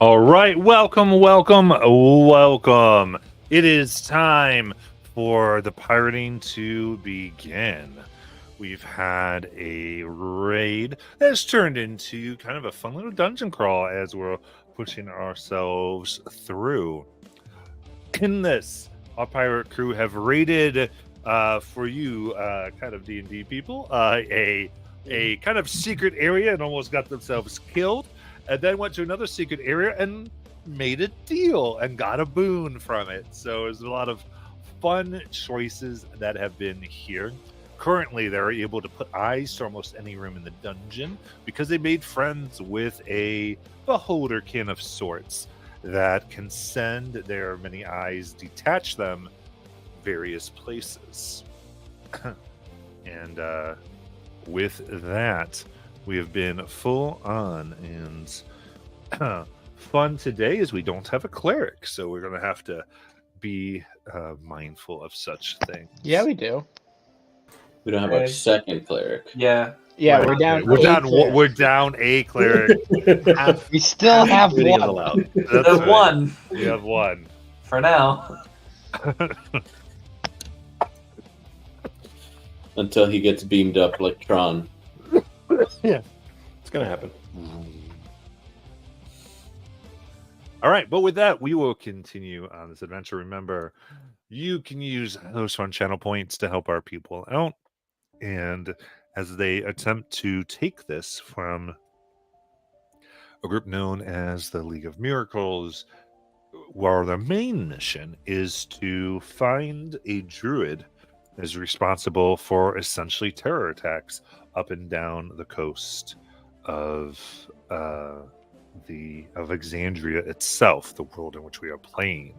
All right, welcome. It is time for the pirating to begin. We've had a raid that's turned into kind of a fun little dungeon crawl as we're pushing ourselves through. In this, our pirate crew have raided for you, kind of D&D people, a kind of secret area and almost got themselves killed, and then went to another secret area and made a deal and got a boon from it. So there's a lot of fun choices that have been here. Currently, they're able to put eyes to almost any room in the dungeon because they made friends with a beholderkin of sorts that can send their many eyes, detach them various places. And with that, we have been full on and fun today as we don't have a cleric, so we're going to have to be mindful of such things. Yeah, we do. We don't have a second cleric. Yeah. Yeah, Right. we're down. We're down a cleric. We still have Video one. allowed. That's There's right. one You have one. for now. Until he gets beamed up like Tron. Yeah, it's gonna happen. All right, but with that, we will continue on this adventure. Remember, you can use those fun channel points to help our people out. And as they attempt to take this from a group known as the League of Miracles, while their main mission is to find a druid that is responsible for essentially terror attacks up and down the coast of Exandria itself, the world in which we are playing.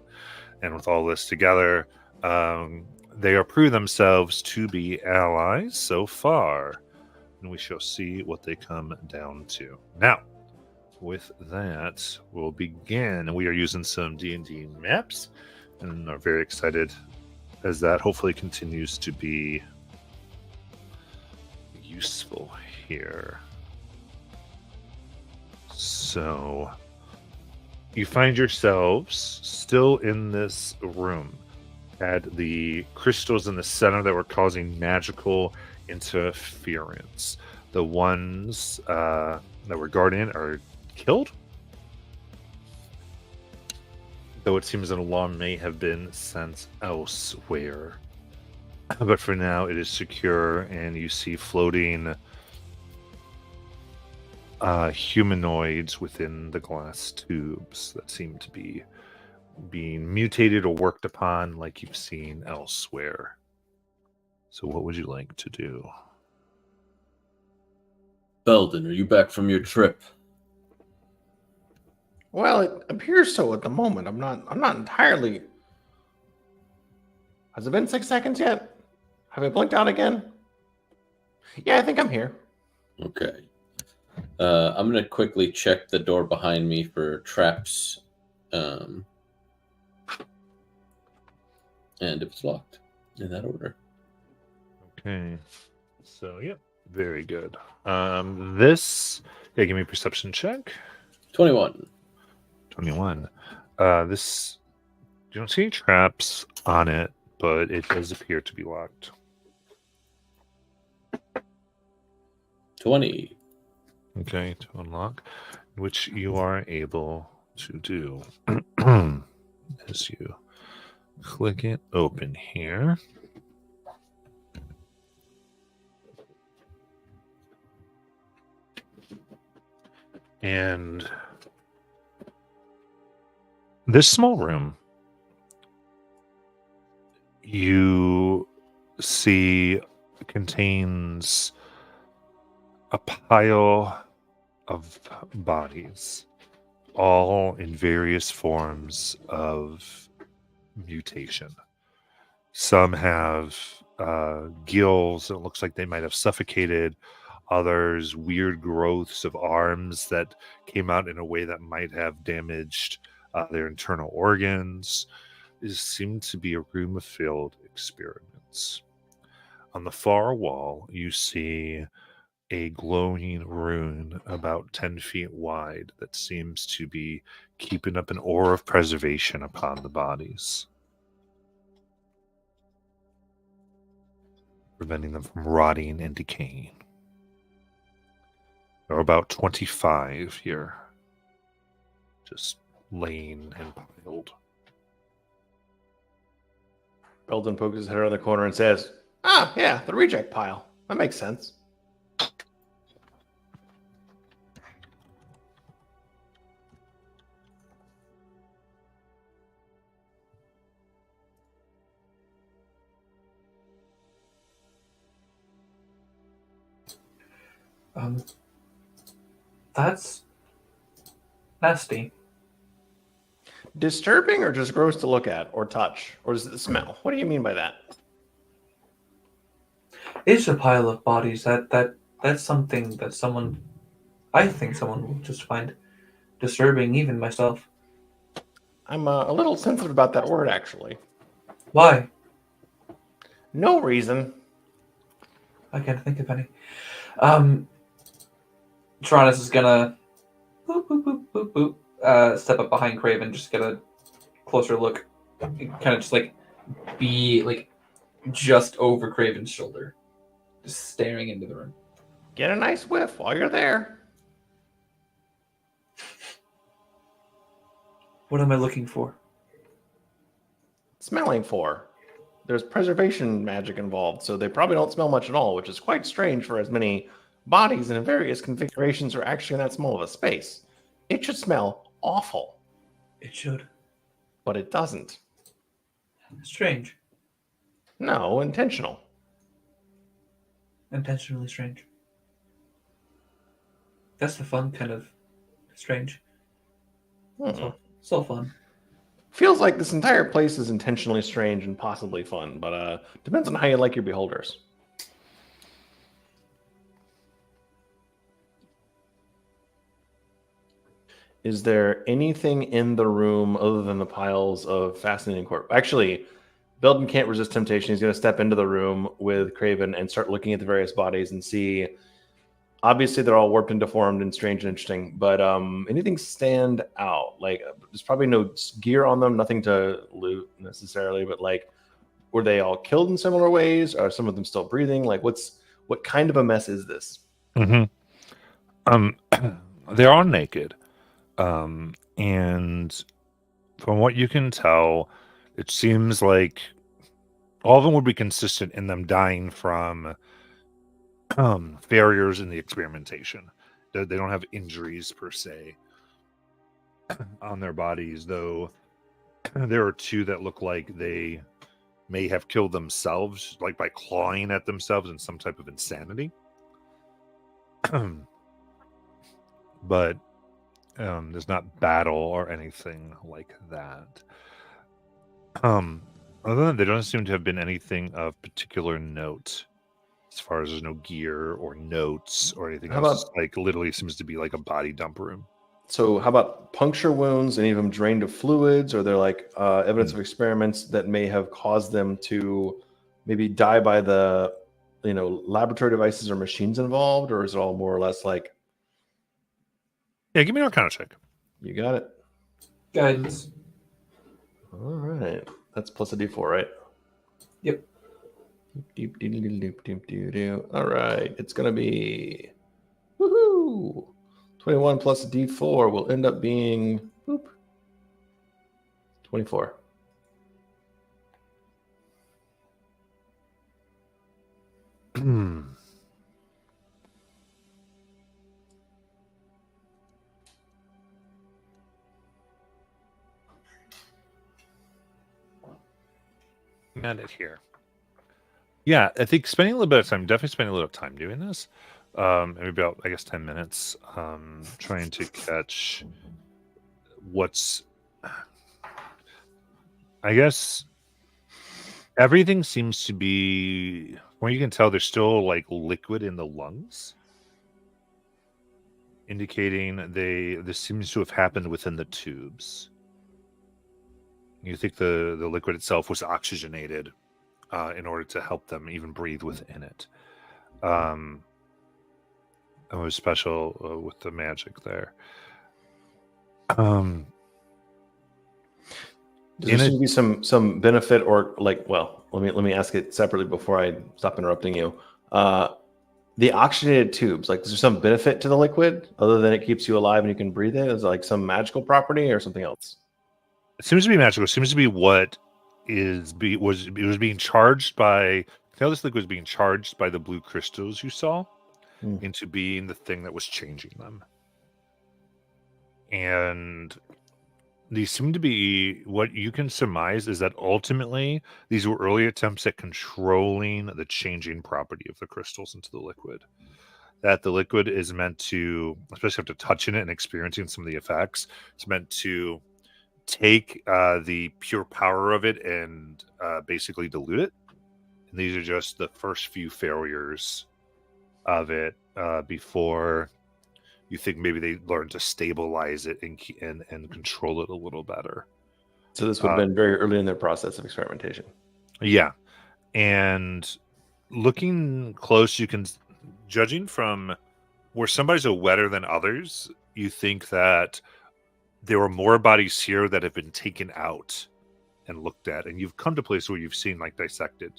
And with all this together, they approve themselves to be allies so far, and we shall see what they come down to. Now, with that, we'll begin. We are using some D&D maps, and are very excited as that hopefully continues to be useful here. So, you find yourselves still in this room. Had the crystals in the center that were causing magical interference. The ones that were guarding are killed, though it seems an alarm may have been sent elsewhere. But for now, it is secure, and you see floating humanoids within the glass tubes that seem to be being mutated or worked upon like you've seen elsewhere. So what would you like to do? Belden, are you back from your trip? Well, it appears so at the moment. I'm not entirely. Has it been 6 seconds yet? Have I blinked out again? Yeah, I think I'm here. Okay. I'm going to quickly check the door behind me for traps. And if it's locked, in that order. Okay. So, yep. Very good. This... Yeah, give me a perception check. 21. 21. This... You don't see any traps on it, but it does appear to be locked. 20. Okay, to unlock, which you are able to do as you click it open here. And this small room, you see, contains a pile of bodies, all in various forms of mutation. Some have gills. It looks like they might have suffocated. Others, weird growths of arms that came out in a way that might have damaged their internal organs. It seemed to be a room of failed experiments. On the far wall, you see a glowing rune about 10 feet wide that seems to be keeping up an aura of preservation upon the bodies, preventing them from rotting and decaying. There are about 25 here, just laying and piled. Belden pokes his head around the corner and says, "Ah, yeah, the reject pile. That makes sense." That's nasty. Disturbing or just gross to look at or touch? Or is it the smell? What do you mean by that? It's a pile of bodies. That's something that I think someone will just find disturbing, even myself. I'm a little sensitive about that word, actually. Why? No reason. I can't think of any. Tyrannus is gonna boop, boop, boop, boop, boop, step up behind Craven, just get a closer look. Kind of just like be like just over Craven's shoulder, just staring into the room. Get a nice whiff while you're there. What am I looking for? Smelling for. There's preservation magic involved, so they probably don't smell much at all, which is quite strange for as many bodies in various configurations are actually in that small of a space. It should smell awful, It should. but it doesn't. Strange. No, intentional. Intentionally strange. That's the fun kind of strange. So fun. Feels like this entire place is intentionally strange and possibly fun, but depends on how you like your beholders. Is there anything in the room other than the piles of fascinating corpse? Actually, Belden can't resist temptation. He's going to step into the room with Craven and start looking at the various bodies and see. Obviously, they're all warped and deformed and strange and interesting, but anything stand out? Like, there's probably no gear on them, nothing to loot necessarily, but like, were they all killed in similar ways? Are some of them still breathing? Like, what kind of a mess is this? Mm-hmm. They're all naked. And from what you can tell, it seems like all of them would be consistent in them dying from failures in the experimentation. They don't have injuries per se on their bodies, though there are two that look like they may have killed themselves, like by clawing at themselves in some type of insanity. But there's not battle or anything like that. Other than that, there doesn't seem to have been anything of particular note. As far as there's no gear or notes or anything How else, about- like literally seems to be like a body dump room. So, how about puncture wounds? Any of them drained of fluids? Or they're like evidence of experiments that may have caused them to maybe die by the, laboratory devices or machines involved? Or is it all more or less like, Yeah, give me an Arcana check. you got it? Guidance. All right. That's plus a d4, right? Yep. All right. It's going to be woohoo! 21 plus a d4 will end up being 24. Got it here. Yeah, I think spending a little bit of time, definitely spending a little time doing this. Maybe about, I guess, 10 minutes, trying to catch what's, I guess, everything seems to be, when you can tell there's still like liquid in the lungs, indicating this seems to have happened within the tubes. You think the liquid itself was oxygenated in order to help them even breathe within it. was special with the magic there. Um, Does there seem to be some benefit or like? Well, let me ask it separately before I stop interrupting you. The oxygenated tubes, like, is there some benefit to the liquid other than it keeps you alive and you can breathe it? Is it like some magical property or something else? It seems to be magical. It seems to be what was being charged by. Now this liquid was being charged by the blue crystals you saw into being the thing that was changing them. And these seem to be what you can surmise is that ultimately these were early attempts at controlling the changing property of the crystals into the liquid. That the liquid is meant to, especially after touching it and experiencing some of the effects, it's meant to take the pure power of it and basically dilute it. And these are just the first few failures of it before you think maybe they learn to stabilize it and control it a little better. So this would have been very early in their process of experimentation. Yeah. And looking close, you can, judging from where somebody's wetter than others, you think that there were more bodies here that have been taken out and looked at. And you've come to places where you've seen like dissected,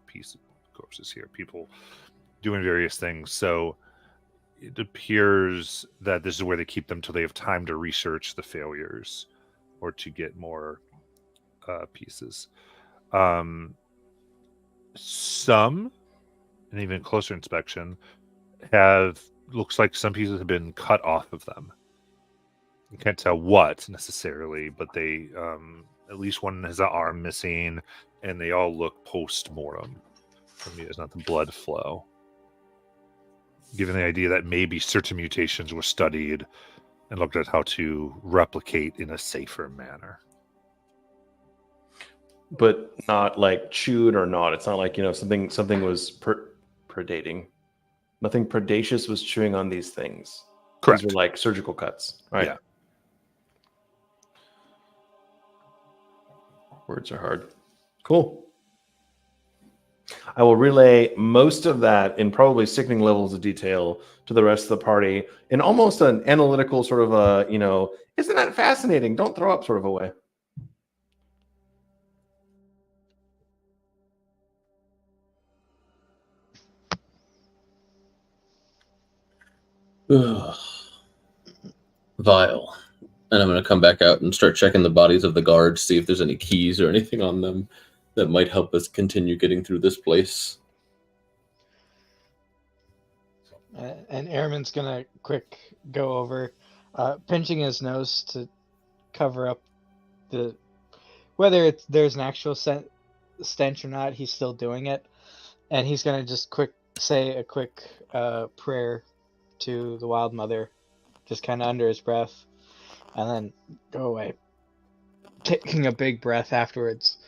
pieces of corpses here, people doing various things. So it appears that this is where they keep them till they have time to research the failures or to get more pieces. Some, and even closer inspection, looks like some pieces have been cut off of them. You can't tell what necessarily, but they, at least one has an arm missing, and they all look post-mortem. For me, there's not the blood flow. Given the idea that maybe certain mutations were studied and looked at how to replicate in a safer manner. But not like chewed or not. It's not like, something was predating. Nothing predacious was chewing on these things. Correct. These were like surgical cuts, right? Yeah. Words are hard. Cool. I will relay most of that in probably sickening levels of detail to the rest of the party in almost an analytical sort of isn't that fascinating? Don't throw up sort of a way. Vile. And I'm going to come back out and start checking the bodies of the guards, see if there's any keys or anything on them that might help us continue getting through this place. And Airman's gonna quick go over, pinching his nose to cover up whether there's an actual stench or not. He's still doing it, and he's gonna just say a quick prayer to the Wild Mother, just kind of under his breath, and then go away, taking a big breath afterwards.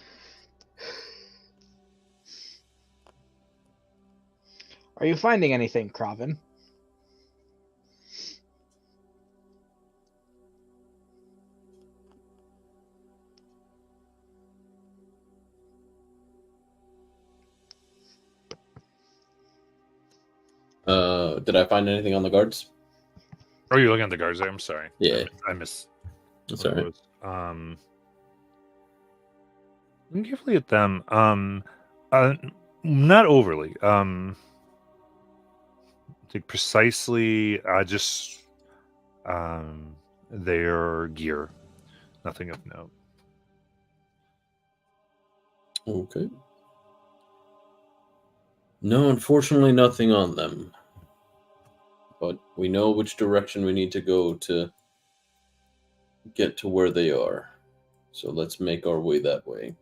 Are you finding anything, Kraven? Did I find anything on the guards? Oh, you're looking at the guards there? I'm sorry. Yeah. I missed. That's all right. Looking carefully at them. Not overly. Like precisely just their gear. Nothing of note. Okay. No, unfortunately, nothing on them. But we know which direction we need to go to get to where they are. So let's make our way that way.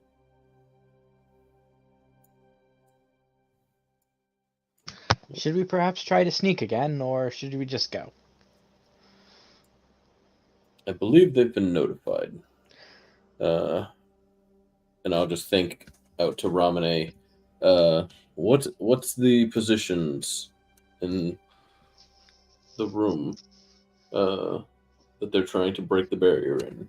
Should we perhaps try to sneak again, or should we just go? I believe they've been notified. And I'll just think out to Ramune. What's the positions in the room that they're trying to break the barrier in?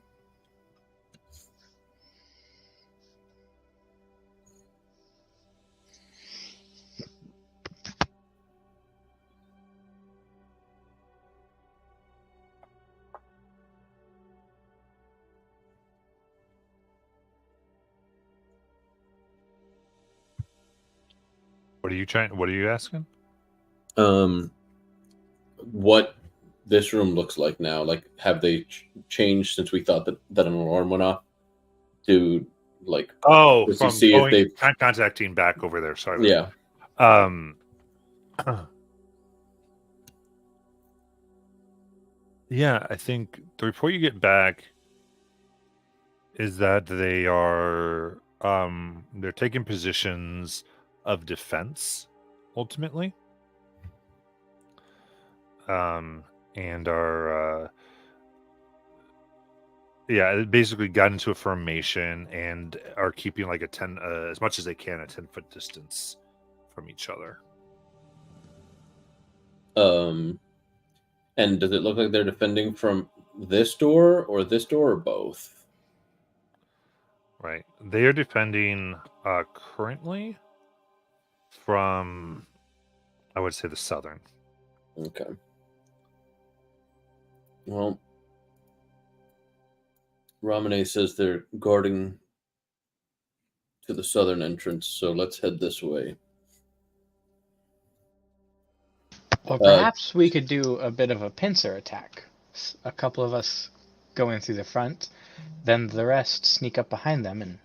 What are you trying? What are you asking? What this room looks like now? Like, have they changed since we thought that an alarm went off? To like, Oh, Does he from see if going, they've- contacting back over there. Sorry. yeah. Yeah, I think the report you get back is that they are they're taking positions of defense ultimately. And are basically got into a formation and are keeping like a 10 as much as they can a 10-foot distance from each other. And does it look like they're defending from this door or both? Right. They are defending currently from, I would say, the southern. Okay. Well, Ramune says they're guarding to the southern entrance, so let's head this way. Well, perhaps we could do a bit of a pincer attack. A couple of us go in through the front, then the rest sneak up behind them and.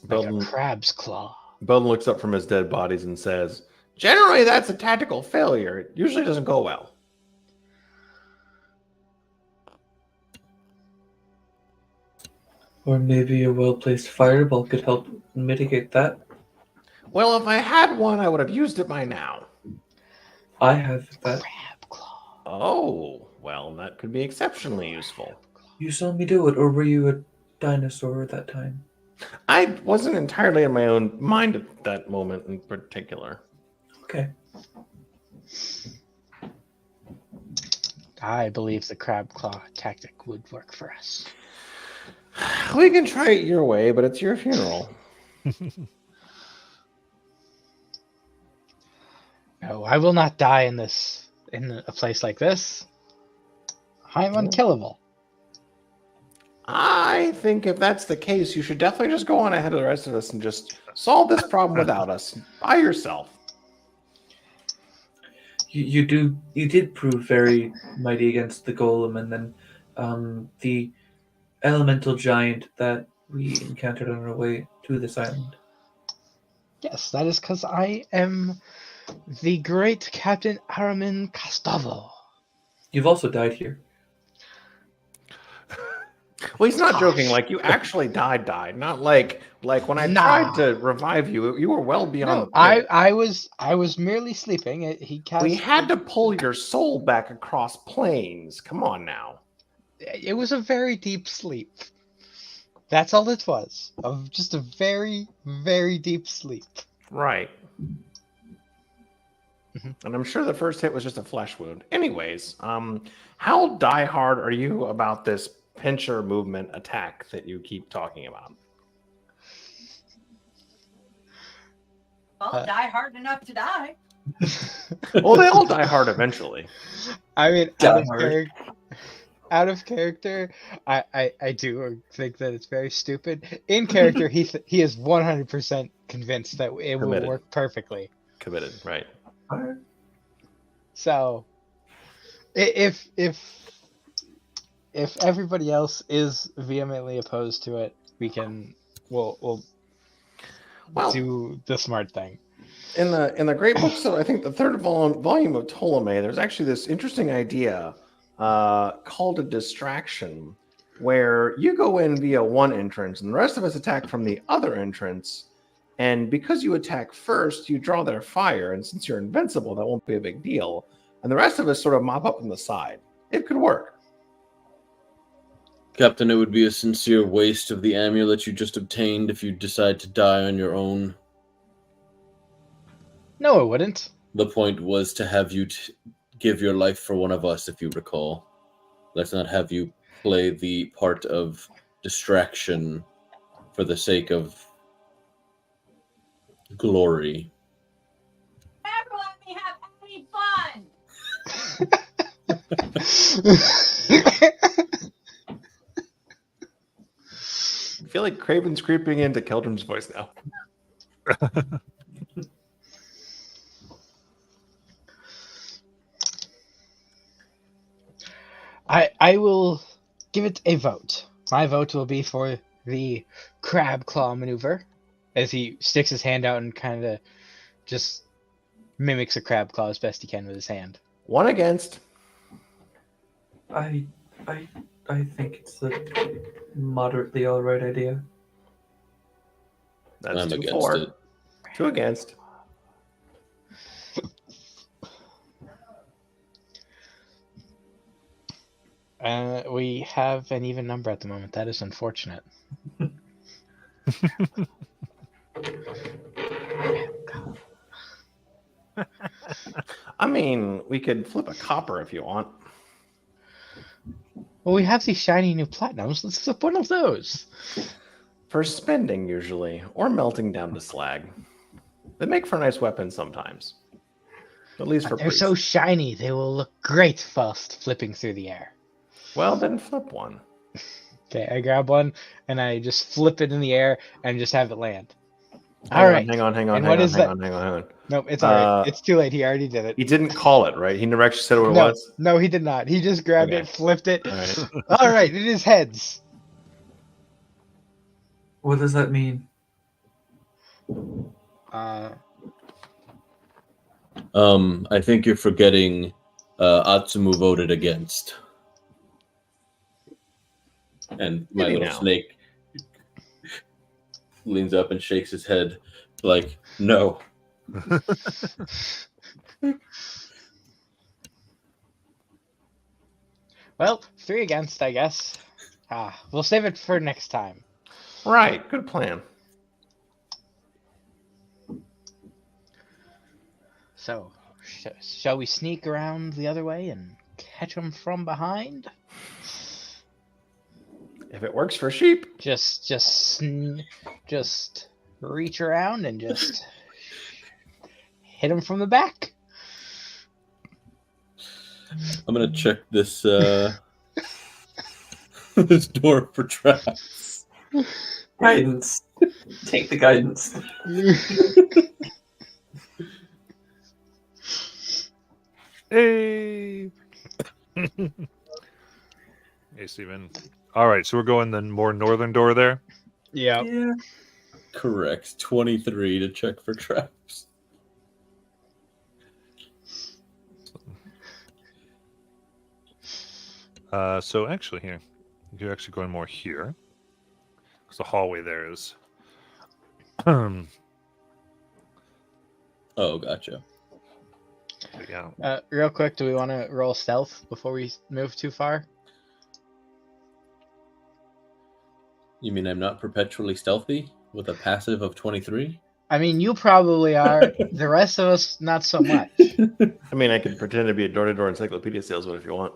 Like a crab's claw. Belden looks up from his dead bodies and says, "Generally, that's a tactical failure. It usually doesn't go well." Or maybe a well-placed fireball could help mitigate that. Well, if I had one, I would have used it by now. I have that. Crab claw. Oh, well, that could be exceptionally useful. You saw me do it, or were you a dinosaur at that time? I wasn't entirely in my own mind at that moment in particular. Okay. I believe the crab claw tactic would work for us. We can try it your way, but it's your funeral. No, I will not die in a place like this. I'm unkillable. I think if that's the case, you should definitely just go on ahead of the rest of us and just solve this problem without us, by yourself. You did prove very mighty against the golem, and then the elemental giant that we encountered on our way to this island. Yes, that is because I am the great Captain Aramin Castavo. You've also died here. Well, he's not joking. Like, you actually died. Not like when I tried to revive you, you were well beyond. No, I was merely sleeping. We had to pull your soul back across planes. Come on now. It was a very deep sleep. That's all it was. Of just a very, very deep sleep. Right. Mhm. And I'm sure the first hit was just a flesh wound. Anyways, how diehard are you about this pincher movement attack that you keep talking about? I'll die hard enough to die. Well, they all die hard eventually. I mean, Die hard. out of character, I do think that it's very stupid. In character, he is 100% convinced that it Committed. will work perfectly. Committed, right? Alright. So, if everybody else is vehemently opposed to it, we'll do the smart thing. In the great book, so I think the third volume of Ptolemy, there's actually this interesting idea called a distraction, where you go in via one entrance and the rest of us attack from the other entrance. And because you attack first, you draw their fire, and since you're invincible, that won't be a big deal. And the rest of us sort of mop up on the side. It could work. Captain, it would be a sincere waste of the amulet you just obtained if you decide to die on your own. No, it wouldn't. The point was to have you give your life for one of us, if you recall. Let's not have you play the part of distraction for the sake of glory. Never let me have any fun. I feel like Craven's creeping into Keldrin's voice now. I will give it a vote. My vote will be for the crab claw maneuver, as he sticks his hand out and kind of just mimics a crab claw as best he can with his hand. 1 against. I think it's a moderately alright idea. That's I'm 2 against 4. it. 2 against. We have an even number at the moment. That is unfortunate. I mean, we could flip a copper if you want. Well, we have these shiny new platinums. Let's flip one of those. For spending, usually, or melting down to slag. They make for nice weapons sometimes. At least for They're priests. so shiny, they will look great whilst flipping through the air. Well, then flip one. Okay, I grab one and I just flip it in the air and just have it land. Hang All right. on. And Hang what is that? on. Nope, it's all right. Uh, It's too late. He already did it. He didn't call it, right? He never actually said what it No, was. no, he did not. He just grabbed Okay. it, flipped it. All right. All right, it is heads. What does that mean? I think you're forgetting Atsumu voted against. And my Maybe little now. snake leans up and shakes his head like, no. Well, 3 against, I guess. We'll save it for next time. Right. Good plan. So, shall we sneak around the other way and catch them from behind? If it works for sheep. Just reach around and just hit them from the back. I'm gonna check this this door for traps. Guidance. Take the guidance. Hey. Hey, Steven. All right, so we're going the more northern door there. Yeah. Yeah. Correct. 23 to check for traps. So actually, here you're actually going more here because the hallway there is. Oh, gotcha. Yeah. Real quick, do we want to roll stealth before we move too far? You mean I'm not perpetually stealthy with a passive of 23? I mean, you probably are. The rest of us, not so much. I mean, I could pretend to be a door-to-door encyclopedia salesman if you want.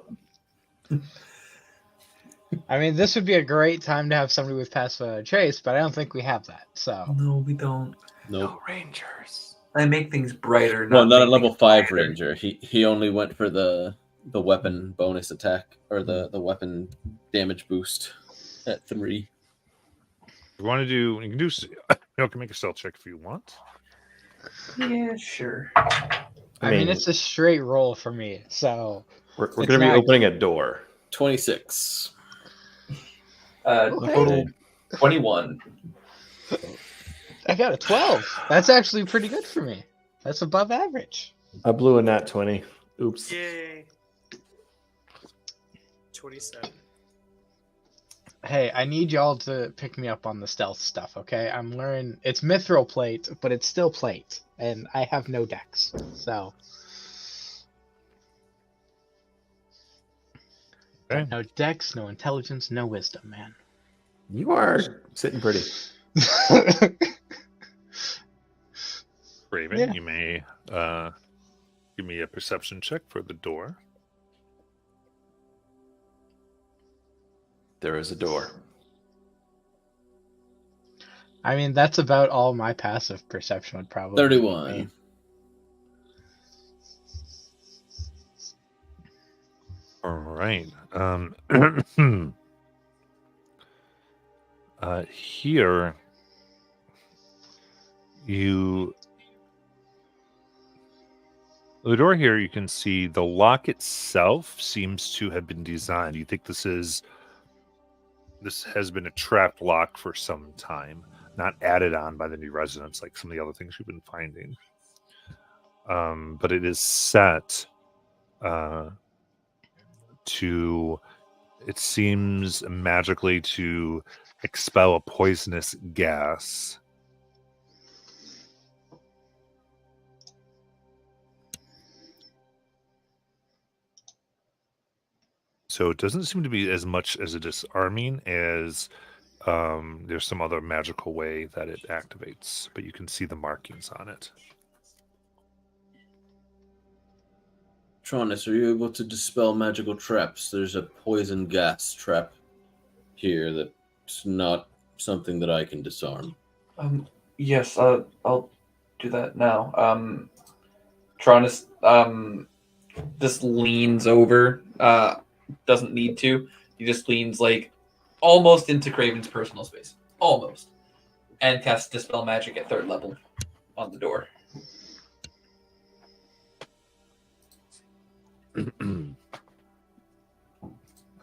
I mean, this would be a great time to have somebody with passive trace, but I don't think we have that. So No, we don't. Nope. Rangers. I make things brighter. Well, not a make level things 5 brighter. ranger. He only went for the weapon bonus attack or the weapon damage boost at 3. If you want to do, you can do. You can make a stealth check if you want. Yeah, sure. I mean, it's a straight roll for me. So We're It's going to be not- opening a door. 26. Okay. Total 21. I got a 12. That's actually pretty good for me. That's above average. I blew a nat 20. Oops. Yay. 27. Hey, I need y'all to pick me up on the stealth stuff, okay? I'm learning. It's mithril plate, but it's still plate, and I have no dex. So Okay. no dex, no intelligence, no wisdom, man. You are sitting pretty. Raven, Yeah. you may give me a perception check for the door. There is a door. I mean, that's about all my passive perception would probably be. 31. All right. Here, the door here, you can see the lock itself seems to have been designed. You think this has been a trapped lock for some time, not added on by the new residents like some of the other things you've been finding. But it is set to, it seems magically to expel a poisonous gas. So it doesn't seem to be as much as a disarming as there's some other magical way that it activates, but you can see the markings on it. Tronus, are you able to dispel magical traps? There's a poison gas trap here that's not something that I can disarm. Yes, I'll do that now. Tronus just leans over. Doesn't need to. He just leans like almost into Craven's personal space, almost, and casts Dispel Magic at 3rd level on the door.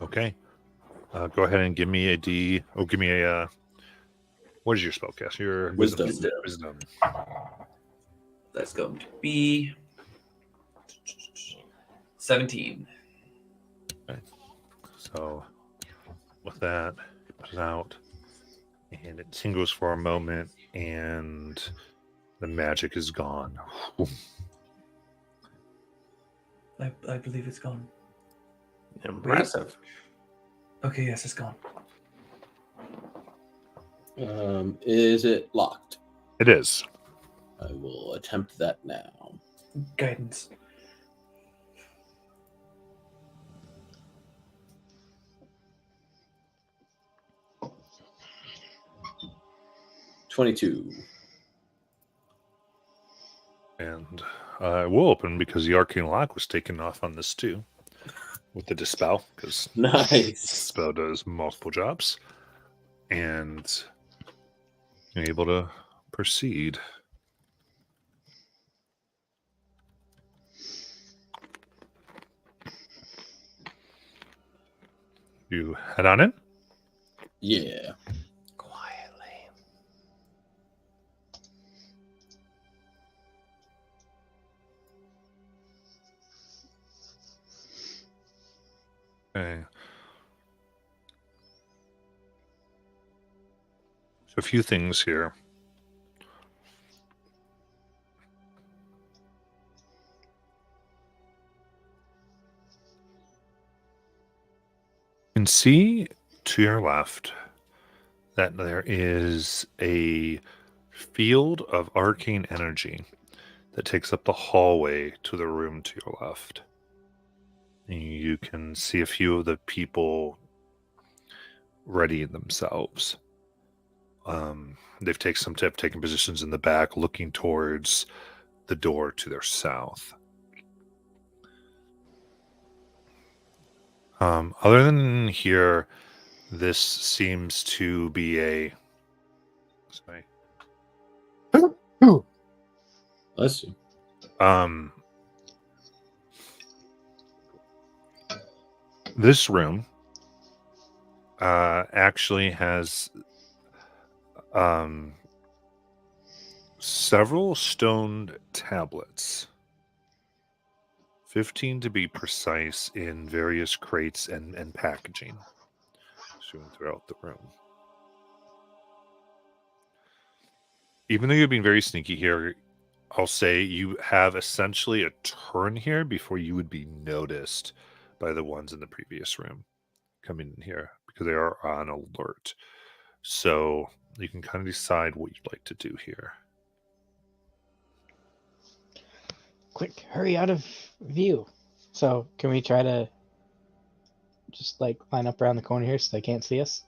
Okay. Go ahead and give me a D. Oh, give me a. What is your spellcast? Your Wisdom. Wisdom. That's going to be 17. Okay. So, with that, put it out, and it tingles for a moment, and the magic is gone. I believe it's gone. Impressive. Okay, yes, it's gone. Is it locked? It is. I will attempt that now. Guidance. $22. And it will open because the arcane lock was taken off on this too, with the dispel, because Nice. dispel does multiple jobs, and you're able to proceed. You head on in. Yeah. Quietly. Okay. So a few things here. You can see to your left that there is a field of arcane energy that takes up the hallway to the room to your left. You can see a few of the people readying themselves. They've taken positions in the back, looking towards the door to their south. Other than here, this seems to be a. Sorry. Bless you. This room actually has several stone tablets, 15 to be precise, in various crates and packaging strewn throughout the room. Even though you're being very sneaky here, I'll say you have essentially a turn here before you would be noticed by the ones in the previous room coming in here, because they are on alert. So you can kind of decide what you'd like to do here. Quick, hurry out of view. So, can we try to just like line up around the corner here so they can't see us?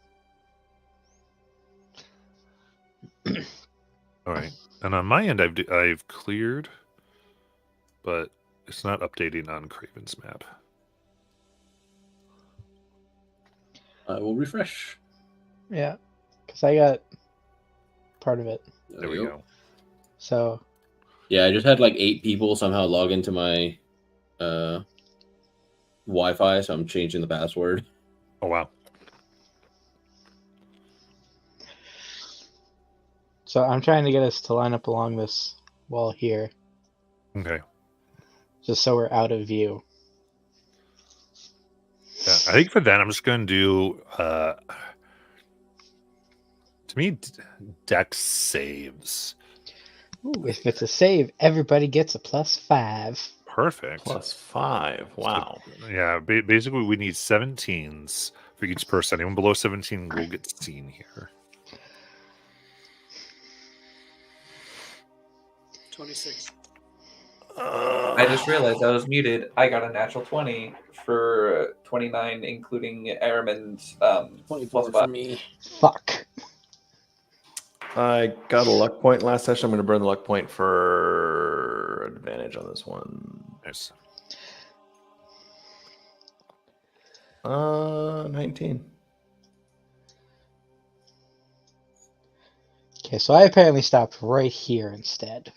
All right. And on my end, I've cleared, but it's not updating on Craven's map. I will refresh. Yeah. because I got part of it. There we go. So Yeah, I just had like 8 people somehow log into my Wi-Fi, so I'm changing the password. Oh wow. So I'm trying to get us to line up along this wall here, Okay. just so we're out of view. Yeah, I think for that I'm just going to do. To me, Dex saves. Ooh, if it's a save, everybody gets a +5. Perfect. +5. Wow. Yeah, basically we need 17s for each person. Anyone below 17 will get seen here. 26. I just realized I was muted. I got a natural 20 for 29, including Airman's 24 +5. for me. Fuck. I got a luck point last session. I'm going to burn the luck point for advantage on this one. Nice. 19. Okay, so I apparently stopped right here instead.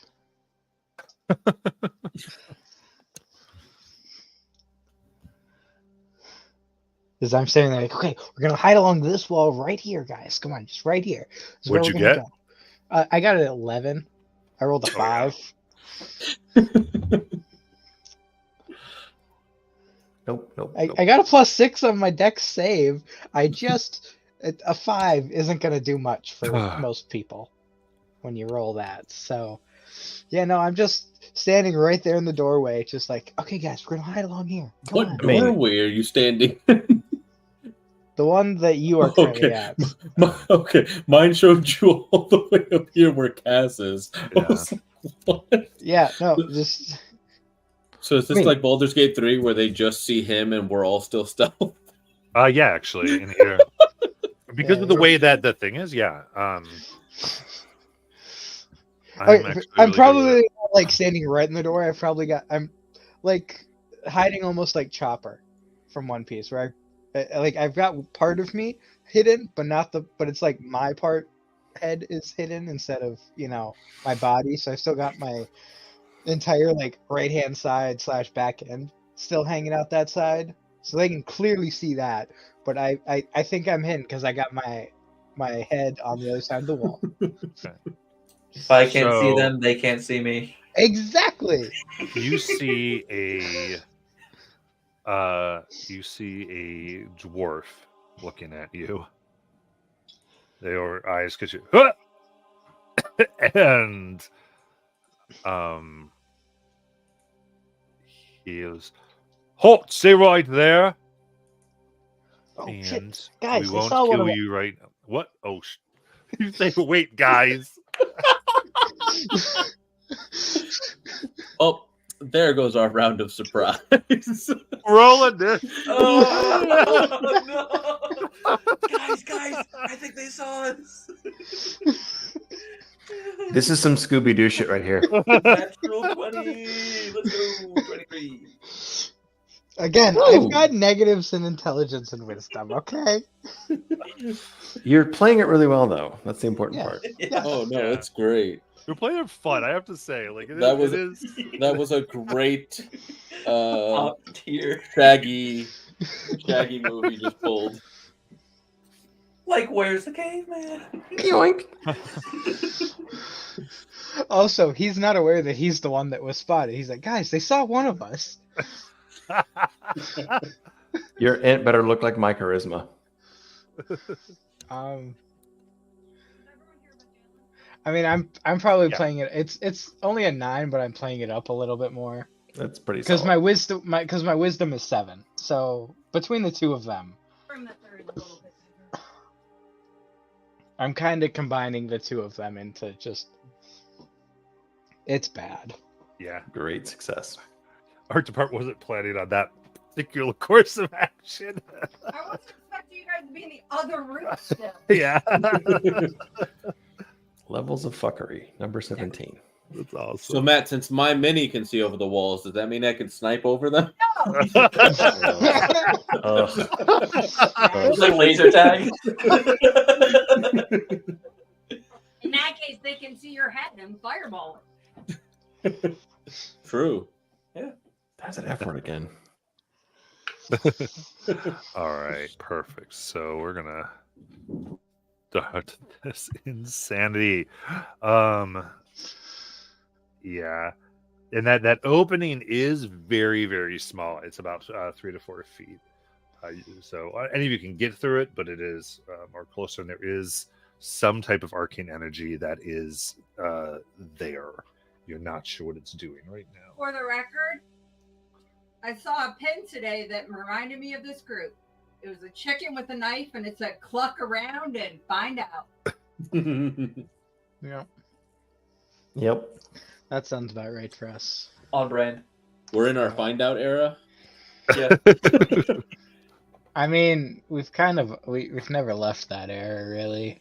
Because I'm standing there like, okay, we're gonna hide along this wall right here, guys. Come on, just right here. This is where What'd we're you gonna go. I got an 11. I rolled a Oh, yeah. 5. Nope. I got a +6 on my dex save. I just a 5 isn't gonna do much for most people when you roll that. So yeah, no, I'm just standing right there in the doorway, just like, okay, guys, we're gonna hide along here. Come What on. I mean- doorway are you standing? The one that you are currently Okay. at. Okay, mine showed you all the way up here where Cass is. I Yeah. was like, what? Yeah, no, just So is this Wait. like Baldur's Gate 3 where they just see him and we're all still stealth? Yeah, actually, in here. Because Yeah, of the we're- way that the thing is, yeah. I'm actually really probably good not, like standing right in the door. I'm like hiding almost like Chopper from One Piece, where I've got part of me hidden, but it's like my head is hidden instead of my body. So I still got my entire like right hand side / back end still hanging out that side, so they can clearly see that. But I think I'm hidden because I got my head on the other side of the wall. If I can't see So- them, they can't see me. Exactly. You see a dwarf looking at you. Their eyes catch you. "Huh!" And he is halt, stay right there. Oh And shit, guys! we I won't saw one kill of you right now. What? Oh, you say, wait, guys. Oh, there goes our round of surprise. Roll a dice. Oh, no! Guys, I think they saw us. This is some Scooby Doo shit right here. Natural 20. Let's go. 23. Again, Woo! I've got negatives in intelligence and wisdom. Okay. You're playing it really well, though. That's the important Yeah. part. Yeah. Oh no, Yeah. it's great. You're playing fun, I have to say. Like That was- it is. That was a great Top tier. shaggy movie just pulled. Like, where's the caveman? Yoink. Also, he's not aware that he's the one that was spotted. He's like, guys, they saw one of us. Your int better look like my charisma. I mean, I'm probably Yeah. playing it. It's only a 9, but I'm playing it up a little bit more That's pretty because solid. my wisdom is 7. So between the two of them, Room that they're in a little bit bigger. I'm kind of combining the two of them into just. It's bad. Yeah. Great success. Art department wasn't planning on that particular course of action. I wasn't expecting you guys to be in the other room still. Yeah. Levels of fuckery. Number 17. That's awesome. So Matt, since my mini can see over the walls, does that mean I can snipe over them? Ugh. Like laser tag. In that case, they can see your head and fireball it. True. That's an F word again. All right, perfect. So we're gonna start this insanity. Yeah, and that opening is very, very small. It's about 3 to 4 feet. So any of you can get through it, but it is more closer, and there is some type of arcane energy that is there. You're not sure what it's doing right now. For the record, I saw a pin today that reminded me of this group. It was a chicken with a knife, and it said "cluck around and find out." Yeah, Yep. that sounds about right for us. On brand. We're in our find out era. Yeah. I mean, we've never left that era, really.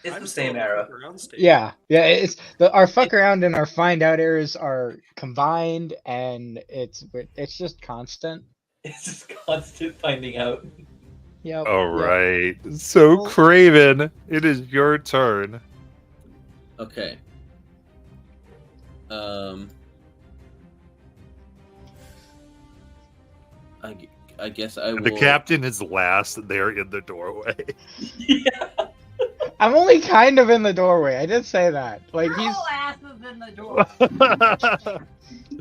It's I'm the still same on the era. fuck around stage. Yeah, it's our fuck around and our find out eras are combined, and it's just constant. It's just constant finding out. Yep. All yep. right. So Well- Craven, it is your turn. Okay. I guess I will. The captain is last there in the doorway. Yeah. I'm only kind of in the doorway. I did say that. Like Your he's whole ass is in the door.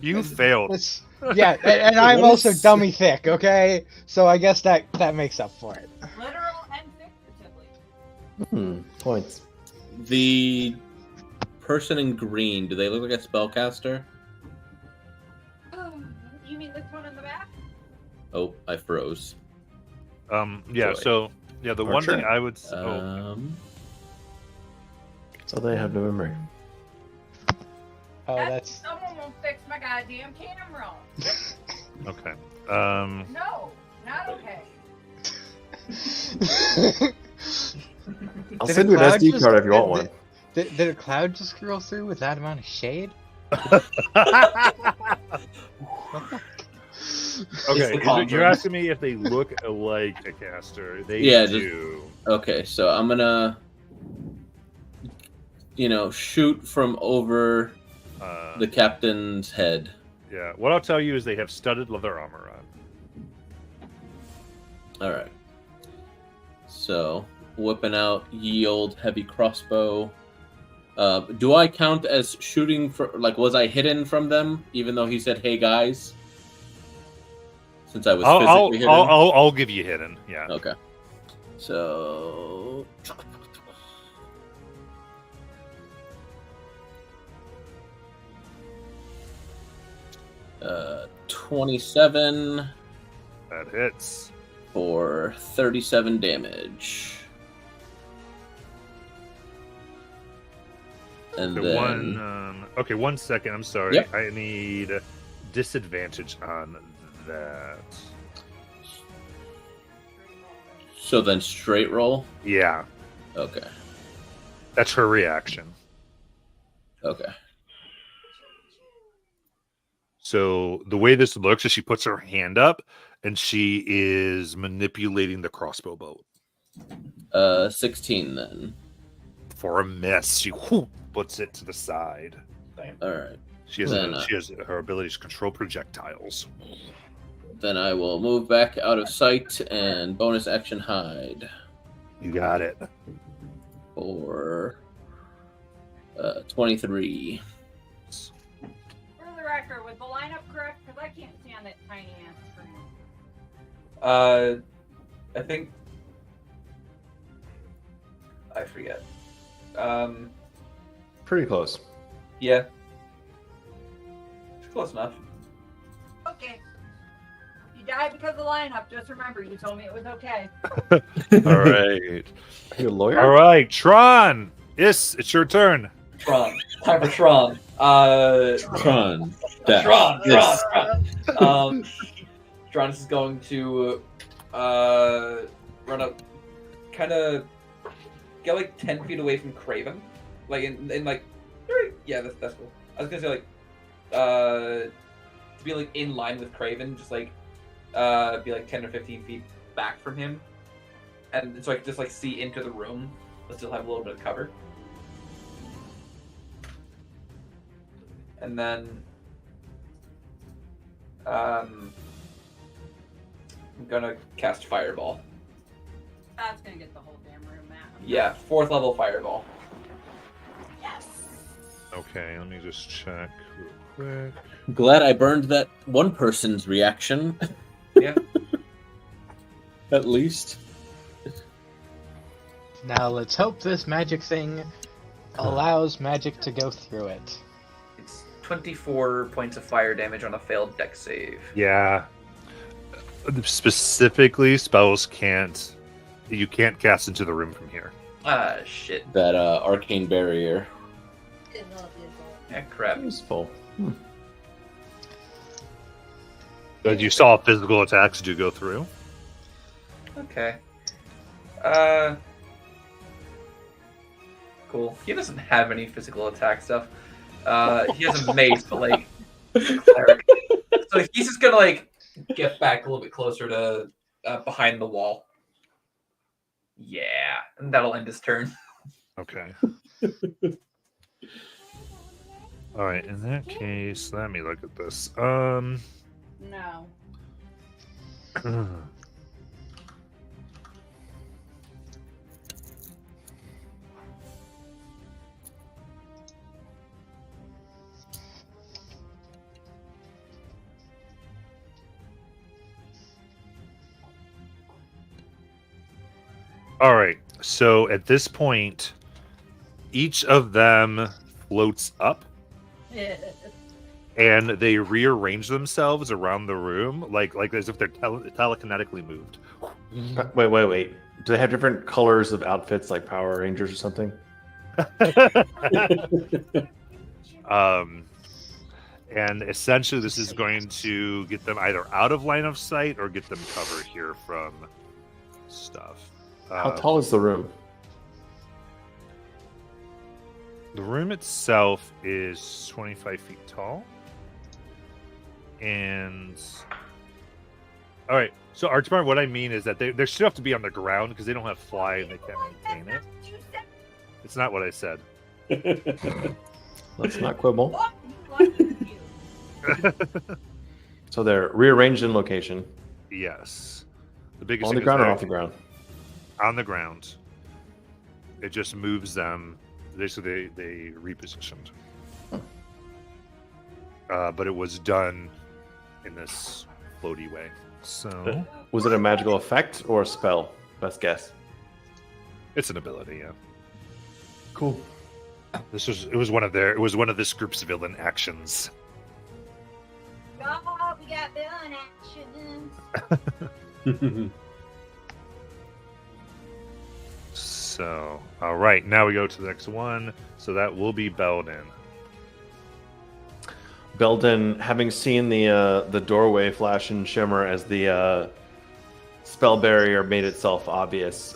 You failed. it's, yeah, and I'm What also is- dummy thick. Okay, so I guess that makes up for it. Literal and figuratively. Points. The person in green, do they look like a spellcaster? You mean this one in the back? Oh, I froze. Yeah, Joy. so yeah, the one thing Archer. I would So they have no memory. Oh, that's Someone won't fix my goddamn camera. okay. No, not okay. I'll Did send a you an cloud SD just- card if you want did- one. Did a cloud just scroll through with that amount of shade? Okay, the conjuring. you're asking me if they look like a caster. They Yeah, just- do. Okay, so I'm gonna, shoot from over the captain's head. Yeah, what I'll tell you is they have studded leather armor on. All right. So whipping out ye old heavy crossbow. Do I count as shooting for? Like, was I hidden from them, even though he said, "Hey guys"? Since I was physically hidden. I'll give you hidden. Yeah. Okay. So 27 That hits. for 37 damage. And Okay, then okay, 1 second. I'm sorry. Yep. I need disadvantage on that. so then straight roll. Yeah, Okay. that's her reaction. Okay. So the way this looks is she puts her hand up and she is manipulating the crossbow bolt. 16 then. For a miss, she puts it to the side. All right. She has Then, she has her ability to control projectiles. Then I will move back out of sight and bonus action hide You got it. for 23. For the record, was the lineup correct? Because I can't stand that tiny ass screen. I think I forget. Pretty close. Yeah. Close enough. Okay. You died because of the lineup. Just remember, you told me it was okay. All right. Are you a lawyer? All right, Tron. Yes, it's your turn. Tron. Time for Tron. Tron. That. Tron. Yes. Tron. Tron is going to run up, kind of get like 10 feet away from Craven, like in like, yeah, that's cool. I was gonna say like, to be like in line with Craven, just like, be like 10 or 15 feet back from him, and so I can just like see into the room, but still have a little bit of cover. And then, I'm gonna cast Fireball. That's gonna get the whole damn room out. Yeah, 4th level Fireball. Yes. Okay, let me just check real quick. Glad I burned that one person's reaction. Yeah. At least. Now let's hope this magic thing allows magic to go through it. It's 24 points of fire damage on a failed deck save. Yeah. Specifically, spells can't. You can't cast into the room from here. Ah, shit. That arcane barrier. Yeah, crap. Useful. But you saw physical attacks do go through. Okay. Cool. He doesn't have any physical attack stuff. He has a mace, but like cleric. So he's just gonna like get back a little bit closer to behind the wall. Yeah, and that'll end his turn. Okay. All right. In that case, let me look at this. No. All right. So at this point, each of them floats up and they rearrange themselves around the room, like as if they're telekinetically moved. Wait. Do they have different colors of outfits, like Power Rangers or something? And essentially, this is going to get them either out of line of sight or get them cover here from stuff. How tall is the room? The room itself is 25 feet tall. And all right, so Archmar, what I mean is that they still have to be on the ground because they don't have fly and they can't maintain it. It's not what I said. Let's not quibble. What? So they're rearranged in location. Yes. The biggest On the thing is ground or they're off the ground? on the ground. It just moves them. They repositioned. But it was done in this floaty way. So Was it a magical effect or a spell? Best guess. it's an ability, yeah. Cool. It was one of this group's villain actions. Oh, we got villain actions. So, all right, now we go to the next one. So that will be Belden. Belden, having seen the doorway flash and shimmer as the spell barrier made itself obvious,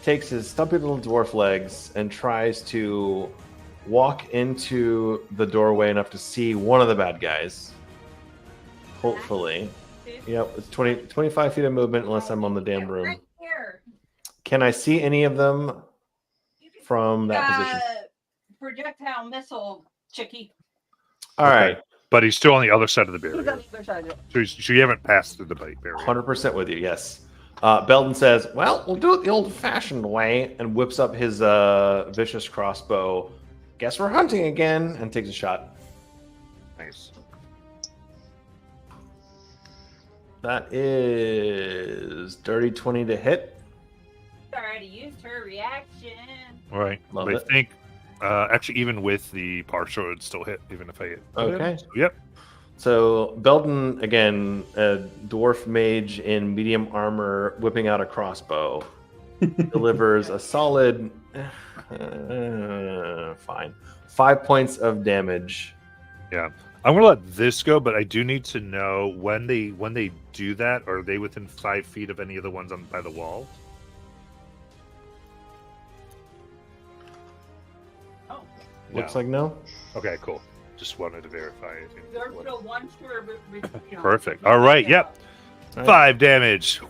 takes his stumpy little dwarf legs and tries to walk into the doorway enough to see one of the bad guys. Hopefully. Yep, it's 25 feet of movement unless I'm on the damn room. Right here. Can I see any of them from that position? Projectile missile, Chicky. All right, But he's still on the other side of the Who's on barrier. the other side of it? So you haven't passed through the barrier. 100% with you, yes. Belden says, well, we'll do it the old-fashioned way, and whips up his vicious crossbow. Guess we're hunting again, and takes a shot. Nice. That is dirty 20 to hit. Already used her reaction. All right. Love But I it. think, actually, even with the partial, it'd still hit, even if I hit. Okay. So, yep. So Belden, again, a dwarf mage in medium armor, whipping out a crossbow, delivers a solid, fine, 5 points of damage. I'm gonna let this go, but I do need to know when they do that. Are they within 5 feet of any of the ones on by the wall? Oh, Looks like no. Okay, cool. Just wanted to verify it. there's still one square. Perfect. All right. Yep. Right. 5 damage.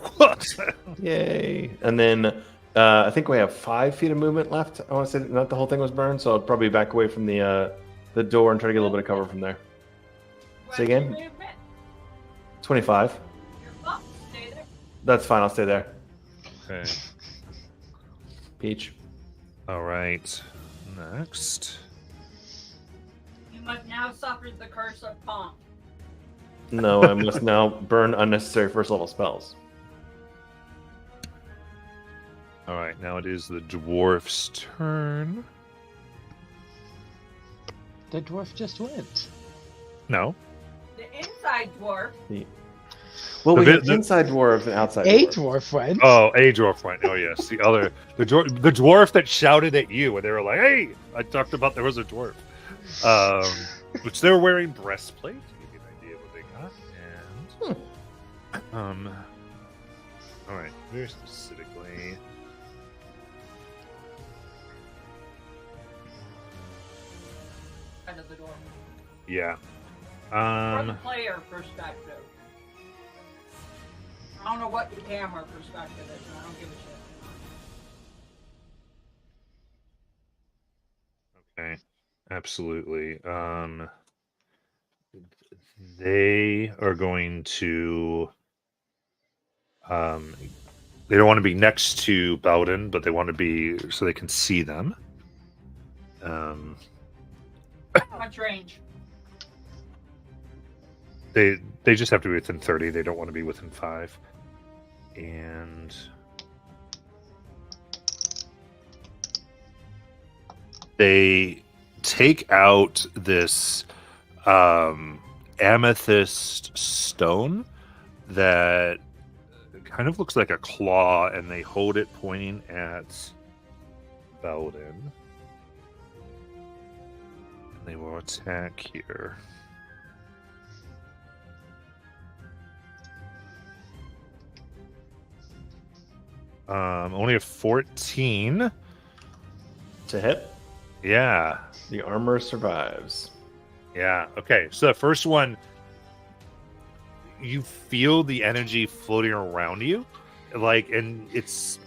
Yay! And then I think we have 5 feet of movement left. I want to say not the whole thing was burned, so I'll probably back away from the door and try to get a little bit of cover from there. Say again? 25. Stay there. That's fine. I'll stay there. Okay. Peach. All right. Next. You must now suffer the curse of Pomp. No, I must now burn unnecessary first level spells. All right. Now it is the dwarf's turn. The dwarf just went. No. The inside dwarf. Well, The we bit- have the- inside dwarf and outside A dwarf. dwarf went. Oh, a dwarf went. Oh, yes. The other, the dwarf that shouted at you, and they were like, "Hey!" I talked about there was a dwarf, which they were wearing breastplate. To give you an idea of what they got. And all right, very specifically. Out of the door. Yeah. From the player perspective. I don't know what the camera perspective is, and I don't give a shit. Okay. Absolutely. They are going to. They don't want to be next to Bowden, but they want to be so they can see them. How much range? They just have to be within 30. They don't want to be within 5. And they take out this amethyst stone that kind of looks like a claw, and they hold it pointing at Bowden. And they will attack here. Only a 14. To hit, Yeah. the armor survives. Yeah. Okay. So the first one, you feel the energy floating around you, and it's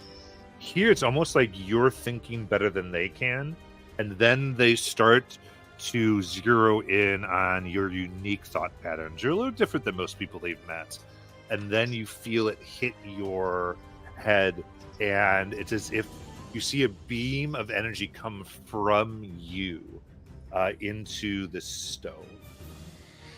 here. It's almost like you're thinking better than they can, and then they start to zero in on your unique thought patterns. You're a little different than most people they've met, and then you feel it hit your head, and it's as if you see a beam of energy come from you into the stone.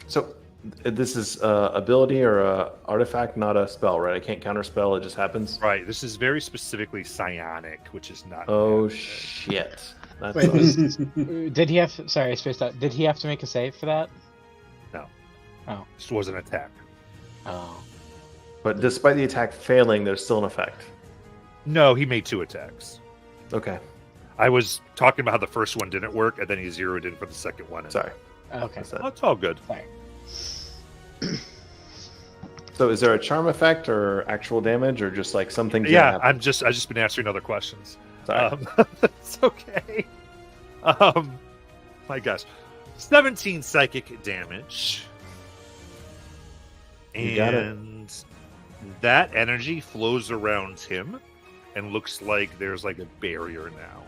So this is ability or a artifact, not a spell, right? I can't counter spell. It just happens. Right. This is very specifically psionic, which is not. Oh bad. shit! That's Wait, us. Did he have? Sorry, I spaced out. Did he have to make a save for that? This was an attack. Oh. But despite the attack failing, there's still an effect. No, he made 2 attacks. Okay, I was talking about how the first one didn't work, and then he zeroed in for the second one. and- sorry. Okay. That's it. Oh, it's all good. Sorry. So is there a charm effect or actual damage or just like something? Yeah, I just been answering other questions. Sorry. It's okay. My gosh, 17 psychic damage, You got it. and that energy flows around him, and looks like there's like a barrier now.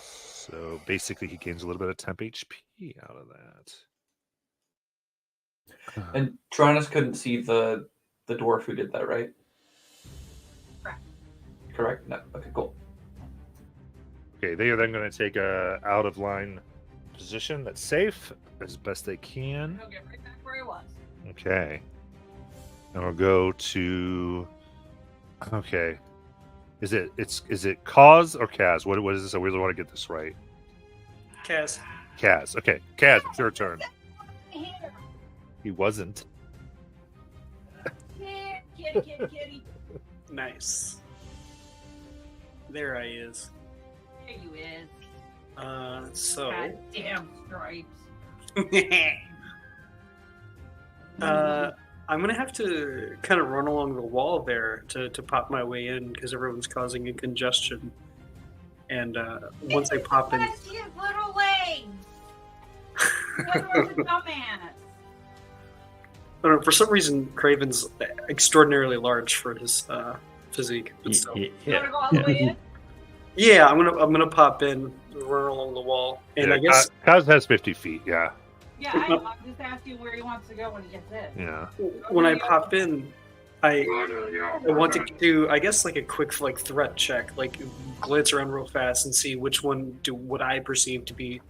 So basically, he gains a little bit of temp HP out of that. And Tyrannus couldn't see the dwarf who did that, right? Correct. Correct? No. Okay, cool. Okay, they are then going to take a out of line position that's safe as best they can. He'll get right back where he was. Okay, and we'll go to. Okay, is it Kaz or Kaz? What is this? I really want to get this right. Kaz. Kaz. Okay, Kaz, it's your turn. Here, He wasn't. here, kitty. Nice. There I is. There you is. So. Goddamn stripes. I'm gonna have to kind of run along the wall there to pop my way in because everyone's causing a congestion. And once I pop in, Bless his little legs. Whoever's a dumbass. I don't know. For some reason, Craven's extraordinarily large for his physique. But still. You want to go all the way in? Yeah, I'm gonna pop in, run along the wall, and I guess Kaz has 50 feet. Yeah, Yeah, I know. I'm just asking where he wants to go when he gets in. yeah. when I pop in, I want to do, I guess, like a quick like threat check, like glance around real fast and see which one would I perceive to be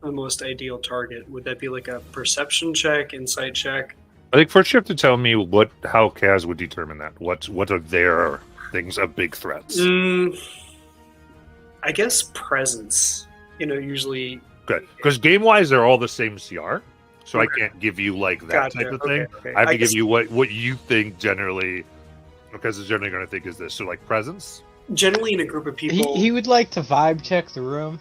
the most ideal target. Would that be like a perception check, insight check? I think first you have to tell me how Kaz would determine that. What are their things of big threats? I guess presence. Usually. Good, because game-wise, they're all the same CR, so I Okay. can't give you like that Gotcha. type of Okay, thing. okay. I have to guess give you what you think generally, because it's generally going to think is this. So like presence. generally in a group of people. He would like to vibe check the room.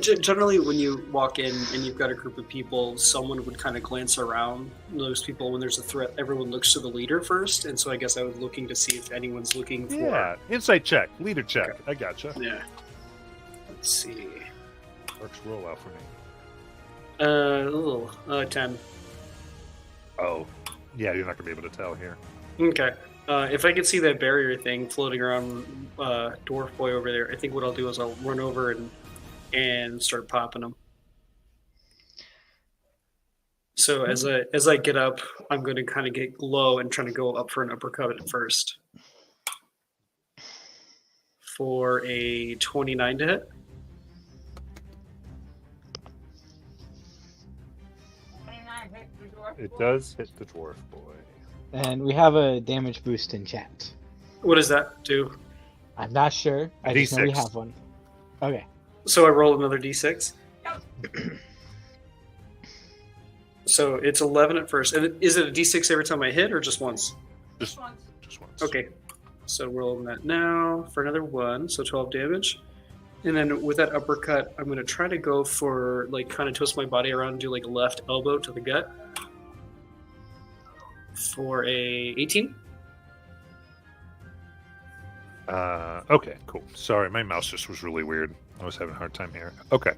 Generally, when you walk in and you've got a group of people, someone would kind of glance around. Those people, when there's a threat, everyone looks to the leader first, and so I guess I was looking to see if anyone's looking for. Yeah, insight check, leader check. Okay. I gotcha. Yeah. Let's see. Works roll out for me. 10. Oh, yeah, you're not going to be able to tell here. Okay. If I can see that barrier thing floating around Dwarf Boy over there, I think what I'll do is I'll run over and start popping them. So as I get up, I'm going to kind of get low and trying to go up for an uppercut at first. For a 29 to hit. 29 hit the door. It does hit the dwarf boy. And we have a damage boost in chat. What does that do? I'm not sure. I just know we D6. have one. Okay. So I roll another d6. So it's 11 at first. And is it a d6 every time I hit or just once? Just Once. once. Okay. So rolling that now for another 1, so 12 damage. And then with that uppercut, I'm going to try to go for, like, kind of twist my body around and do, like, a left elbow to the gut. For a 18. Okay, cool. Sorry, my mouse just was really weird. I was having a hard time here. Okay.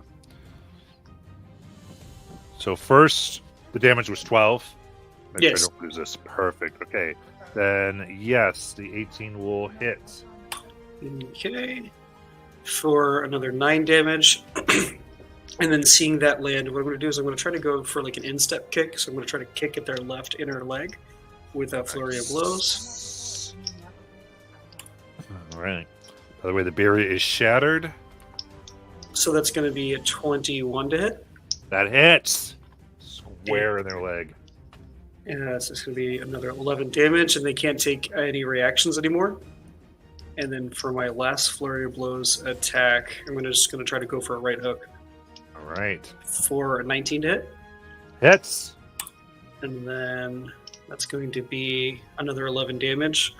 So first, the damage was 12. Make Yes. sure I don't lose this. Perfect. Okay. Then, yes, the 18 will hit. Okay. For another 9 damage. And then seeing that land, what I'm going to do is I'm going to try to go for like an instep kick. So I'm going to try to kick at their left inner leg with a flurry of blows. All right. By the way, the barrier is shattered. So that's going to be a 21 to hit. That hits. Square in their leg. And that's just going to be another 11 damage, and they can't take any reactions anymore. And then for my last flurry of blows attack, I'm just going to try to go for a right hook All right. for a 19 to hit. Hits. And then that's going to be another 11 damage.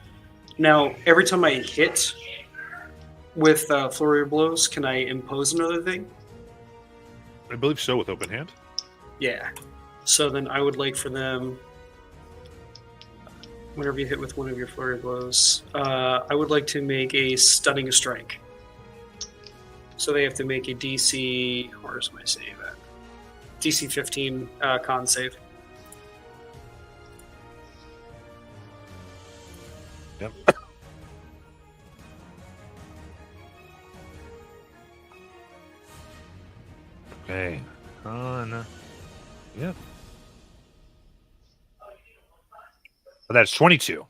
Now, every time I hit with flurry of blows, can I impose another thing? I believe so with open hand. Yeah. So then I would like for them, whenever you hit with one of your flurry blows, I would like to make a stunning strike. So they have to make a DC, where's my save at? DC 15 con save. Yep. Okay. On. Yep. Oh, that's 22.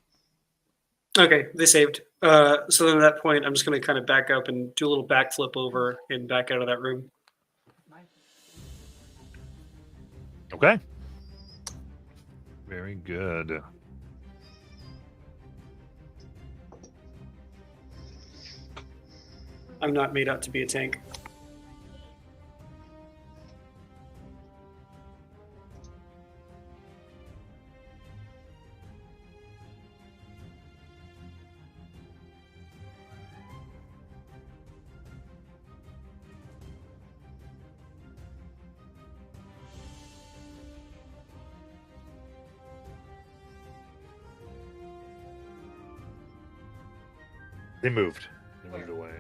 Okay, they saved. So then at that point, I'm just going to kind of back up and do a little backflip over and back out of that room. Okay. Very good. I'm not made out to be a tank. They moved. They moved away.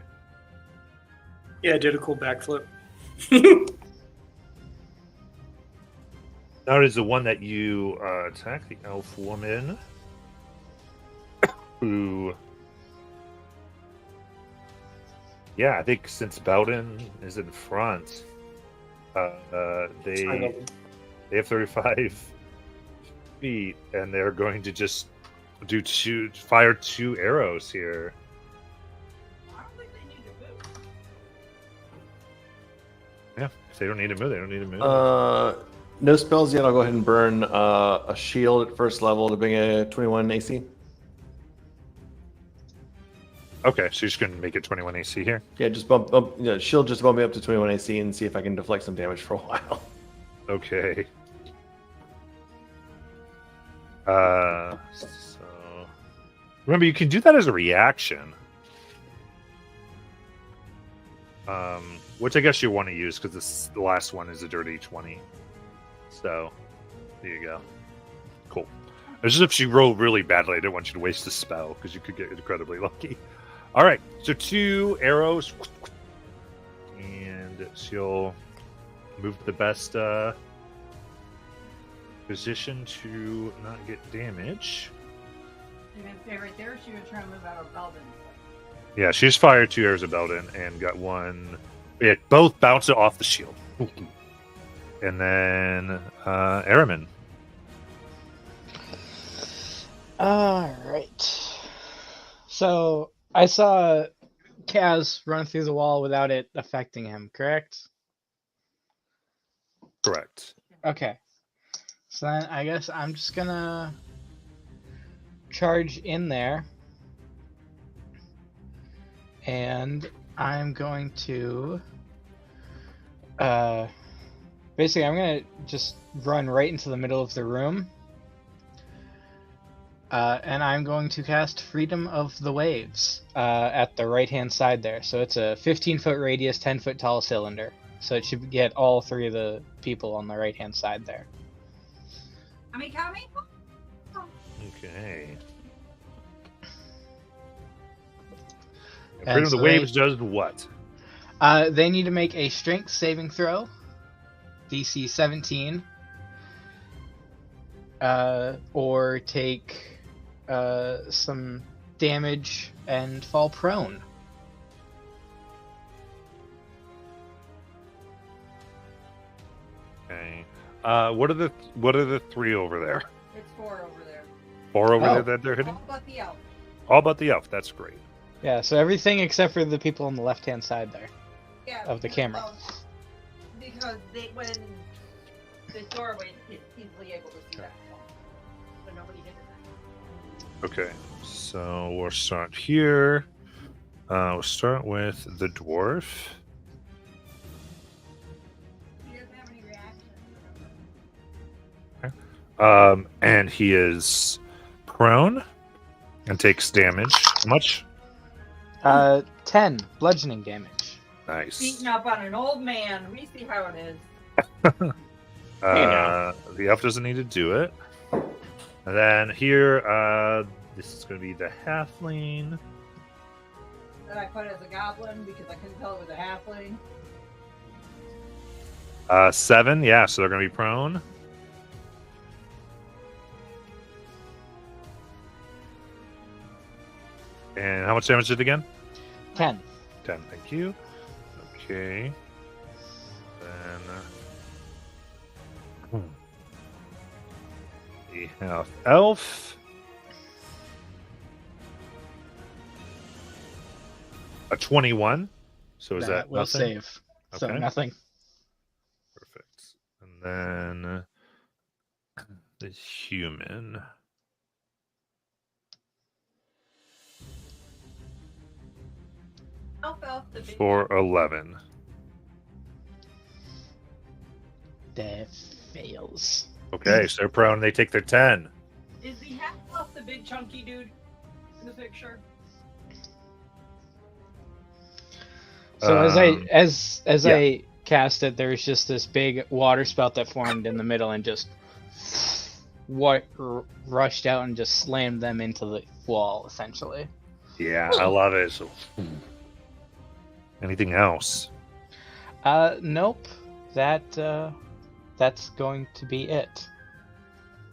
Yeah, I did a cool backflip. Now it is the one that you attack, the elf woman, who, yeah, I think since Bowden is in front, they have 35 feet, and they're going to just fire 2 arrows here. I don't think they need to move. Yeah, if they don't need to move, they don't need to move. No spells yet. I'll go ahead and burn a shield at first level to bring a 21 AC. Okay, so you're just going to make it 21 AC here. Yeah, just shield just bump me up to 21 AC and see if I can deflect some damage for a while. Okay. So remember, you can do that as a reaction. Which I guess you want to use because the last one is a dirty 20. So there you go. Cool. It's just if she rolled really badly, I didn't want you to waste the spell because you could get incredibly lucky. All right, so 2 arrows, and she'll move to the best position to not get damage. You can stay right there. She was trying to move out of Belden. Yeah, she just fired 2 arrows at Belden and got one. Yeah, both bounce it off the shield. And then Aramin. All right. So I saw Kaz run through the wall without it affecting him, correct? Correct. Okay. So then I guess I'm just gonna charge in there. And I'm going to basically I'm gonna just run right into the middle of the room. And I'm going to cast Freedom of the Waves at the right-hand side there. So it's a 15-foot radius, 10-foot tall cylinder. So it should get all 3 of the people on the right-hand side there. Kami? Okay. And Freedom of so the Waves does what? They need to make a Strength saving throw, DC 17, or take some damage and fall prone. Okay. What are the 3 over there? It's 4 over there. 4 over Oh. there that they're hitting? All but the elf. All but the elf. That's great. Yeah, so everything except for the people on the left-hand side there. Yeah, Of the camera. Because when the doorway, it's easily able to see that. But nobody did it. Okay. So we'll start here. We'll start with the dwarf. He doesn't have any reaction. And he is prone and takes damage. How much? 10 bludgeoning damage. Nice. Beating up on an old man. We see how it is. The elf doesn't need to do it. And then here, this is going to be the halfling. That I put as a goblin because I couldn't tell it was a halfling. 7, yeah, so they're going to be prone. And how much damage did it again? 10. 10, thank you. Okay. Then we have elf. A 21. So is that will nothing? save. So Okay. nothing. Perfect. And then the human. Elf, the big For 11. That fails. Okay, so they're prone. They take their 10. Is the half elf the big chunky dude in the picture? So Um, as yeah. I cast it, there's just this big water spout that formed in the middle and just rushed out and just slammed them into the wall, essentially. Yeah, I love it. So, anything else? Nope. That that's going to be it.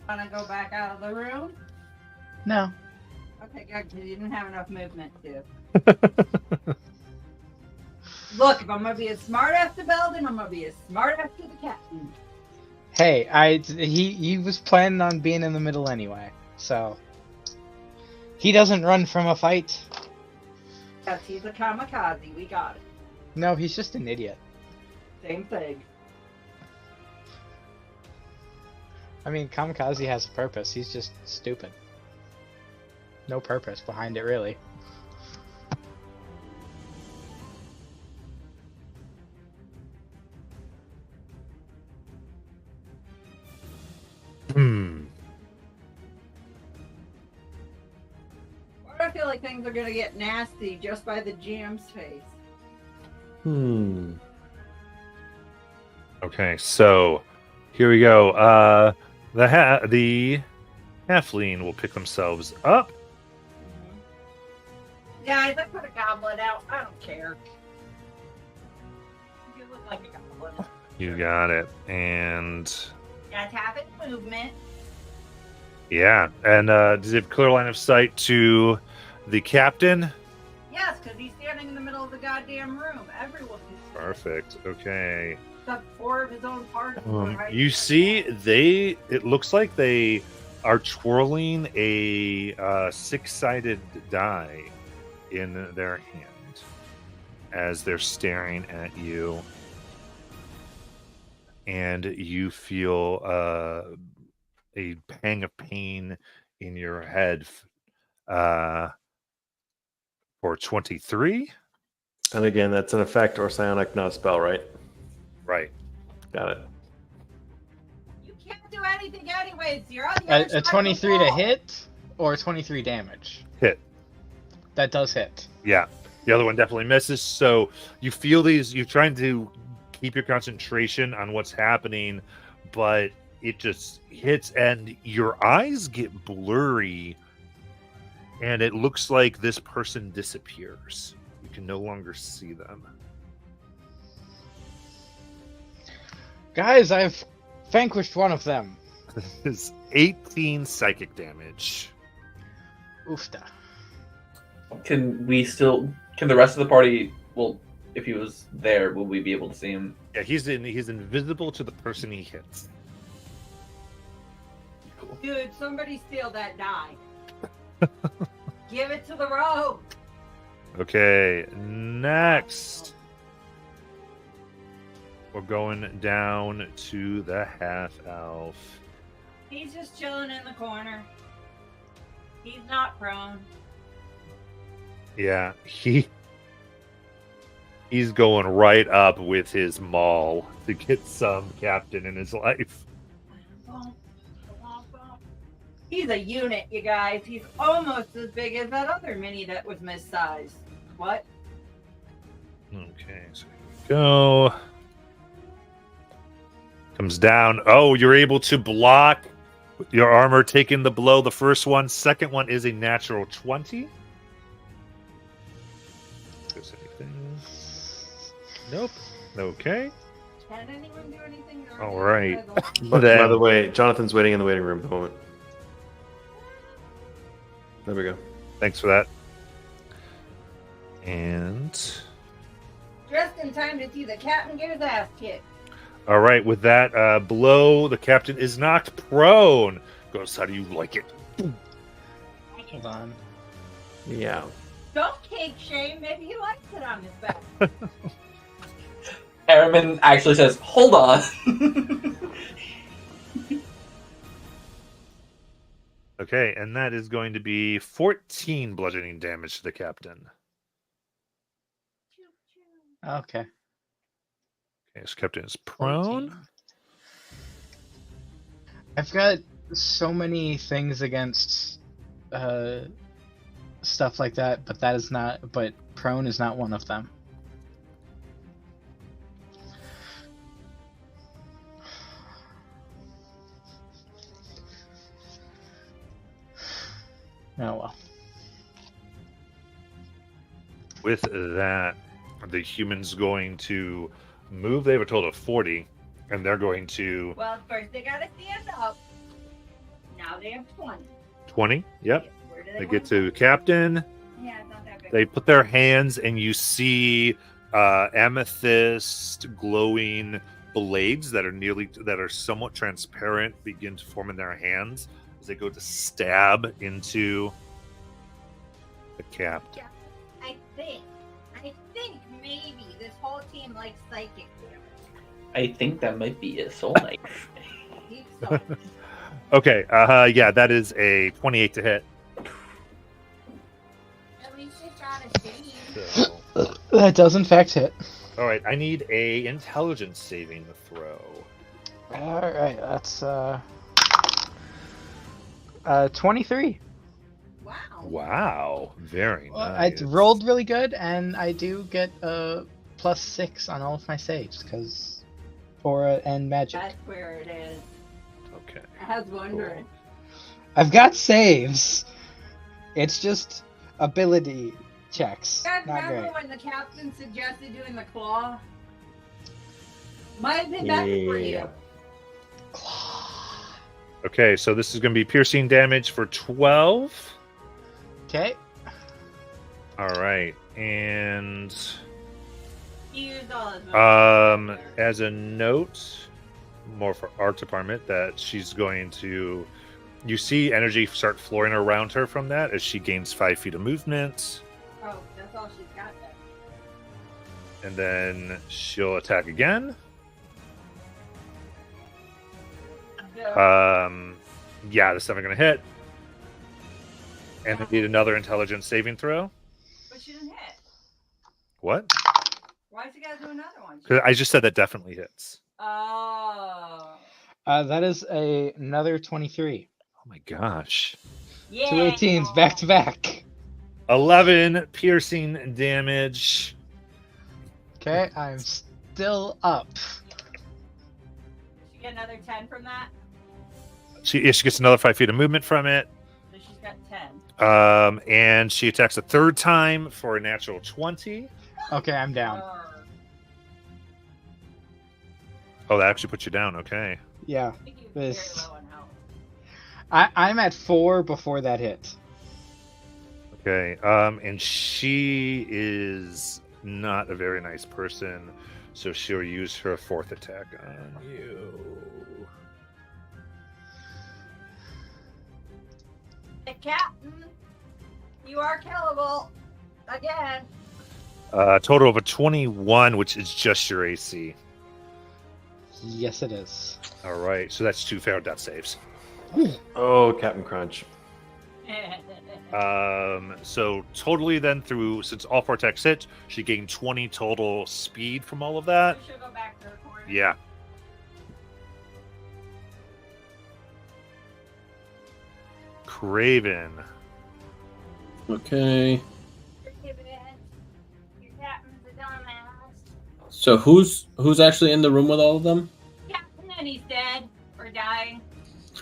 Want to go back out of the room? No. Okay, good, because you didn't have enough movement to. Look, if I'm going to be a smart ass to Belden, I'm going to be a smart ass to the captain. Hey, he was planning on being in the middle anyway, so he doesn't run from a fight. Yes, he's a kamikaze. We got it. No, he's just an idiot. Same thing. I mean, kamikaze has a purpose. He's just stupid. No purpose behind it, really. Why do I feel like things are going to get nasty just by the GM's face? Okay, so here we go. The halfling will pick themselves up. Guys, I put a goblet out. I don't care. You look like a goblin. You got it. And Guys, have it movement. yeah, and does it have clear line of sight to the captain? Yes, because he's standing in the middle of the goddamn room. Everyone can see. Perfect. Okay. Except 4 of his own party. You see, it looks like they are twirling a 6-sided die in their hand as they're staring at you, and you feel a pang of pain in your head for 23. And again, that's an effect or psionic, not a spell, right? Right. Got it. You can't do anything anyways. You're on the other side A of the 23 to wall. hit or 23 damage? Hit. That does hit. Yeah. The other one definitely misses. So you feel these, you're trying to keep your concentration on what's happening, but it just hits and your eyes get blurry and it looks like this person disappears. You can no longer see them. Guys, I've vanquished one of them. This is 18 psychic damage. Oofta. Can the rest of the party, well, if he was there, will we be able to see him? Yeah, he's invisible to the person he hits. Dude, somebody steal that die. Give it to the rogue. Okay, next. We're going down to the half elf. He's just chilling in the corner. He's not prone. Yeah, he's going right up with his maul to get some captain in his life. He's a unit, you guys. He's almost as big as that other mini that was missized. What? Okay, so here we go. Comes down. Oh, you're able to block your armor taking the blow. The first one. Second one is a natural 20. If there's anything. Nope. Okay. Can anyone do anything? All right. By Then- the way, Jonathan's waiting in the waiting room at the moment. There we go. Thanks for that. And Just in time to see the captain get his ass kicked. all right, with that blow, the captain is knocked prone. Goes, how do you like it? Hold on. Yeah. Don't cake shame. Maybe he likes it on his back. Aramin actually says, "Hold on." Okay, and that is going to be 14 bludgeoning damage to the captain. Okay. Okay, so captain is prone. 14. I've got so many things against stuff like that, but that is not. But prone is not one of them. Oh well. With that, the human's going to move. They have a total of 40. and they're going to Well, first they gotta stand up. Now they have 20. 20. Yep. Where do They want get to Captain. Yeah, it's not that big. They put their hands, and you see amethyst glowing blades that are somewhat transparent begin to form in their hands as they go to stab into the captain. I think maybe this whole team likes psychic damage. I think that might be a soul knife. Deep soul. Okay, yeah, that is a 28 to hit. At least it got a save. So, That does in fact hit. all right, I need a intelligence saving throw. All right, that's 23. Wow. Wow, very Well, nice. I rolled really good, and I do get a +6 on all of my saves because aura and magic. That's where it is. Okay. I was wondering. I've got saves. It's just ability checks. You guys Not remember great. when the captain suggested doing the claw? Might have been better for you. Okay, so this is going to be piercing damage for 12. Okay. All right, and He used all his moves. as a note, more for art department, that she's going to. You see energy start flowing around her from that as she gains 5 feet of movement, Oh, that's all she's got then. and then she'll attack again. Yeah, this time I'm going to hit, and I need another intelligence saving throw. But she didn't hit. What? Why'd you guys do another one? 'Cause I just said that definitely hits. Oh. That is another 23. Oh my gosh. Yeah. 2 18s back to back. 11 piercing damage. Okay, I'm still up. Did she get another 10 from that? She gets another 5 feet of movement from it. So she's got 10. And she attacks a third time for a natural 20. Okay, I'm down. Oh, that actually puts you down. Okay. Yeah, I think he was very this- low on health. I'm at 4 before that hit. Okay. And she is not a very nice person, so she'll use her fourth attack on you. The captain, you are killable. Again. Total of a 21, which is just your AC. Yes, it is. All right. So that's 2 failed death saves. Oh, Captain Crunch. So totally then since all 4 attacks hit, she gained 20 total speed from all of that. She'll go back to her corner. Yeah. Craven. Okay. Your captain's a dumbass. So who's actually in the room with all of them? Captain, and he's dead or dying.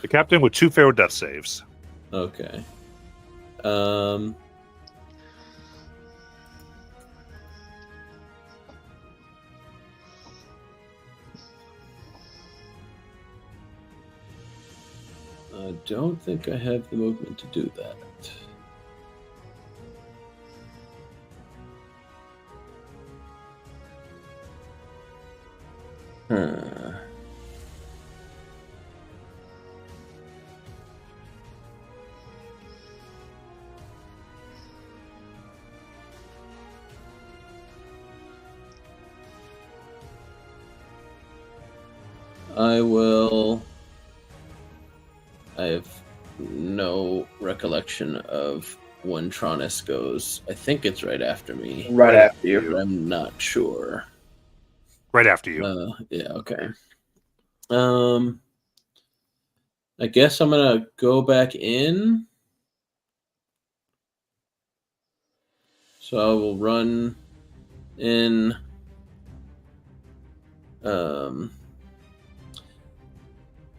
The captain with 2 failed death saves. Okay. I don't think I have the movement to do that. Huh. I have no recollection of when Tronus goes. I think it's right after me. Right after you. but I'm not sure. Right after you. Yeah, okay. I guess I'm gonna go back in. So I will run in.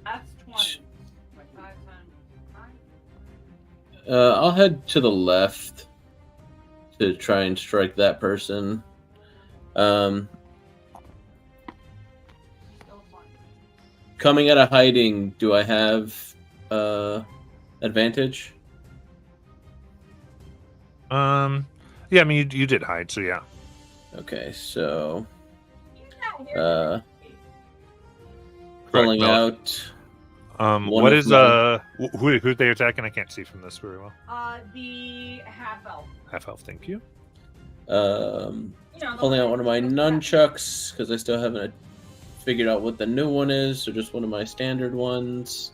That's 20. Like 5 times 5? I'll head to the left to try and strike that person. Still 20. coming out of hiding, do I have advantage? Yeah, I mean, you did hide, so yeah. Okay, so Yeah, pulling Correct, out. One One what of is my- who they attacking? I can't see from this very well. the half elf. Half elf, thank you. You know, the Pulling out one of my with the- nunchucks because I still haven't figured out what the new one is, so just one of my standard ones.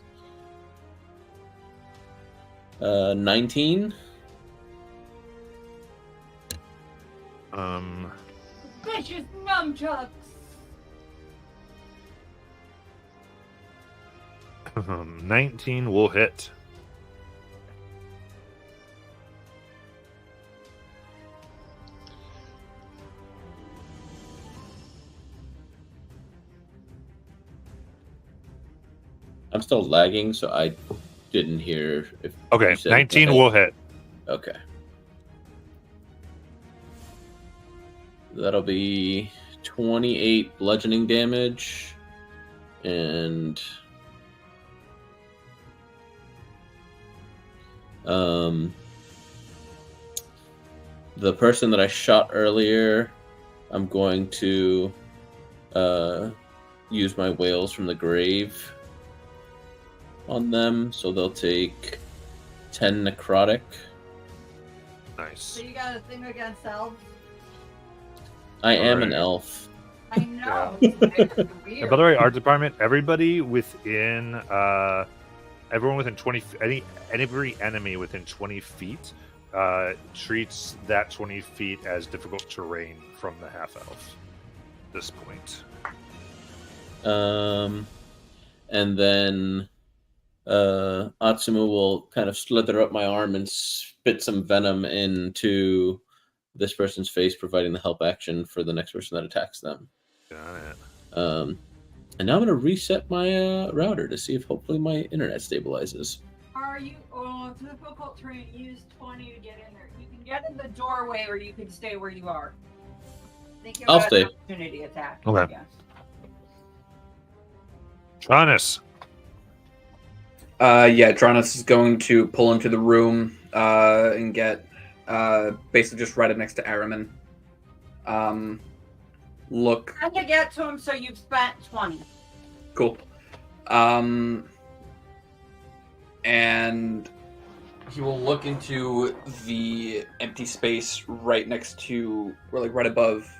19. Vicious nunchucks. 19 will hit. I'm still lagging, so I didn't hear if Okay, you said 19 that. will hit. Okay. That'll be 28 bludgeoning damage and the person that I shot earlier, I'm going to use my whales from the grave on them, so they'll take 10 necrotic. Nice. So you got a thing against elves? I am an Alright. elf. I know. It's very weird. And by the way, art department, everybody within everyone within 20 every enemy within 20 feet treats that 20 feet as difficult terrain from the half elf at this point. And then Atsumu will kind of slither up my arm and spit some venom into this person's face, providing the help action for the next person that attacks them. Got it. And now I'm going to reset my router to see if hopefully my internet stabilizes. Are you? Oh, it's difficult terrain. Use 20 to get in there. You can get in the doorway, or you can stay where you are. I think you've I'll got stay. an opportunity attack. Okay. Yeah. Jonas. Yeah, Dronis is going to pull into the room and get basically just right up next to Araman. Look, Trying to get to him, so you've spent 20. cool. And he will look into the empty space right next to, or like right above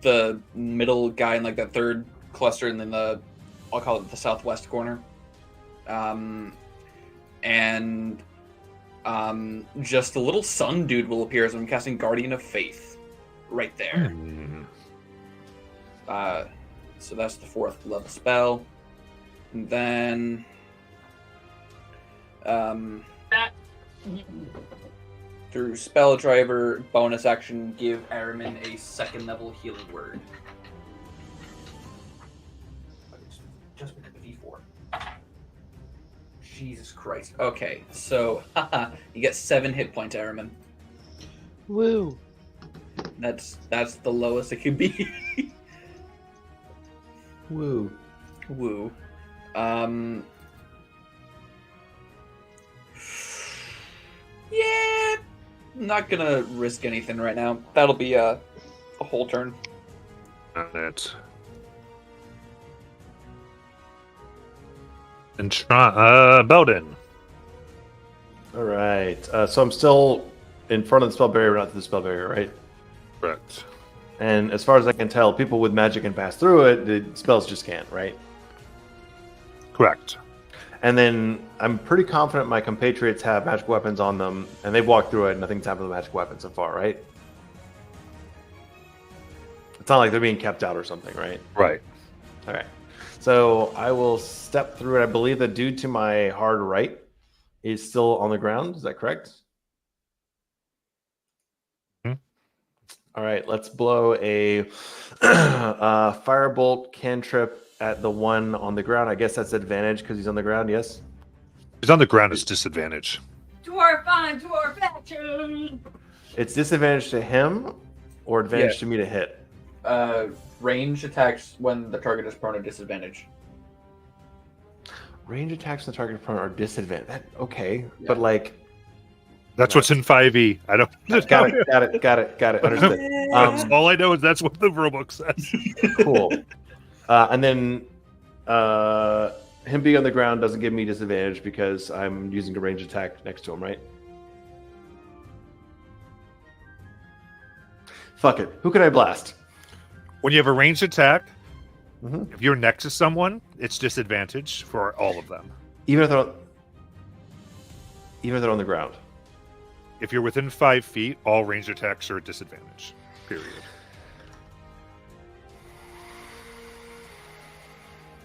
the middle guy in like that third cluster, and then I'll call it the southwest corner. Just a little sun dude will appear as I'm casting Guardian of Faith right there. So that's the 4th level spell. And then through spell driver bonus action, give Araman a 2nd level healing word. Just pick up a d4. Jesus Christ. Okay, so you get 7 hit points, Araman. Woo. That's the lowest it could be. Woo. Woo. Yeah, not gonna risk anything right now. That'll be a whole turn. Got it. And Belden. All right. So I'm still in front of the spell barrier, not to the spell barrier, right? Correct. And as far as I can tell, people with magic can pass through it. The spells just can't, right? Correct. And then I'm pretty confident my compatriots have magic weapons on them, and they've walked through it, and nothing's happened with magic weapons so far, right? It's not like they're being kept out or something, right? Right. All right. So I will step through it. I believe the dude to my hard right is still on the ground. Is that correct? Mhm. All right. Let's blow a firebolt cantrip at the one on the ground. I guess that's advantage because he's on the ground. Yes. He's on the ground. It's disadvantage. Dwarf on dwarf action. It's disadvantage to him or advantage to me to hit. range attacks when the target is prone at disadvantage. Range attacks on the target opponent are disadvantaged. Okay, Yeah. but like, That's what's in 5e. I don't. got it. Understood. That's all I know is that's what the rulebook says. Cool. And then him being on the ground doesn't give me disadvantage because I'm using a range attack next to him, right? Fuck it. Who can I blast? When you have a ranged attack, Mhm. if you're next to someone, it's disadvantage for all of them. Even if they're on the ground. If you're within 5 feet, all ranged attacks are at disadvantage. Period.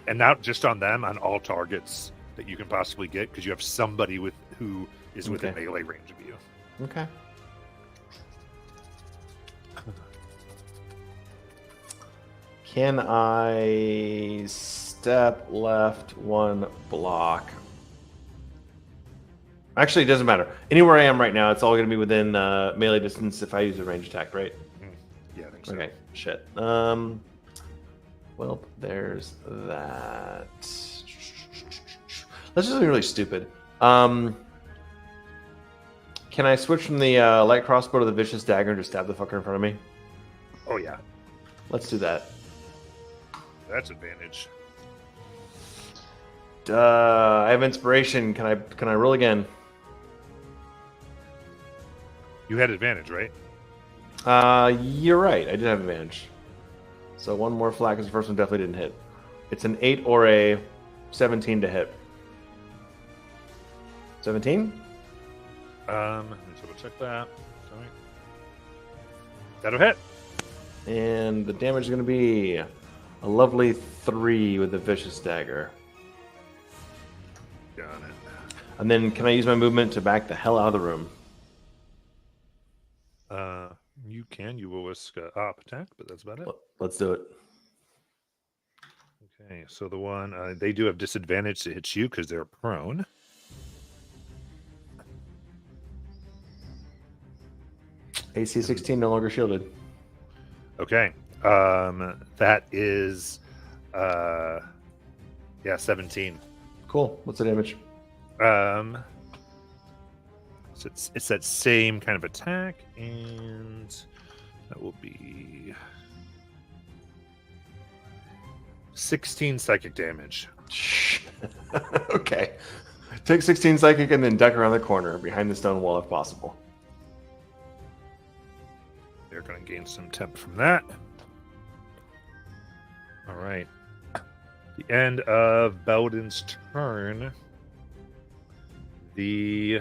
And not just on them, on all targets that you can possibly get, because you have somebody who is within Okay. melee range of you. Okay. Can I step left 1 block? Actually, it doesn't matter. Anywhere I am right now, it's all going to be within melee distance if I use a range attack, right? Yeah, I think so. Okay, shit. Well, there's that. Let's do something really stupid. Can I switch from the light crossbow to the vicious dagger and just stab the fucker in front of me? Oh, yeah. Let's do that. That's advantage. I have inspiration. Can I roll again? You had advantage, right? You're right. I did have advantage. So one more flat because the first one definitely didn't hit. It's an 8 or a 17 to hit. 17? Let me double check that. Sorry. That'll hit. And the damage is going to be a lovely 3 with the vicious dagger. Got it. And then can I use my movement to back the hell out of the room? You can. You will risk op attack, but that's about it. Let's do it. Okay, so the one they do have disadvantage to hit you because they're prone. AC 16 no longer shielded. Okay, that is, 17. Cool. What's the damage? So it's that same kind of attack, and that will be 16 psychic damage. Okay. Take 16 psychic and then duck around the corner behind the stone wall if possible. They're going to gain some temp from that. All right. The end of Belden's turn. The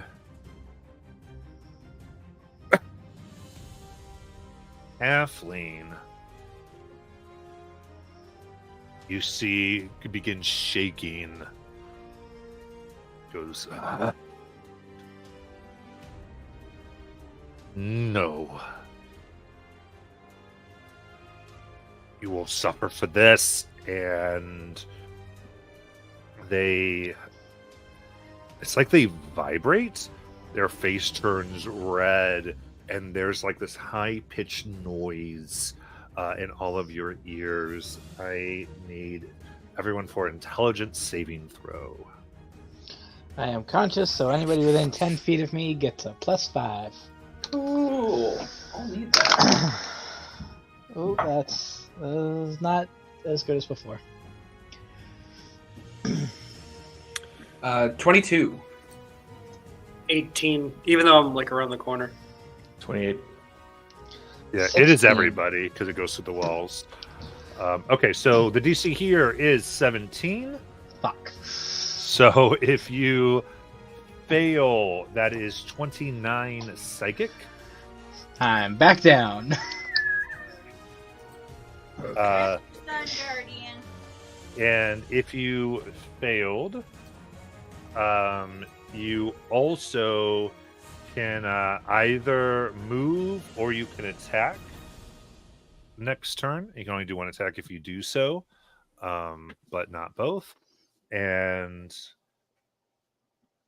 halfling, you see, begins shaking. Goes, no. You will suffer for this. And it's like they vibrate. Their face turns red, and there's like this high-pitched noise in all of your ears. I need everyone for intelligence saving throw. I am conscious, so anybody within 10 feet of me gets a +5. Ooh, I'll need that. Oh, that's not as good as before. 22. 18, even though I'm like around the corner. 28. Yeah, it is 16. everybody because it goes through the walls. Okay, so the DC here is 17. Fuck. So if you fail, that is 29 psychic. I'm back down. Uh, Sun Guardian. and if you failed, you also can either move or you can attack next turn. You can only do one attack if you do so, but not both. And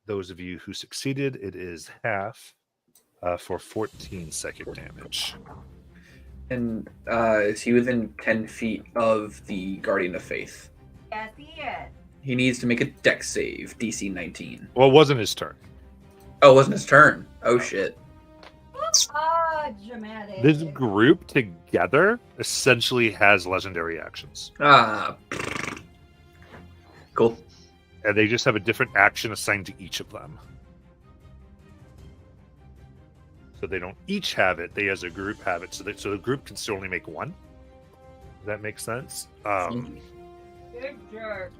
those of you who succeeded, it is half for 14 psychic damage. And is he within 10 feet of the Guardian of Faith? Yes, he is. He needs to make a dex save, DC 19. Well, it wasn't his turn. Oh, it wasn't his turn. Oh, shit. Ah, dramatic. This group together essentially has legendary actions. Ah. Cool. And they just have a different action assigned to each of them. So they don't each have it. They, as a group, have it. So the group can still only make one. Does that make sense? Good jerk.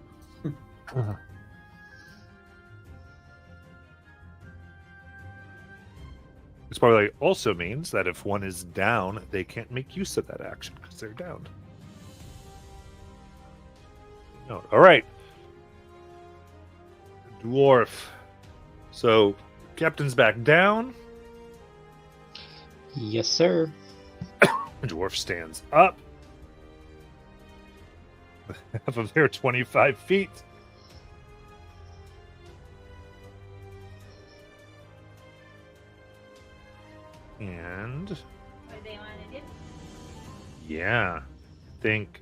This probably also means that if one is down, they can't make use of that action because they're down. No. All right. Dwarf. So, Captain's back down. Yes, sir. Dwarf stands up. Half of their 25 feet. And What do they want to do? yeah, think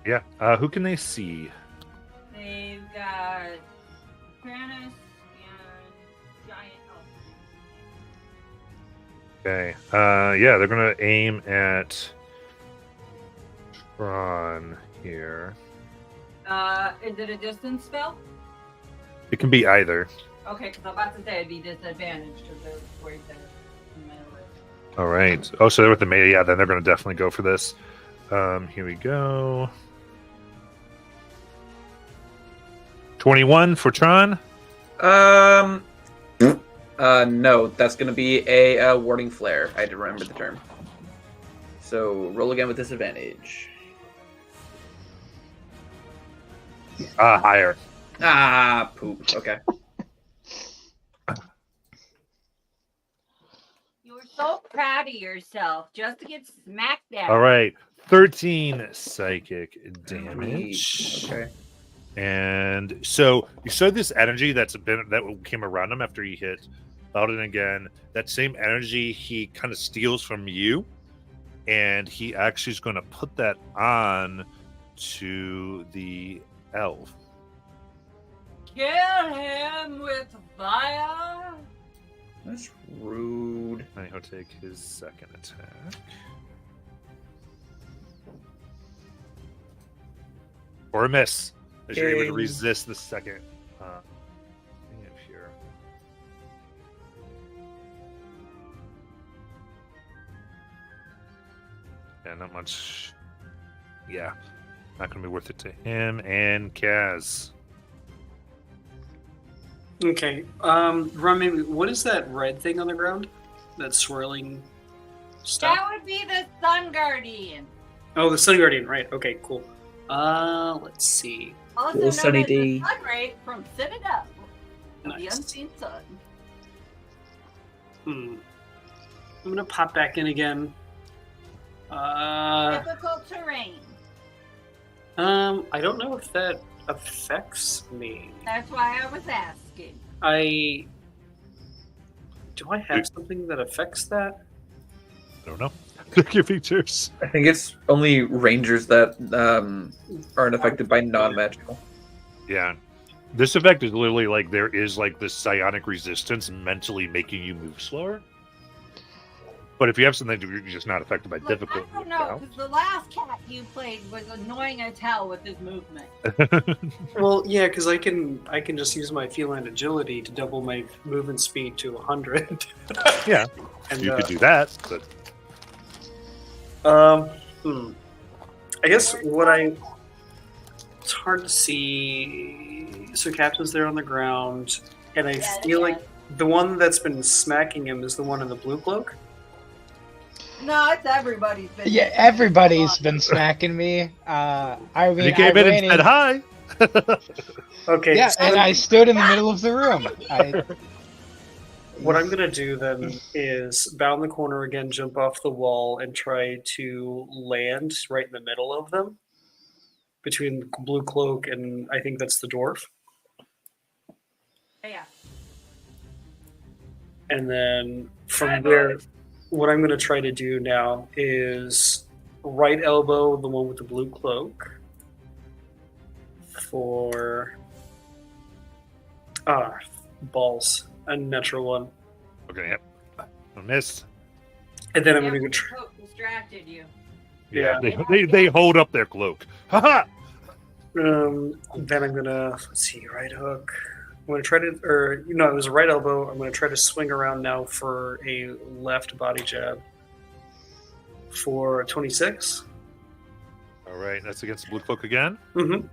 yeah. Who can they see? They've got Kranis and Giant Elf. Okay. Yeah, they're gonna aim at Tron here. Is it a distance spell? It can be either. Okay, because I'm about to say it'd be disadvantaged because they're right there in the middle of it. All right. Oh, so they're with the melee. Yeah, then they're gonna definitely go for this. Here we go. 21 for Tron. No, that's going to be a warding flare. I had to remember the term. So roll again with disadvantage. Higher. Ah, poop. Okay. You're so proud of yourself just to get smacked down. All right. 13 psychic damage. Okay. And so you saw this energy that came around him after he hit Baldwin again. That same energy he kind of steals from you, and he actually is going to put that on to the elf. Kill him with fire. That's rude. And he'll take his second attack. Or a miss. As you're able to Yay. resist the second thing up here. Yeah, not much. Yeah, not going to be worth it to him and Kaz. Okay. Run, what is that red thing on the ground? That swirling stuff? That would be the Sun Guardian. Oh, the Sun Guardian, right. Okay, cool. Let's see. Also Little known Sunny as D. the Sun Ray from Citadel. The Nice. Unseen Sun. I'm gonna pop back in again. Difficult terrain. I don't know if that affects me. That's why I was asking. Do I have something that affects that? I don't know. Click your features. I think it's only rangers that aren't affected by non-magical. Yeah. This effect is literally like there is like this psionic resistance mentally making you move slower. But if you have something that you're just not affected by Look, difficulty, I don't know, because the last cat you played was annoying as hell with his movement. Well, yeah, because I can just use my feline agility to double my movement speed to 100. Yeah. And, you could do that, but I guess it's hard to see. So Captain's there on the ground, and I feel like the one that's been smacking him is the one in the blue cloak. No, it's everybody's been. Yeah, everybody's been smacking me. I mean, he came I in ran and said hi. Okay. Yeah, so and I stood in the middle of the room. what I'm gonna do then is bound the corner again, jump off the wall, and try to land right in the middle of them. between the blue cloak and I think that's the dwarf. Yeah. And then from there, what I'm going to try to do now is right elbow the one with the blue cloak for balls, a natural one. Okay, yep. A miss. And then I'm Yeah, going to Coke distracted you. Yeah, Yeah. they hold up their cloak. Haha! then I'm gonna let's see, right hook. I'm gonna try to, it was a right elbow. I'm gonna try to swing around now for a left body jab for 26. All right, that's against the blue cloak again. Mm-hmm.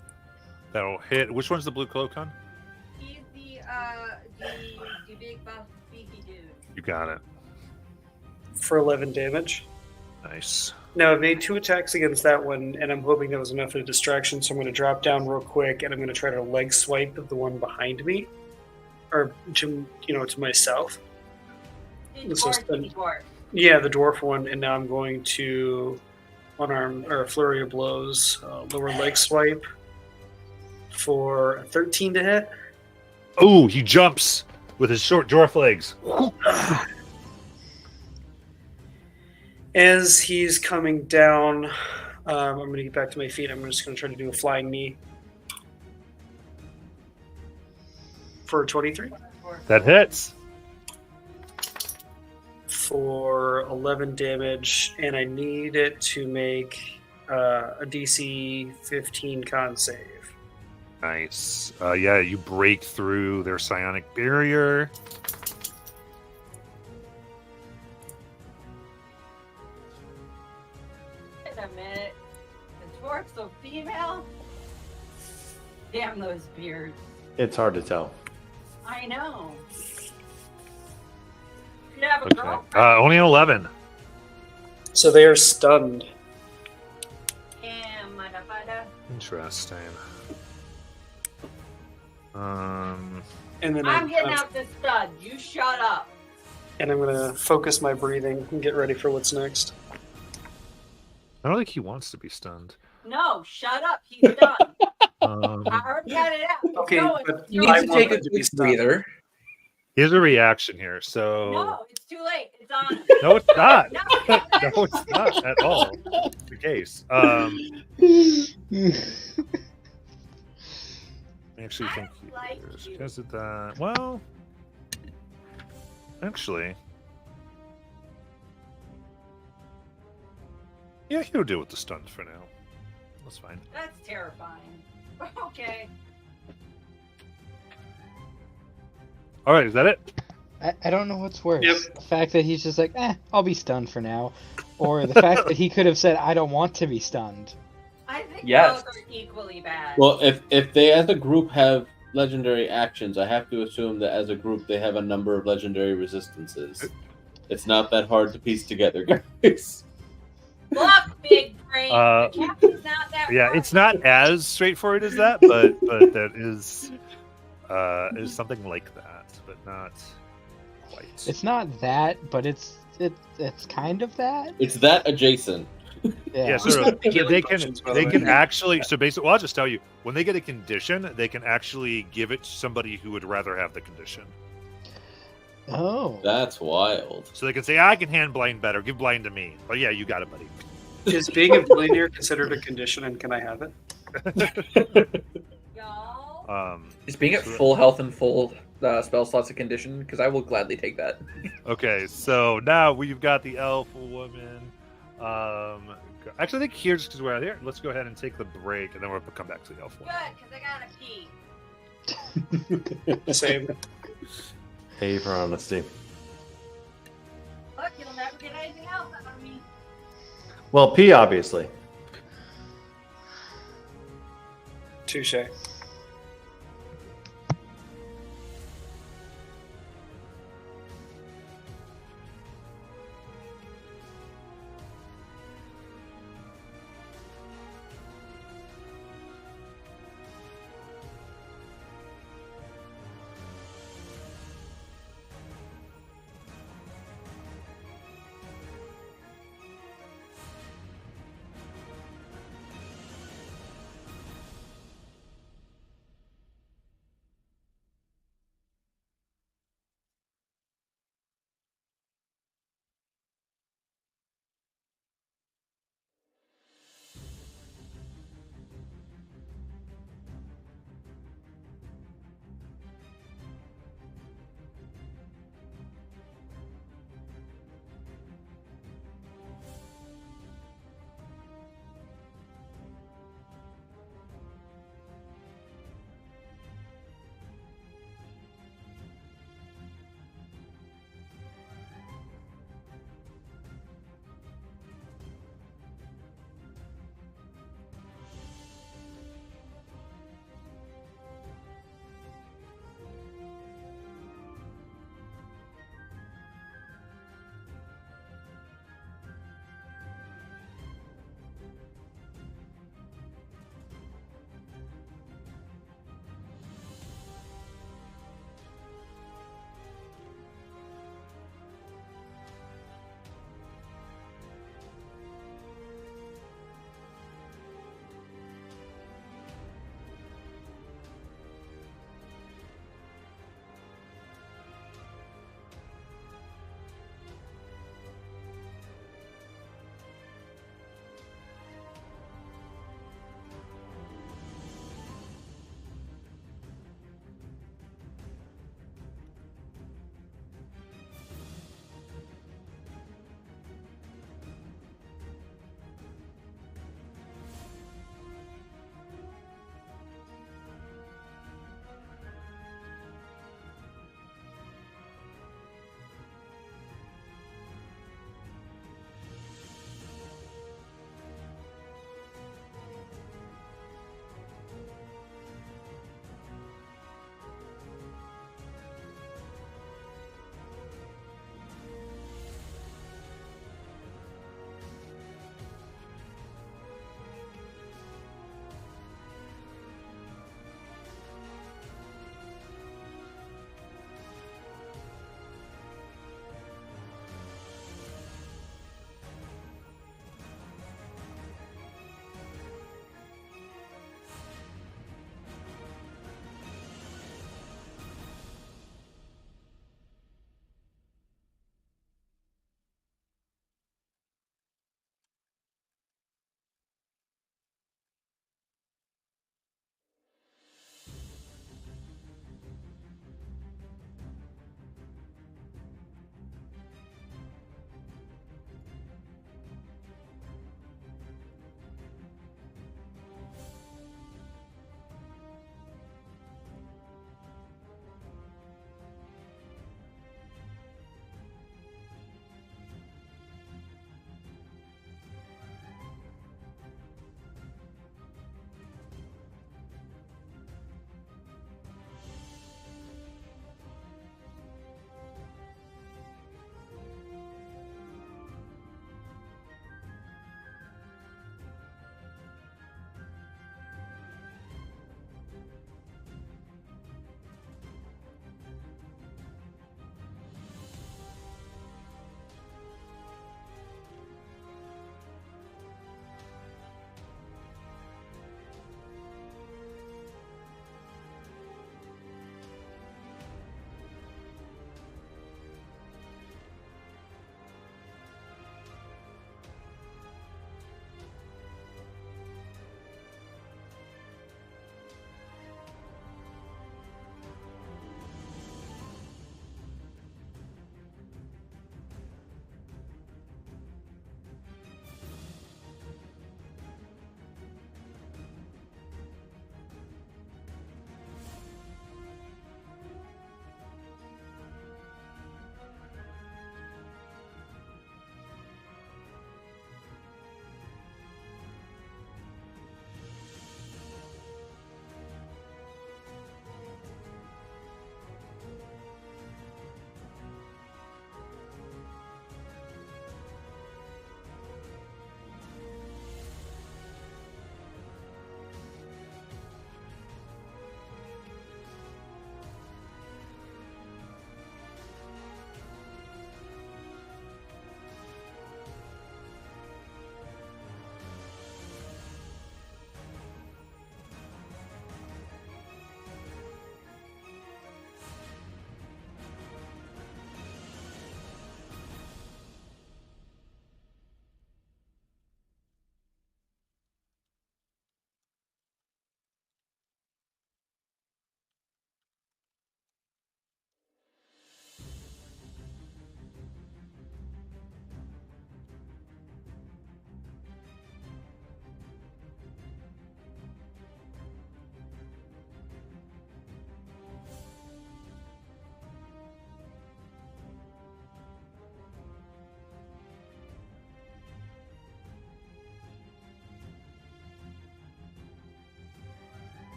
That'll hit. Which one's the blue cloak on? He's the big buff beefy dude. You got it. For 11 damage. Nice. Now I've made 2 attacks against that one, and I'm hoping that was enough of a distraction. So I'm going to drop down real quick, and I'm going to try to leg swipe the one behind me, or to my south. He's So it's dwarf, the- dwarf. Yeah, the dwarf one, and now I'm going to unarm or flurry of blows, lower leg swipe for a 13 to hit. Oh, he jumps with his short dwarf legs. As he's coming down, I'm going to get back to my feet. I'm just going to try to do a flying knee for 23 That hits. for 11 damage, and I need it to make a DC 15 con save. Nice. Yeah, you break through their psionic barrier. Wait a minute. The dwarf's a female? Damn those beards. It's hard to tell. I know. You have a Okay. girlfriend? Only an 11. So they are stunned. Damn, motherfucker. Interesting. And then I'm getting out the stud. You shut up. And I'm going to focus my breathing and get ready for what's next. I don't think he wants to be stunned. No, shut up. He's done. Um, I already got it out. He's Okay, going. but You He's I need to want take a them to be quick stunned. breather. here's a reaction here. So No, it's too late. It's on. no, it's not. No, No, it's not at all the case. I actually think I like here's you. because of that. Well, actually, yeah, he'll deal with the stuns for now. That's fine. That's terrifying. Okay. All right, is that it? I don't know what's worse. Yep. The fact that he's just like, I'll be stunned for now. Or the fact that he could have said, I don't want to be stunned. I think Yes. both are equally bad. Well, if they as a group have legendary actions, I have to assume that as a group they have a number of legendary resistances. It's not that hard to piece together, guys. Look, big brain. Uh, the captain's not that Yeah, bright. it's not as straightforward as that, but that is something like that, but not quite. It's not that, but it's kind of that. It's that adjacent. Yeah, He's sort not of. healing They can potions, by the way. actually. So basically, well, I'll just tell you, when they get a condition, they can actually give it to somebody who would rather have the condition. Oh. That's wild. So they can say, I can hand blind better. Give blind to me. Oh yeah, you got it, buddy. Is being a billionaire considered a condition, and can I have it? Y'all. Is being at full health and full spell slots a condition? Because I will gladly take that. Okay, so now we've got the elf woman. Actually, I think here, just because we're out here, let's go ahead and take the break, and then we'll come back to the elf Good, woman. because I gotta pee. Same. Hey, for honesty. Look, you'll never get anything else out of me. Well, P, obviously. Touche.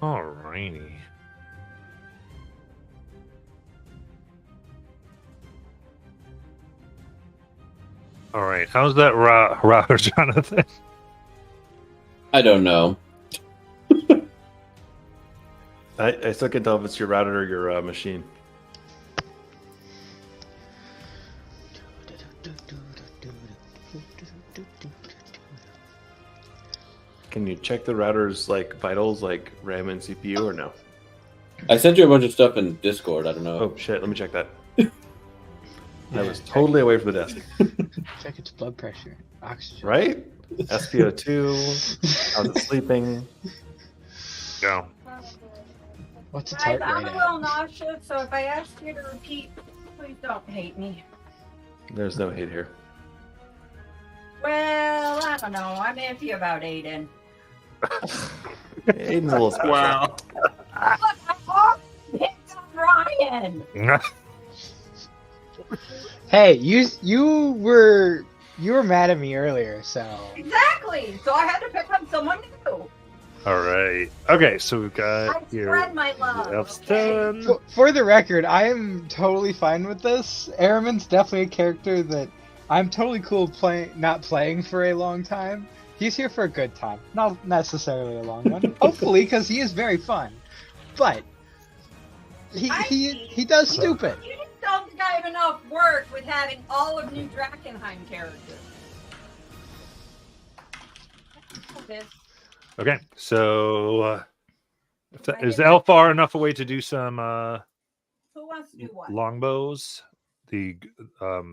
Alrighty. All right. How's that router, Jonathan? I don't know. I still can't tell if it's your router or your machine. Can you check the router's like vitals, like RAM and CPU, or no? I sent you a bunch of stuff in Discord. I don't know. Oh shit! Let me check that. I was check- totally away from the desk. Check its blood pressure, oxygen. Right? SpO2. How's it sleeping? Go. What's its Guys, heart I'm rate a little at? nauseous, so if I ask you to repeat, please don't hate me. There's no hate here. Well, I don't know. I'm iffy about Aiden. Aiden's a little special. Wow. Look, I already picked on Ryan. Hey, you were mad at me earlier, so Exactly. So I had to pick on someone new. All right. Okay, so we've got I here. spread my love. the Okay? Elfstone. for the record, I am totally fine with this. Aramin's definitely a character that I'm totally cool not playing for a long time. He's here for a good time, not necessarily a long one. Hopefully, because he is very fun. But he does stupid. You just don't think I have enough work with having all of New Drakenheim characters. This. Okay, so is the elf far enough away to do some Who wants to do what? longbows? The How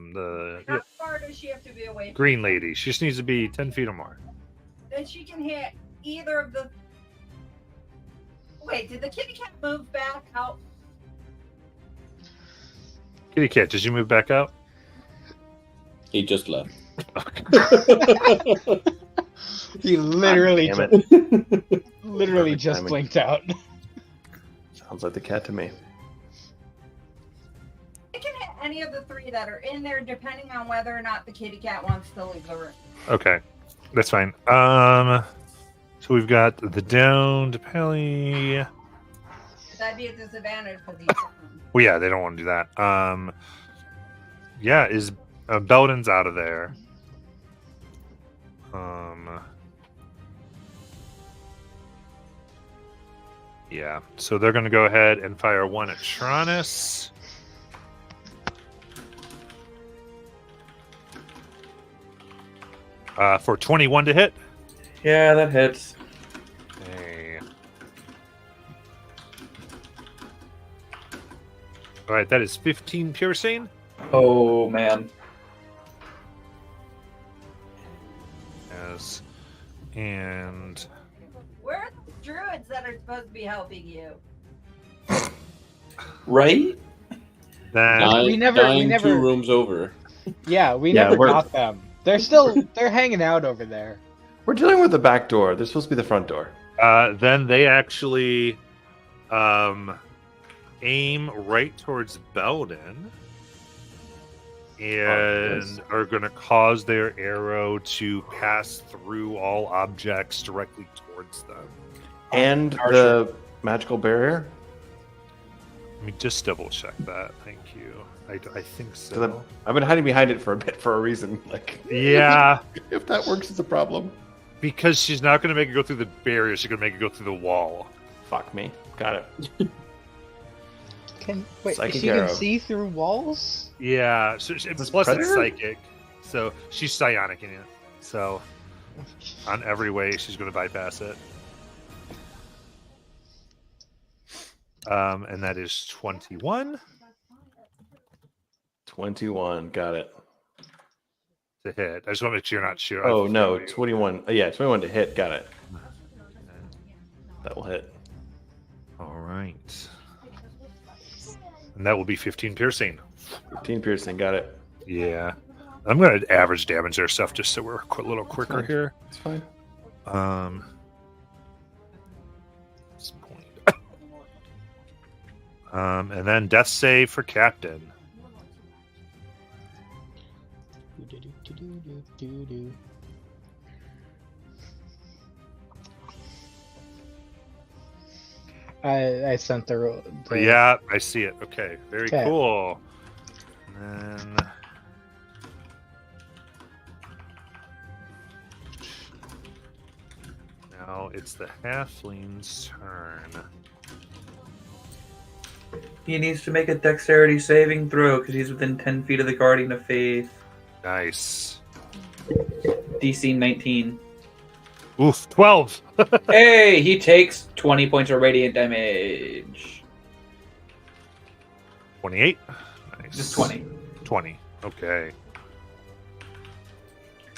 far does she have to be away? green lady. She just needs to be 10 feet or more. Then she can hit either of the. Wait, did the kitty cat move back out? Kitty cat, did you move back out? He just left. He literally God damn it. literally Perfect just timing. blinked out. Sounds like the cat to me. It can hit any of the three that are in there, depending on whether or not the kitty cat wants to leave the room. Okay, that's fine. So we've got the downed Pally. That'd be a disadvantage for these. Well, yeah, they don't want to do that. Yeah, is Belden's out of there. Yeah, so they're going to go ahead and fire one at Tronus. For 21 to hit. Yeah, that hits. Okay. All right, that is 15 piercing. Oh man. Yes. And Where are the druids that are supposed to be helping you? Right? then We never- Dying 2 rooms over. Yeah, we Yeah, never we're- got them. They're hanging out over there. We're dealing with the back door. They're supposed to be the front door. then they actually aim right towards Belden and yes. are going to cause their arrow to pass through all objects directly towards them. And Archer. the magical barrier. Let me just double check that. Thank you. I think 'Cause so. I've been hiding behind it for a bit for a reason. Like, Yeah, if that works, it's a problem. because she's not going to make it go through the barrier. She's going to make it go through the wall. Fuck me. Got it. Wait, Psychic she can arrow. see through walls? Yeah, so This plus it's predator? psychic. So she's psionic in it. So on every way, she's going to bypass it. And that is 21 21. Got it. to hit. I just want to make sure you're not sure. Oh, no. 21. Yeah, 21 to hit. Got it. That will hit. All right. And that will be 15 piercing. 15 piercing. Got it. Yeah. I'm going to average damage their stuff just so we're a little quicker fine. here. It's fine. This point. And then death save for Captain. I sent the Yeah, I see it. Okay, very Okay. cool. And then now it's the halfling's turn. He needs to make a dexterity saving throw because he's within 10 feet of the Guardian of Faith. Nice. DC 19. Oof, 12. Hey, he takes 20 points of radiant damage. 28. Nice. Just 20. 20. Okay.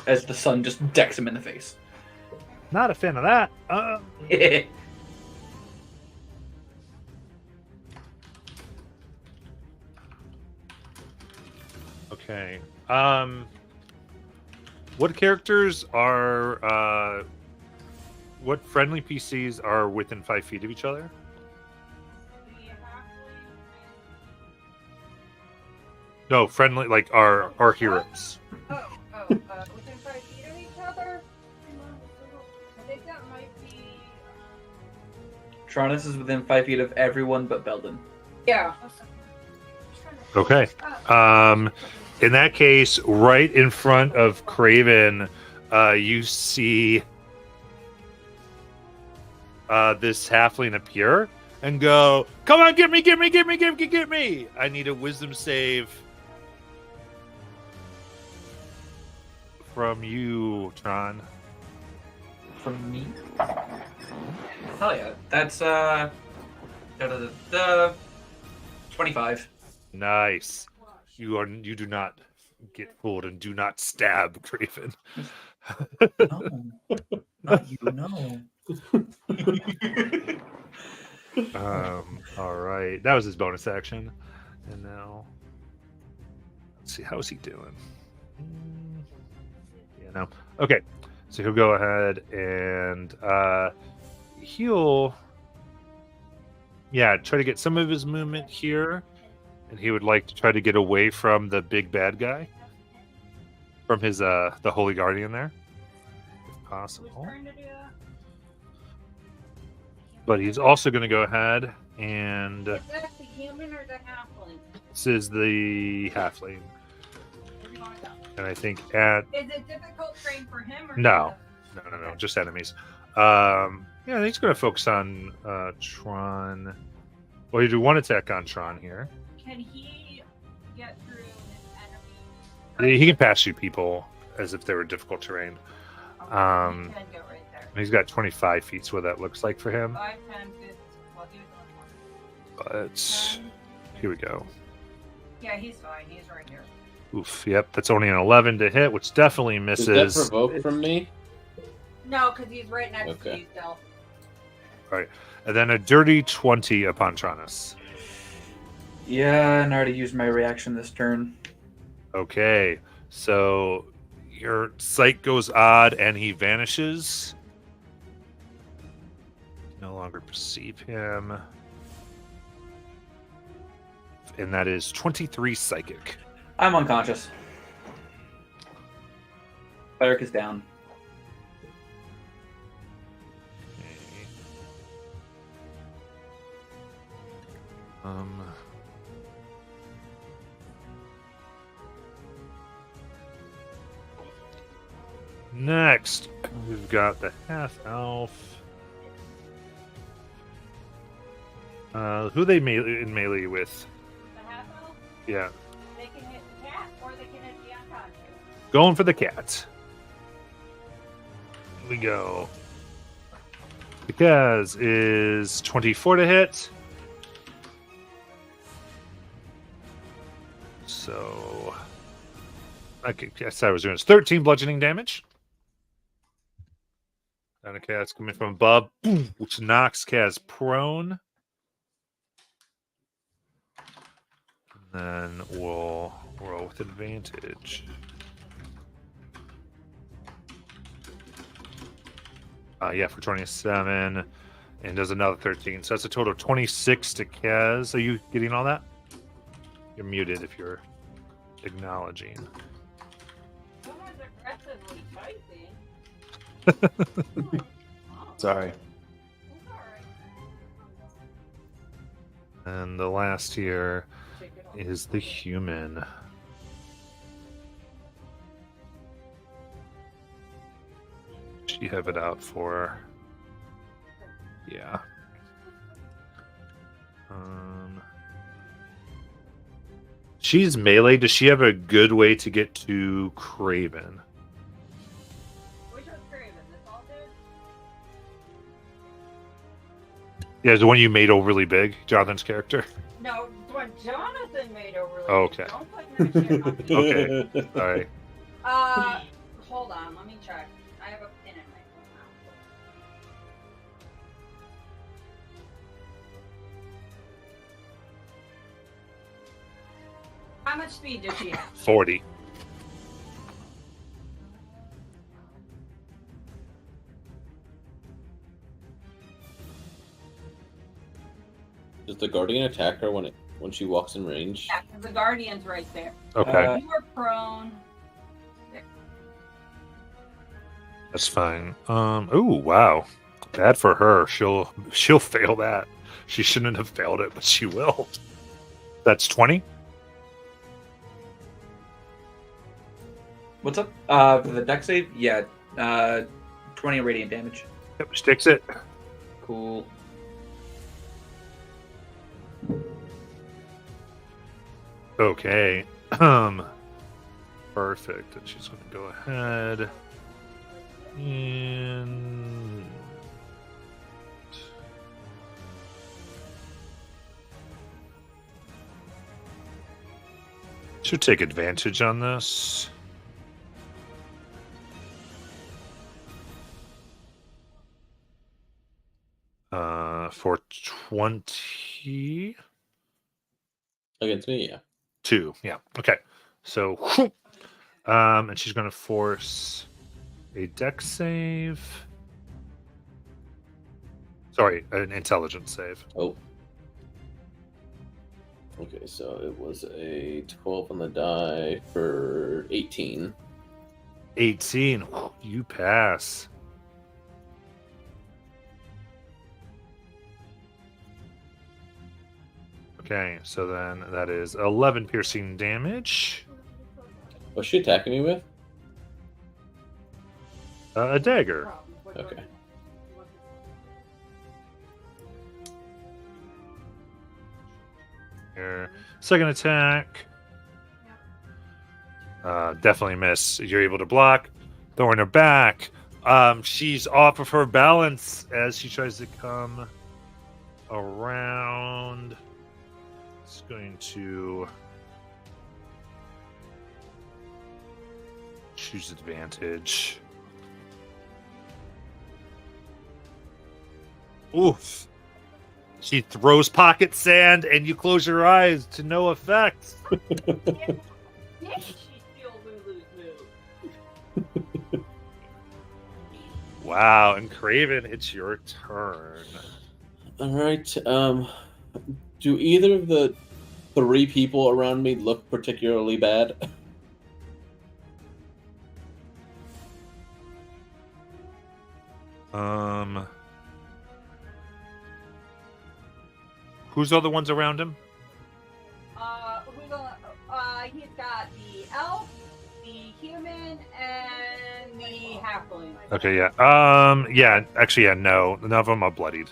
As the sun just decks him in the face. Not a fan of that. Okay. What characters are what friendly PCs are within 5 feet of each other? No, friendly like our heroes. Within 5 feet of each other? I think that might be. Tronus is within 5 feet of everyone but Belden. Yeah. Okay. In that case, right in front of Craven, you see this halfling appear and go, "Come on, get me! I need a wisdom save from you, Tron." From me? Hell yeah. That's 25. Nice. You do not get fooled and do not stab Craven. No. Not you, no. All right. That was his bonus action. And now let's see, how's he doing? Yeah, no. Okay. So he'll go ahead and he'll try to get some of his movement here. And he would like to try to get away from the big bad guy. From his the Holy Guardian there. If possible. But he's also going to go ahead and Is that the human or the halfling? this is the halfling. And I think at Is it difficult terrain for him or no, just enemies. Yeah, he's going to focus on Tron. Well, you do one attack on Tron here. Can he get through his enemy? He can pass you people as if they were difficult terrain. He can get right there. He's got 25 feet, so what that looks like for him. 5, 10, 15. Well, he was only one. But here we go. Yeah, he's fine. He's right here. Oof, yep, that's only an 11 to hit, which definitely Is misses. that provoke from me? No, because he's right next to Okay. you still. And then a dirty 20 upon Tronus. Yeah, and I already used my reaction this turn. Okay, so your sight goes odd and he vanishes. No longer perceive him. And that is 23 psychic. I'm unconscious. Cleric is down. Okay. Next, we've got the half elf. Who they in melee with? The half elf, Yeah, they can hit the cat or they can hit the unconscious. going for the cat. Here we go. The Kaz is 24 to hit. So, I guess I was doing 13 bludgeoning damage. And the cat's coming from above, boom, which knocks Kaz prone. And then we'll roll with advantage. Yeah, for 27, and does another 13. So that's a total of 26 to Kaz. Are you getting all that? You're muted if you're acknowledging. Someone's aggressively typing. Sorry. It's all right. And the last here is the human. She have it out for. Yeah. She's melee. Does she have a good way to get to Craven? Which one's Craven? This all dude? Yeah, the one you made overly big, Jonathan's character. No, the one Jonathan made overly. Oh, okay. Don't put that shit on me. Okay. All right. Hold on. Let me check. I have a pin in my phone now. How much speed does she have? 40. Does the guardian attack her when she walks in range? Yeah, 'cause the Guardian's right there. Okay. You were prone. That's fine. Oh wow, bad for her. She'll fail that. She shouldn't have failed it, but she will. That's 20. What's up? For the deck save? Yeah. 20 radiant damage. Yep, sticks it. Cool. Okay. Perfect. And she's going to go ahead and should take advantage on this. For 22. Against me, yeah. Yeah. Okay. So, and she's going to force a dex save. Sorry, an intelligence save. Oh. Okay, so it was a 12 on the die for 18. 18. You pass. Okay, so then that is 11 piercing damage. What's she attacking me with? A dagger. Okay. Your second attack. Definitely miss. You're able to block. Throwing her back. She's off of her balance as she tries to come around. It's going to choose advantage. Oof. She throws pocket sand and you close your eyes to no effect. Did she steal Lulu's move? Wow, and Craven, it's your turn. All right. Do either of the 3 people around me look particularly bad? Who's the other ones around him? He's got the elf, the human, and the halfling. Okay, yeah. Yeah, actually, yeah, no. None of them are bloodied.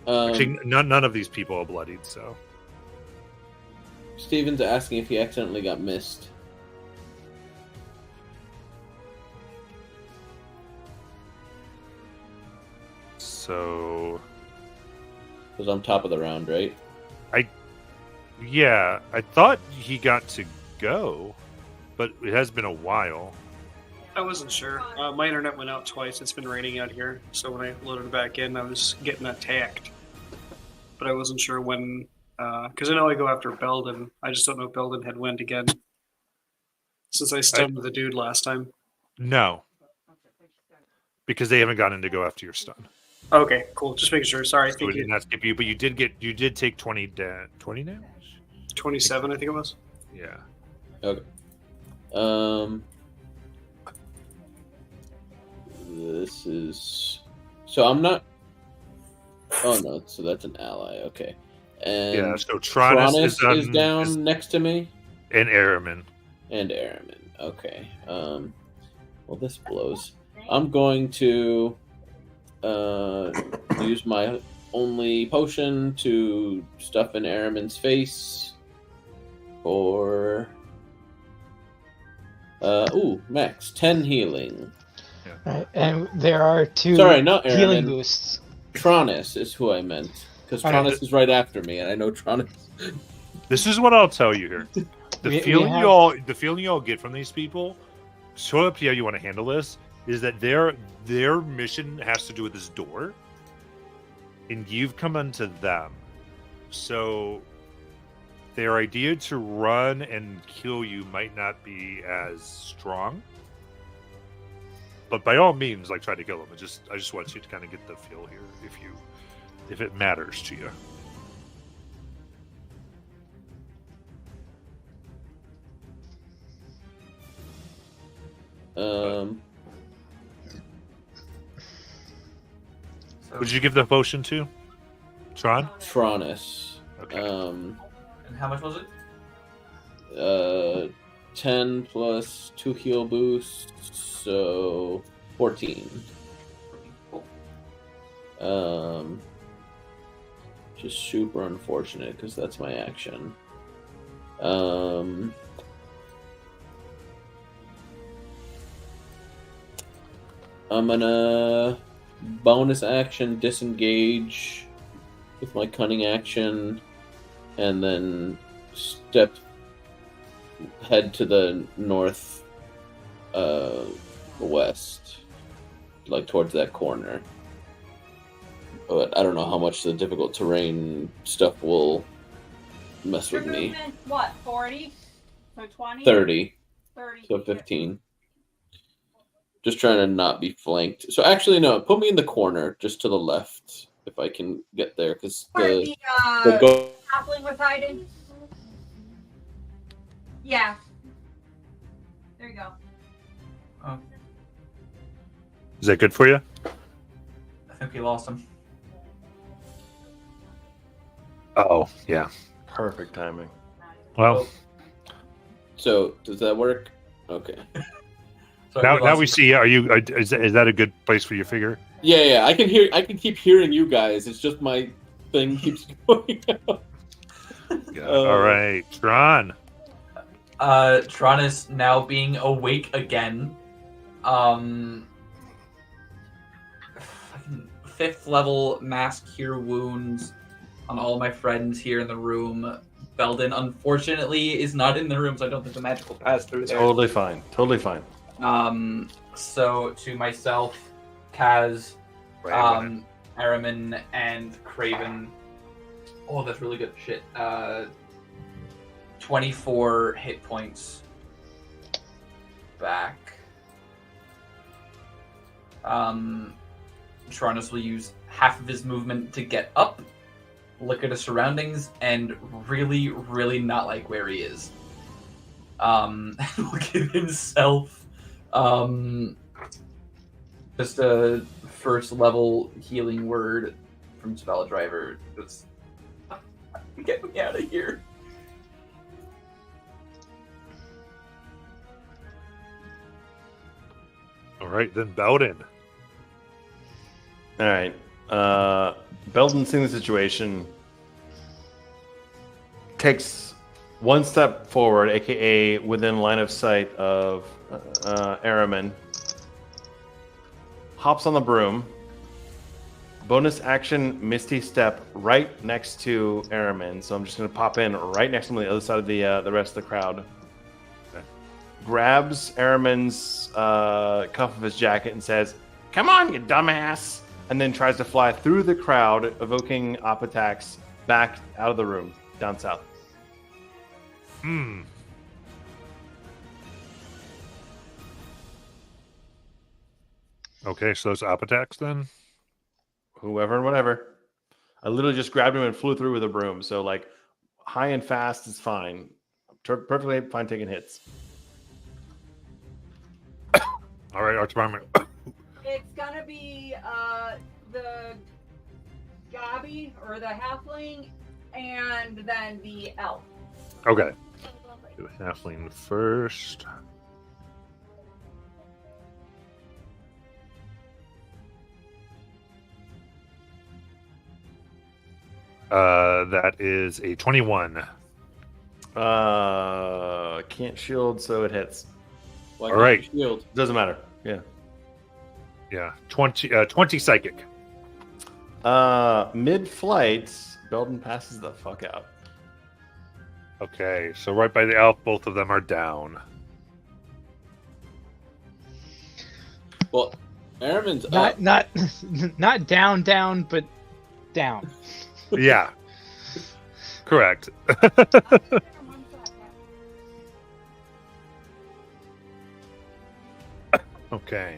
Actually, none of these people are bloodied, so. Steven's asking if he accidentally got missed. So. Because I'm top of the round, right? Yeah, I thought he got to go, but it has been a while. I wasn't sure. My internet went out twice. It's been raining out here, so when I loaded it back in, I was getting attacked. But I wasn't sure when, because I know I go after Belden. I just don't know if Belden had went again. Since I stunned the dude last time. No. Because they haven't gotten to go after your stun. Okay, cool. Just making sure. Sorry, So thank it you. did not skip you, but you did take 20 damage? 27, I think it was. Yeah. Okay. This is... So I'm not... Oh, no. So that's an ally. Okay. And Yeah, so Tronus is down next to me. and Araman. And Araman. Okay. Well, this blows. I'm going to use my only potion to stuff in Araman's face for max 10 healing. Right, and there are 2 Sorry, not healing Araman. boosts. Tronus is who I meant, because I know. Tronus is right after me, and I know Tronus. This is what I'll tell you here. The We feeling have- the feeling y'all get from these people, so up to how you want to handle this, is that their mission has to do with this door, and you've come unto them. So their idea to run and kill you might not be as strong. But by all means, like, try to kill them. I just want you to kind of get the feel here, if it matters to you. Would you give the potion to Tron? Tronus. Okay. And how much was it? 10 plus 2 heal boosts, so 14. Just super unfortunate because that's my action. I'm gonna bonus action disengage with my cunning action, and then head to the north west, like towards that corner. But I don't know how much the difficult terrain stuff will mess Your with me. movement, what, 40? So 20? 30, 30. so 15. Just trying to not be flanked. So actually, no, put me in the corner, just to the left, if I can get there, because Where the the halfling was hiding? Yeah. There you go. Is that good for you? I think we lost him. Oh, yeah. Perfect timing. Well, So does that work? Okay. Sorry, now lost we him. see. Is that a good place for your figure? Yeah, I can hear. I can keep hearing you guys. It's just my thing keeps going out. Yeah. All right, Tron. Tron is now being awake again. Fucking 5th level mass cure wounds on all my friends here in the room. Belden, unfortunately, is not in the room, so I don't think the magic will pass through there. Totally fine. Totally fine. So to myself, Kaz, Araman, and Craven. Oh, that's really good shit. 24 hit points back. Tronus will use half of his movement to get up, look at his surroundings, and really, really not like where he is. Will give himself just a 1st level healing word from Spell Driver. Just get me out of here. All right, then Bowden. All right. Belden, seeing the situation, takes one step forward, aka within line of sight of Araman, hops on the broom, bonus action Misty Step right next to Araman. So I'm just going to pop in right next to him on the other side of the rest of the crowd. Okay. Grabs Araman's cuff of his jacket and says, "Come on, you dumbass!" And then tries to fly through the crowd, evoking op attacks back out of the room, down south. Okay, so those op attacks then. Whoever and whatever. I literally just grabbed him and flew through with a broom. So, like, high and fast is fine. Perfectly fine taking hits. All right, Arch Department. It's gonna be the Gabi or the halfling and then the elf. Okay. Do halfling first. That is a 21. Can't shield, so it hits. Why All can't right. you shield? Doesn't matter. Yeah. Yeah, 20 psychic. Mid-flight, Belden passes the fuck out. Okay, so right by the elf, both of them are down. Well, Airman's up. Not down, but down. Yeah, correct. Okay.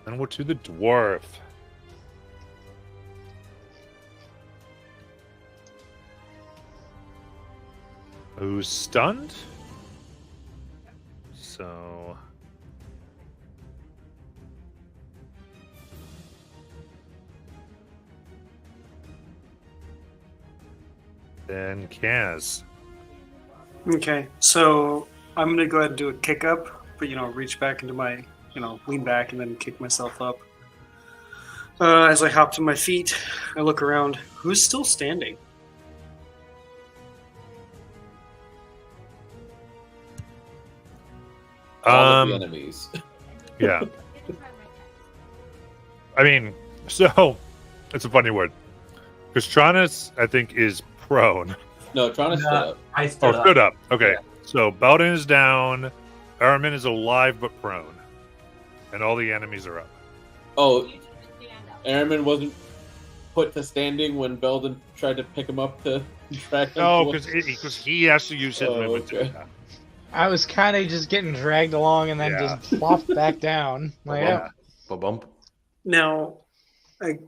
Then we're to the dwarf. Who's stunned? So. Then Kaz. Okay, so I'm gonna go ahead and do a kick up, but reach back into my, lean back and then kick myself up. As I hop to my feet, I look around. Who's still standing? All of the enemies. Yeah. I mean, so it's a funny word. Because Tranus, I think, is prone. No, trying to stood up. I Oh, stood up. stood up. Okay. Yeah. So Belden is down. Aramin is alive but prone. And all the enemies are up. Oh, Airman wasn't put to standing when Belden tried to pick him up to drag him. No, towards- because he has to use his Oh, movement. okay. I was kind of just getting dragged along and then Yeah. just plopped back down. Like, Yeah. Ba-bump. Now,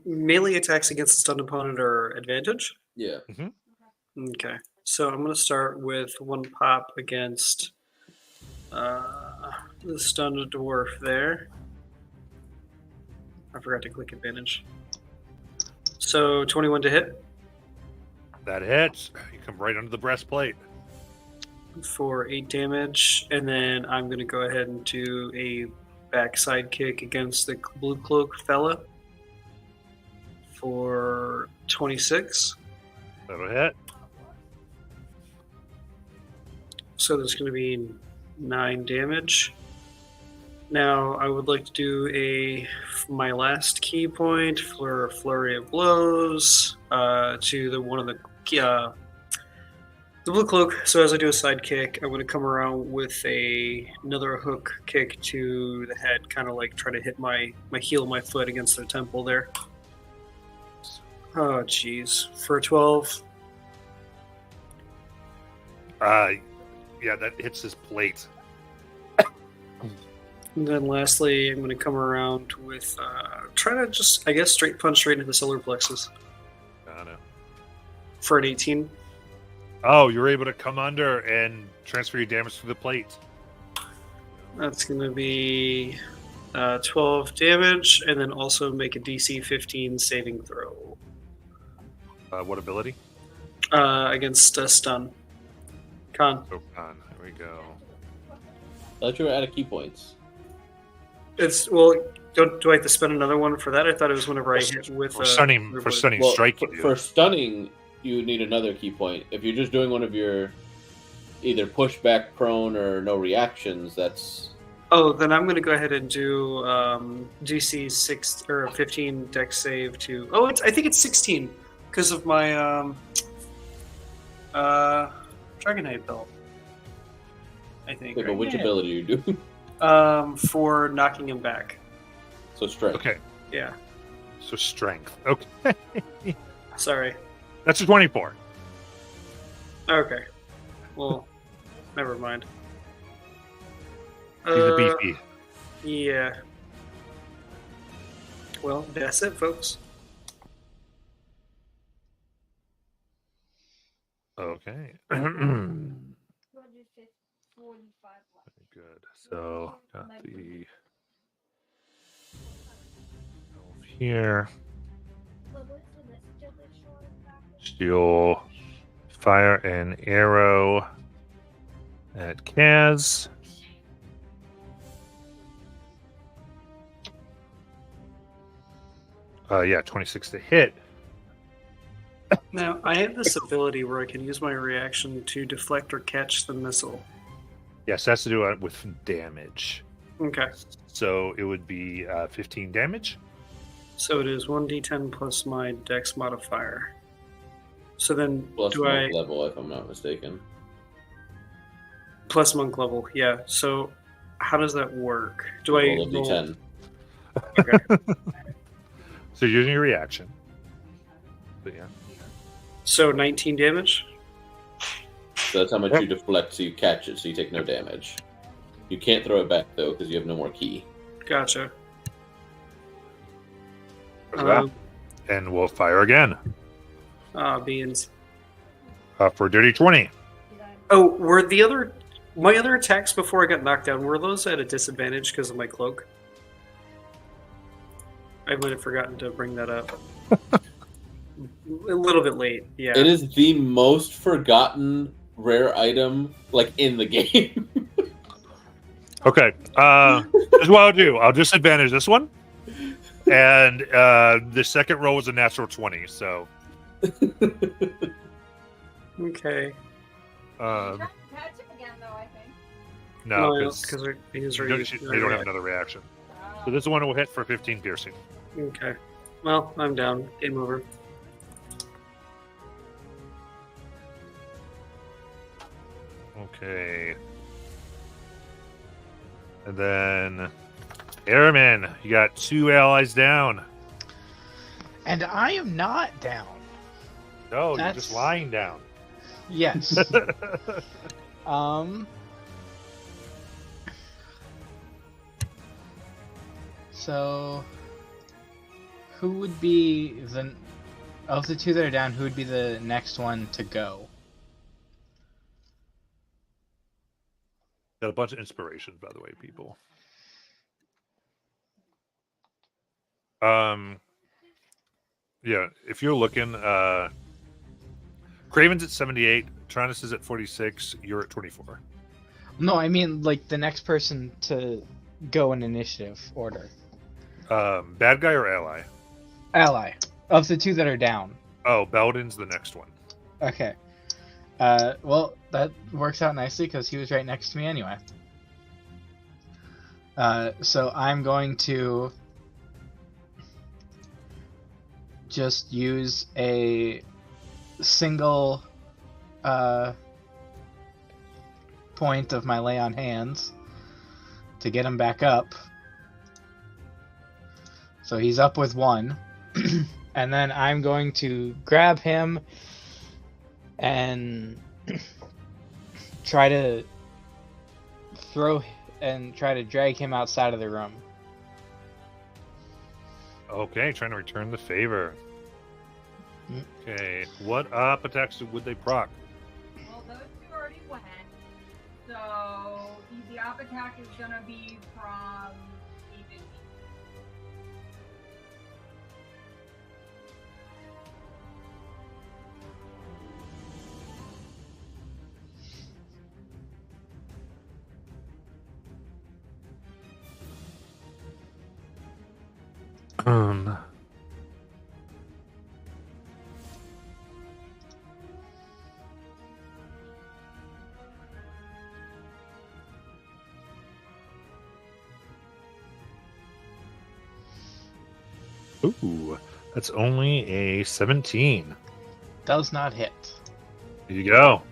melee attacks against a stunned opponent are advantage. Yeah. Okay, so I'm going to start with one pop against the stunned dwarf there. I forgot to click advantage. So 21 to hit That hits. You come right under the breastplate. for 8 damage, and then I'm going to go ahead and do a backside kick against the blue cloak fella for 26. That'll hit. So there's going to be 9 damage. Now I would like to do my last key point for a flurry of blows to the one of the blue cloak. So as I do a side kick, I'm going to come around with another hook kick to the head, kind of like try to hit my heel of my foot against the temple there. Oh jeez, for a 12. Yeah, that hits his plate. And then lastly, I'm going to come around with try to just, I guess, straight punch straight into the solar plexus I don't know. for an 18. Oh, you're able to come under and transfer your damage to the plate. That's going to be 12 damage, and then also make a DC 15 saving throw What ability? against stun. Con. Oh, on. There we go. I thought you were out of key points. It's well. Do I have to spend another one for that? I thought it was whenever I hit with For stunning Well, strike, you do. for stunning, you need another key point. If you're just doing one of your either pushback, prone, or no reactions, that's Oh, then I'm going to go ahead and do DC 6 or 15 dex save to. Oh, I think it's 16 because of my Dragonite belt. I think. like, right? which ability you do. For knocking him back. So strike. Okay, Yeah. so strength. Okay. Sorry. That's a 24. Okay. Well, never mind. He's a beefy. Yeah. Well, that's it, folks. Okay. Good. So got the elf here. You'll fire an arrow at Kaz. Yeah, 26 to hit. Now, I have this ability where I can use my reaction to deflect or catch the missile. Yes, that's to do it with damage. Okay. So it would be 15 damage. So it is 1d10 plus my dex modifier. So then Plus do I... monk level, if I'm not mistaken. Plus monk level, yeah. So how does that work? Do I Roll a d10. Okay. So you're using your reaction. But yeah. So 19 damage? So that's how much you deflect, so you catch it, so you take no damage. You can't throw it back, though, because you have no more key. Gotcha. And we'll fire again Beans. for dirty 20. Oh, were my other attacks before I got knocked down, were those at a disadvantage because of my cloak? I might have forgotten to bring that up. A little bit late, yeah. It is the most forgotten rare item, like, in the game. Okay. This is what I'll do. I'll disadvantage this one. And the second roll was a natural 20, so. Okay. Catch him again, though, I think. No, because he's they already. don't have another reaction. So this one will hit for 15 piercing. Okay. Well, I'm down. Game over. Okay. And then, Airman, you got 2 allies down. And I am not down. No, That's- you're just lying down. Yes. So, who would be of the two that are down? Who would be the next one to go? Got a bunch of inspirations, by the way, people. Yeah, if you're looking, Craven's at 78, Trinus is at 46, you're at 24. No, I mean like the next person to go in initiative order. Bad guy or ally? Ally. Of the two that are down. Oh, Belden's the next one. Okay. Well, that works out nicely because he was right next to me anyway. So I'm going to just use a single point of my lay on hands to get him back up. So he's up with 1. And then I'm going to grab him and try to drag him outside of the room. Okay, trying to return the favor. Mm. Okay, what up attacks would they proc? Well, those two already went. So the op attack is going to be from even. Ooh, that's only a 17. Does not hit. Here you go.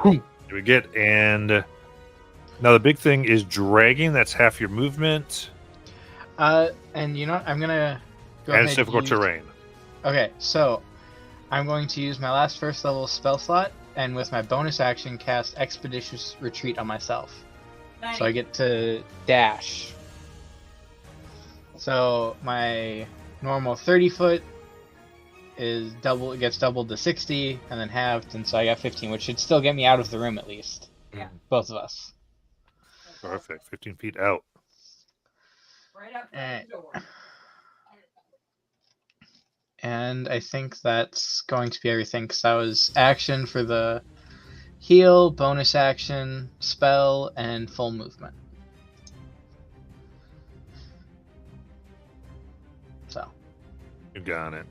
Here we get, and now the big thing is dragging. That's half your movement. And you know what? I'm gonna go And ahead it's difficult use... terrain. Okay, so I'm going to use my last first level spell slot, and with my bonus action, cast Expeditious Retreat on myself. Nice. So I get to dash. So my normal 30 foot is gets doubled to 60, and then halved, and so I got 15, which should still get me out of the room at least. Yeah. Both of us. Perfect. 15 feet out. Right up to Alright. the door. and I think that's going to be everything because that was action for the heal, bonus action, spell, and full movement. So, You got it.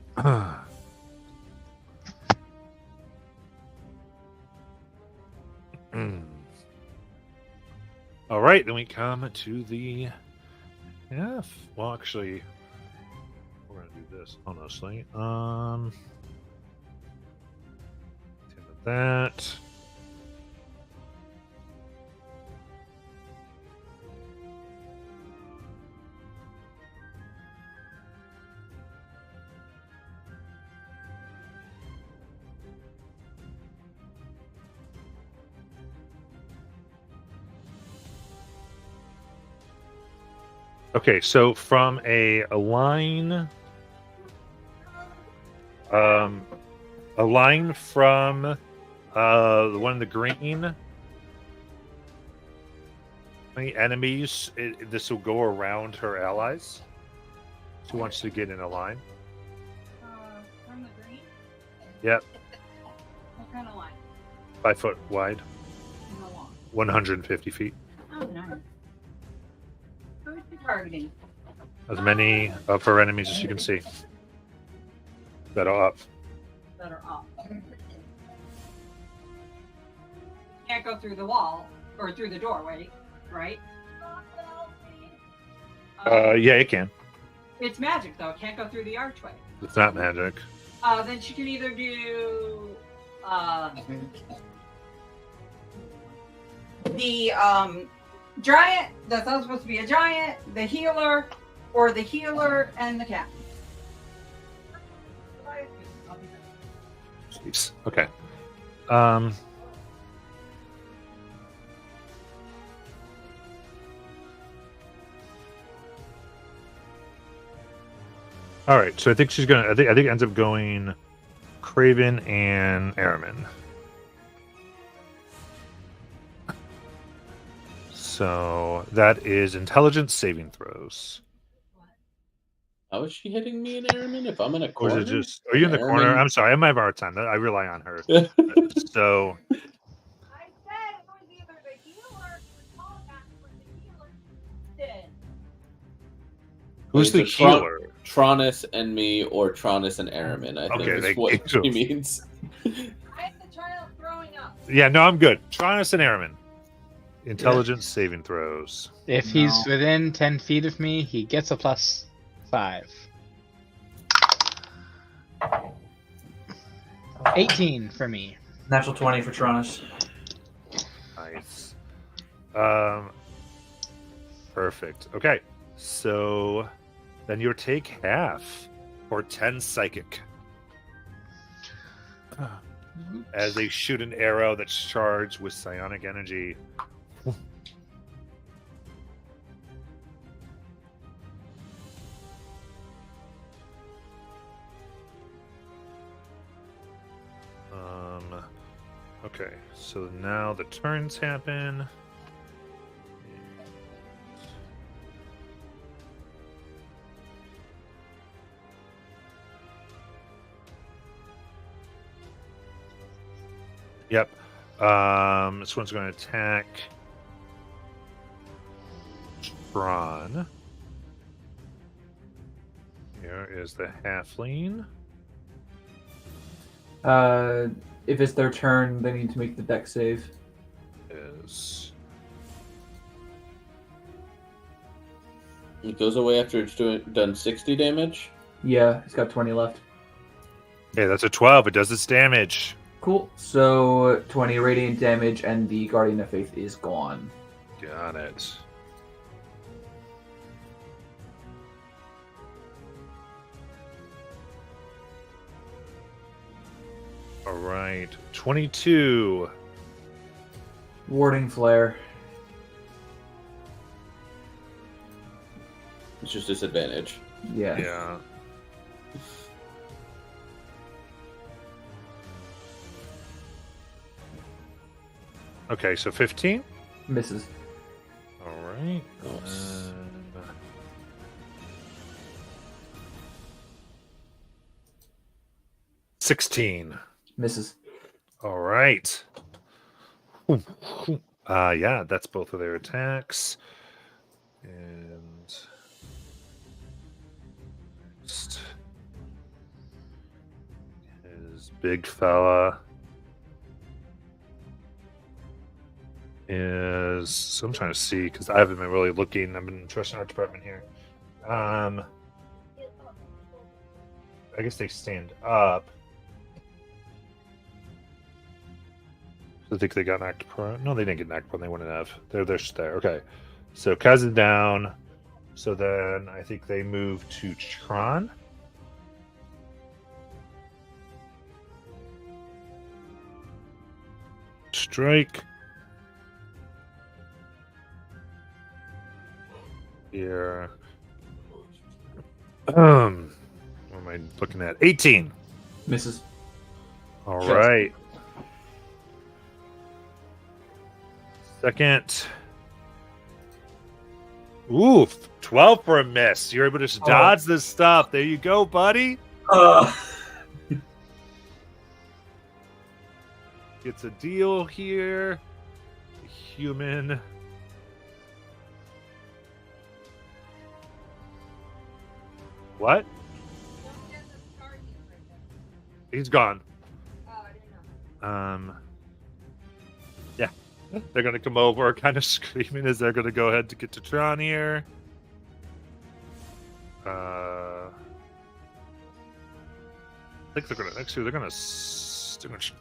All right, then we come to the F. Well, actually, we're gonna do this honestly. That. Okay, so from a line from the one in the green, any enemies, this will go around her allies. She wants to get in a line. From the green? Yep, What kind of line? 5 foot wide, And how long? 150 feet. Oh, nice. Who's she targeting? As many of her enemies as you can see that are up. That are up. Can't go through the wall or through the doorway, right? Yeah, it can. It's magic though. It can't go through the archway. It's not magic. Then she can either do the giant that's not supposed to be a giant, the healer, or the healer and the cat. Jeez. Okay. All right, so I think she's gonna. I think it ends up going Craven and Aramin. So that is intelligence saving throws. How is she hitting me in Aramin if I'm in a Or corner? is it just? Are you in the corner? Aramin- I'm sorry, I'm having a hard time. I rely on her. So I said it was either the healer or Tallback, but the healer did. who's the Wait, so Tron- healer? Tronus and me, or Tronus and Aramin, I think Okay, is they- what she means. I have the child throwing up. Yeah, no, I'm good. Tronus and Aramin. Intelligence saving throws. if he's within 10 feet of me, he gets a +5. 18 for me. Natural 20 for Tronus. Nice. Perfect. Okay, so then you take half, or 10 psychic, as they shoot an arrow that's charged with psionic energy. Okay, so now the turns happen. Yep. This one's going to attack Tron. Here is the halfling. If it's their turn, they need to make the deck save. Is It goes away after it's done 60 damage. Yeah, it's got 20 left. okay, that's a 12. It does its damage. Cool. So 20 radiant damage, and the Guardian of Faith is gone. Got it. All right, 22. Warding Flare. It's just disadvantage. Yeah. Yeah. Okay, so 15. Misses. All right. Nice. 16. Misses. All right. Yeah, that's both of their attacks. And next is big fella. So I'm trying to see because I haven't been really looking. I've been trusting our department here. I guess they stand up. I think they got knocked prone. No, they didn't get knocked prone. They wouldn't have. They're just there. Okay. So Kaz is down. So then I think they move to Tron. Strike. Here. What am I looking at? 18. Misses. All Shit. right. Second. Ooh, 12 for a miss. You're able to just dodge this stuff. There you go, buddy. Gets a deal here. Human. What? He's gone. Yeah. They're gonna come over kind of screaming as they're gonna go ahead to get to Tron here. I think they're gonna they're gonna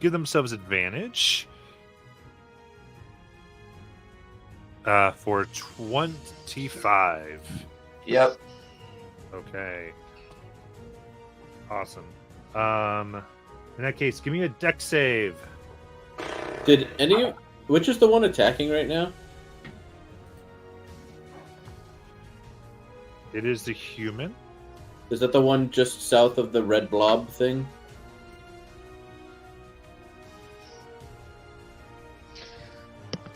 give themselves advantage. For 25. Yep. Okay. Awesome. In that case, give me a deck save. Did any? Which is the one attacking right now? It is the human. Is that the one just south of the red blob thing?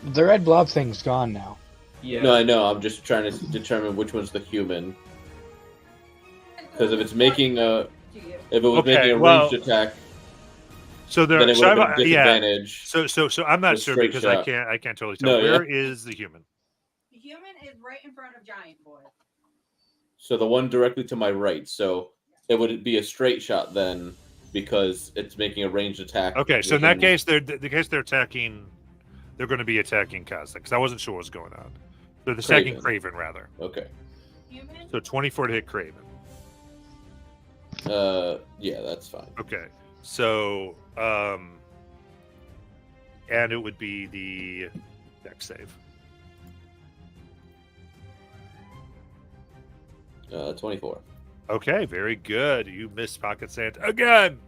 The red blob thing's gone now. Yeah. No, I know. I'm just trying to determine which one's the human. Because if it's making a, if it was Okay, making a well, ranged attack, So there, then it so would have I'm, been yeah. disadvantage. So I'm not The sure straight because shot. I can't totally tell. No, Where is the human? The human is right in front of Giant Boy. So the one directly to my right. So it would be a straight shot then, because it's making a ranged attack. Okay, so in that within- case, they're attacking. They're going to be attacking Kazakh because I wasn't sure what was going on. They're attacking Craven rather. Okay. Human? So 24 to hit Craven. Yeah, that's fine. Okay, so and it would be the deck save. 24. Okay, very good. You missed Pocket Sand again.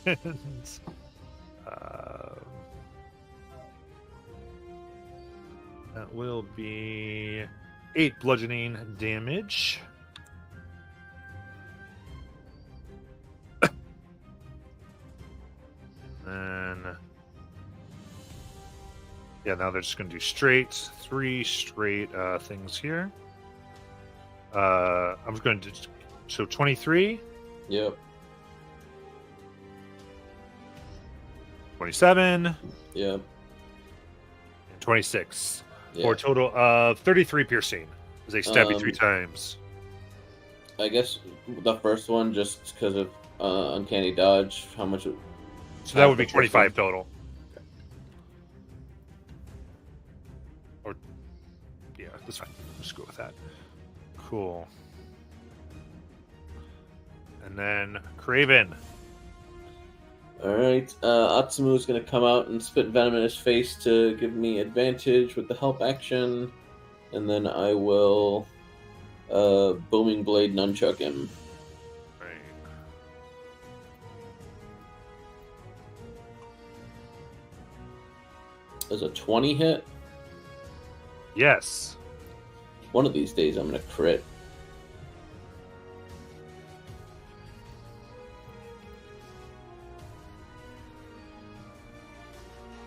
And, that will be 8 bludgeoning damage. Then, yeah, now they're just going to do straight 3 straight things here. I'm just going to do so 23, Yep. 27, Yep. and 26 Yeah. for a total of 33 piercing as they stab you 3 Um, times. I guess the first one, just because of uncanny dodge, how much? So that would be the first 25 total. Or, yeah, that's fine. Let's go with that. Cool. And then Craven. All right. Atsumu is going to come out and spit venom in his face to give me advantage with the help action, and then I will booming blade nunchuck him. Right. As a 20 hit. Yes. One of these days, I'm going to crit.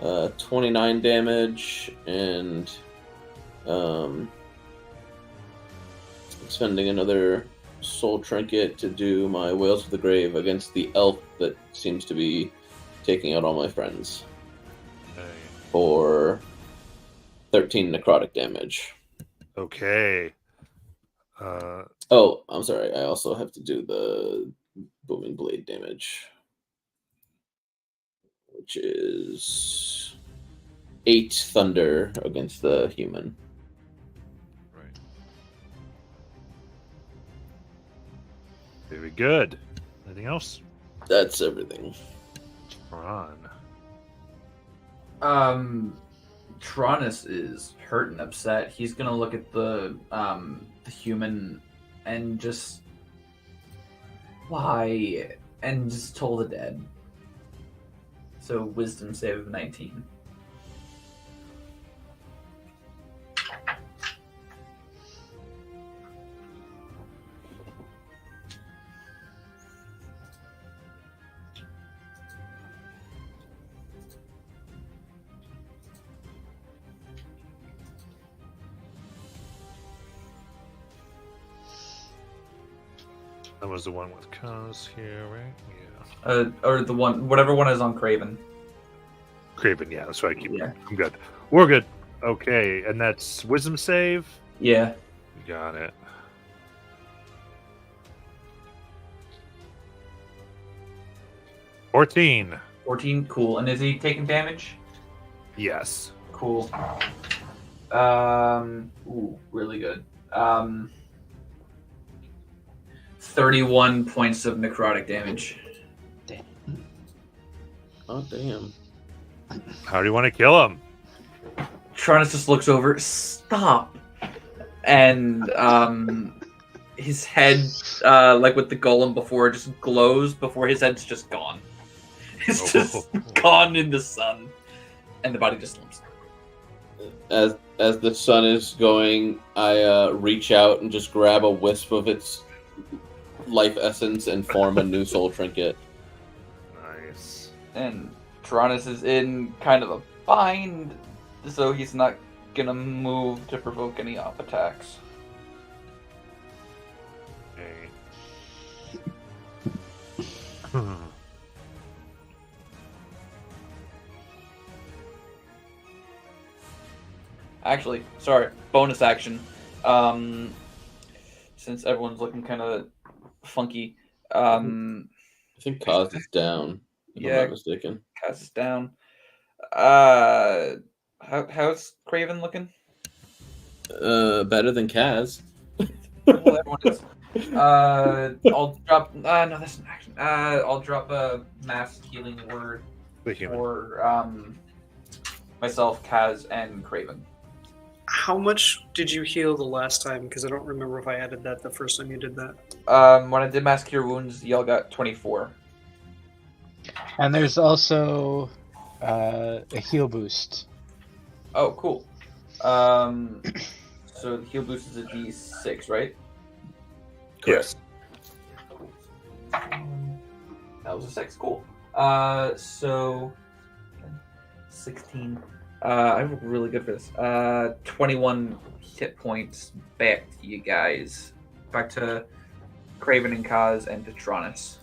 Uh, 29 damage, and spending another soul trinket to do my Wails of the Grave against the elf that seems to be taking out all my friends for 13 necrotic damage. Okay. Oh, I'm sorry. I also have to do the booming blade damage, which is 8 thunder against the human. Right. Very good. Anything else? That's everything. Ron. Tronus is hurt and upset. He's gonna look at the human and just why and just toll the dead. So wisdom save of 19. That was the one with Kaz here, right? Yeah. Or the one, whatever one is on Craven. Craven, yeah, that's what I keep. Yeah. I'm good. We're good. Okay, and that's wisdom save. Yeah. Got it. $14. 14, cool. And is he taking damage? Yes. Cool. Ooh, really good. 31 points of necrotic damage. Oh, damn. How do you want to kill him? Tronus just looks over, stop! And his head, like with the golem before, just glows before his head's just gone. It's just gone in the sun. And the body just slumps. As the sun is going, I reach out and just grab a wisp of its life essence and form a new soul trinket. Nice. And Tronus is in kind of a bind, so he's not gonna move to provoke any op attacks. Okay. Actually, sorry, bonus action. Since everyone's looking kind of funky, I think Kaz is down, if I'm Yeah. not mistaken. Kaz is down. How's Craven looking? Better than Kaz. Well, everyone is. I'll drop. No, that's an action. I'll drop a mass healing word The human. for myself, Kaz, and Craven. How much did you heal the last time? Because I don't remember if I added that the first time you did that. When I did mass cure wounds, y'all got 24. And there's also a heal boost. Oh, cool. So the heal boost is a D6, right? Yes. That was a 6. Cool. So 16. I'm really good for this. 21 hit points back to you guys. Back to Craven and Kaz and to Tronus.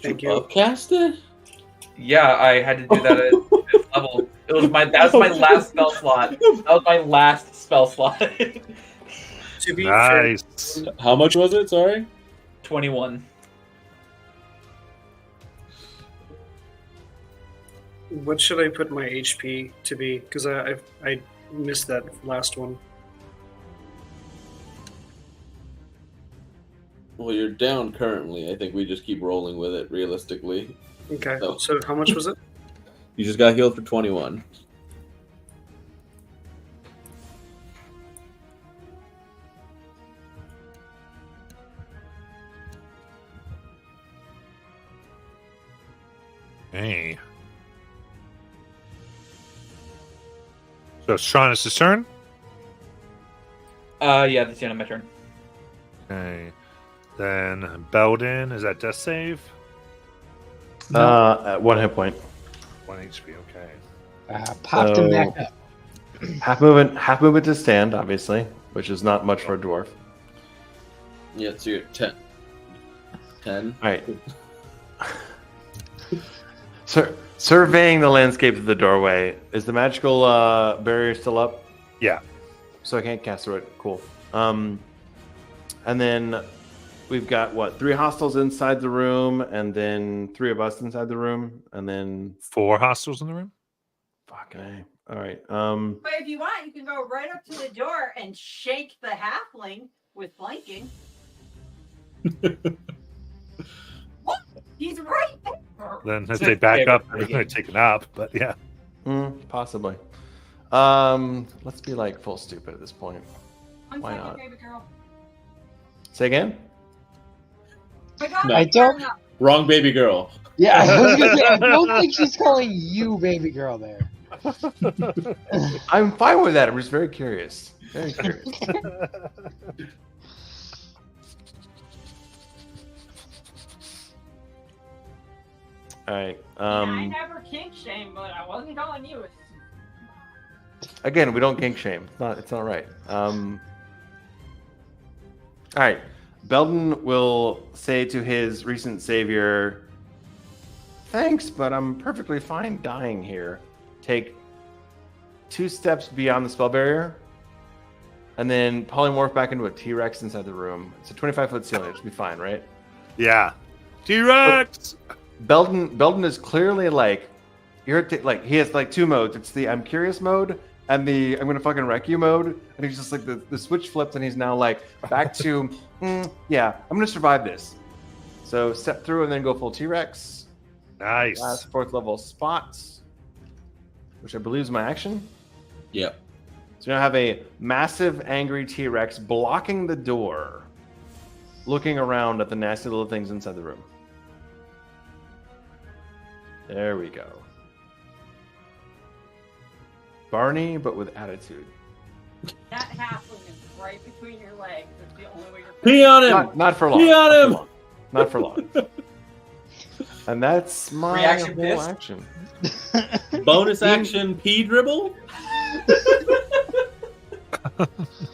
Thank you. Upcast it? Yeah, I had to do that at 5th level. That was my last spell slot. That was my last spell slot. To be Nice. How much was it? Sorry? 21. fair, what should I put my HP to be? Because I missed that last one. Well, you're down currently. I think we just keep rolling with it realistically. Okay. Oh. So how much was it? You just got healed for 21. Hey. So it's Tronus' turn? Yeah, that's the end of my turn. Okay. Then Belden, is that death save? At 1 hit point. 1 HP, okay. Popped him back up. Half movement to stand, obviously, which is not much for a dwarf. Yeah, so you're at 10. 10. All right. Surveying the landscape of the doorway, is the magical barrier still up? Yeah. So I can't cast through it. Cool. And then we've got what? 3 hostiles inside the room, and then 3 of us inside the room, and then 4 hostiles in the room. fucking A. All right. But if you want, you can go right up to the door and shake the halfling with flanking. What? He's right there. Then if they back up, they're going to take it up. But yeah. Possibly. Let's be like full stupid at this point. I'm Why taking not? baby girl. Say again. I don't. Wrong baby girl. Yeah, I was gonna say, I don't think she's calling you baby girl there. I'm fine with that. I'm just very curious. Very curious. All right. I never kink shame, but I wasn't calling you. Again, we don't kink shame. It's not right. All right. Belden will say to his recent savior, "Thanks, but I'm perfectly fine dying here." Take 2 steps beyond the spell barrier, and then polymorph back into a T-Rex inside the room. It's a 25-foot ceiling. It should be fine, right? Yeah. T-Rex! Belden is clearly like, like he has like 2 modes. It's the I'm curious mode and the I'm gonna fucking wreck you mode. And he's just like the switch flipped, and he's now like back to yeah, I'm gonna survive this. So step through and then go full T-Rex. Nice. Last 4th level spots, which I believe is my action. Yep. So now I have a massive angry T-Rex blocking the door, looking around at the nasty little things inside the room. There we go. Barney, but with attitude. That halfling is right between your legs. That's the only way you're. Pee on him! Not for long. Pee on him! Not for long. And that's my Reaction whole pissed? action. Bonus action pee dribble?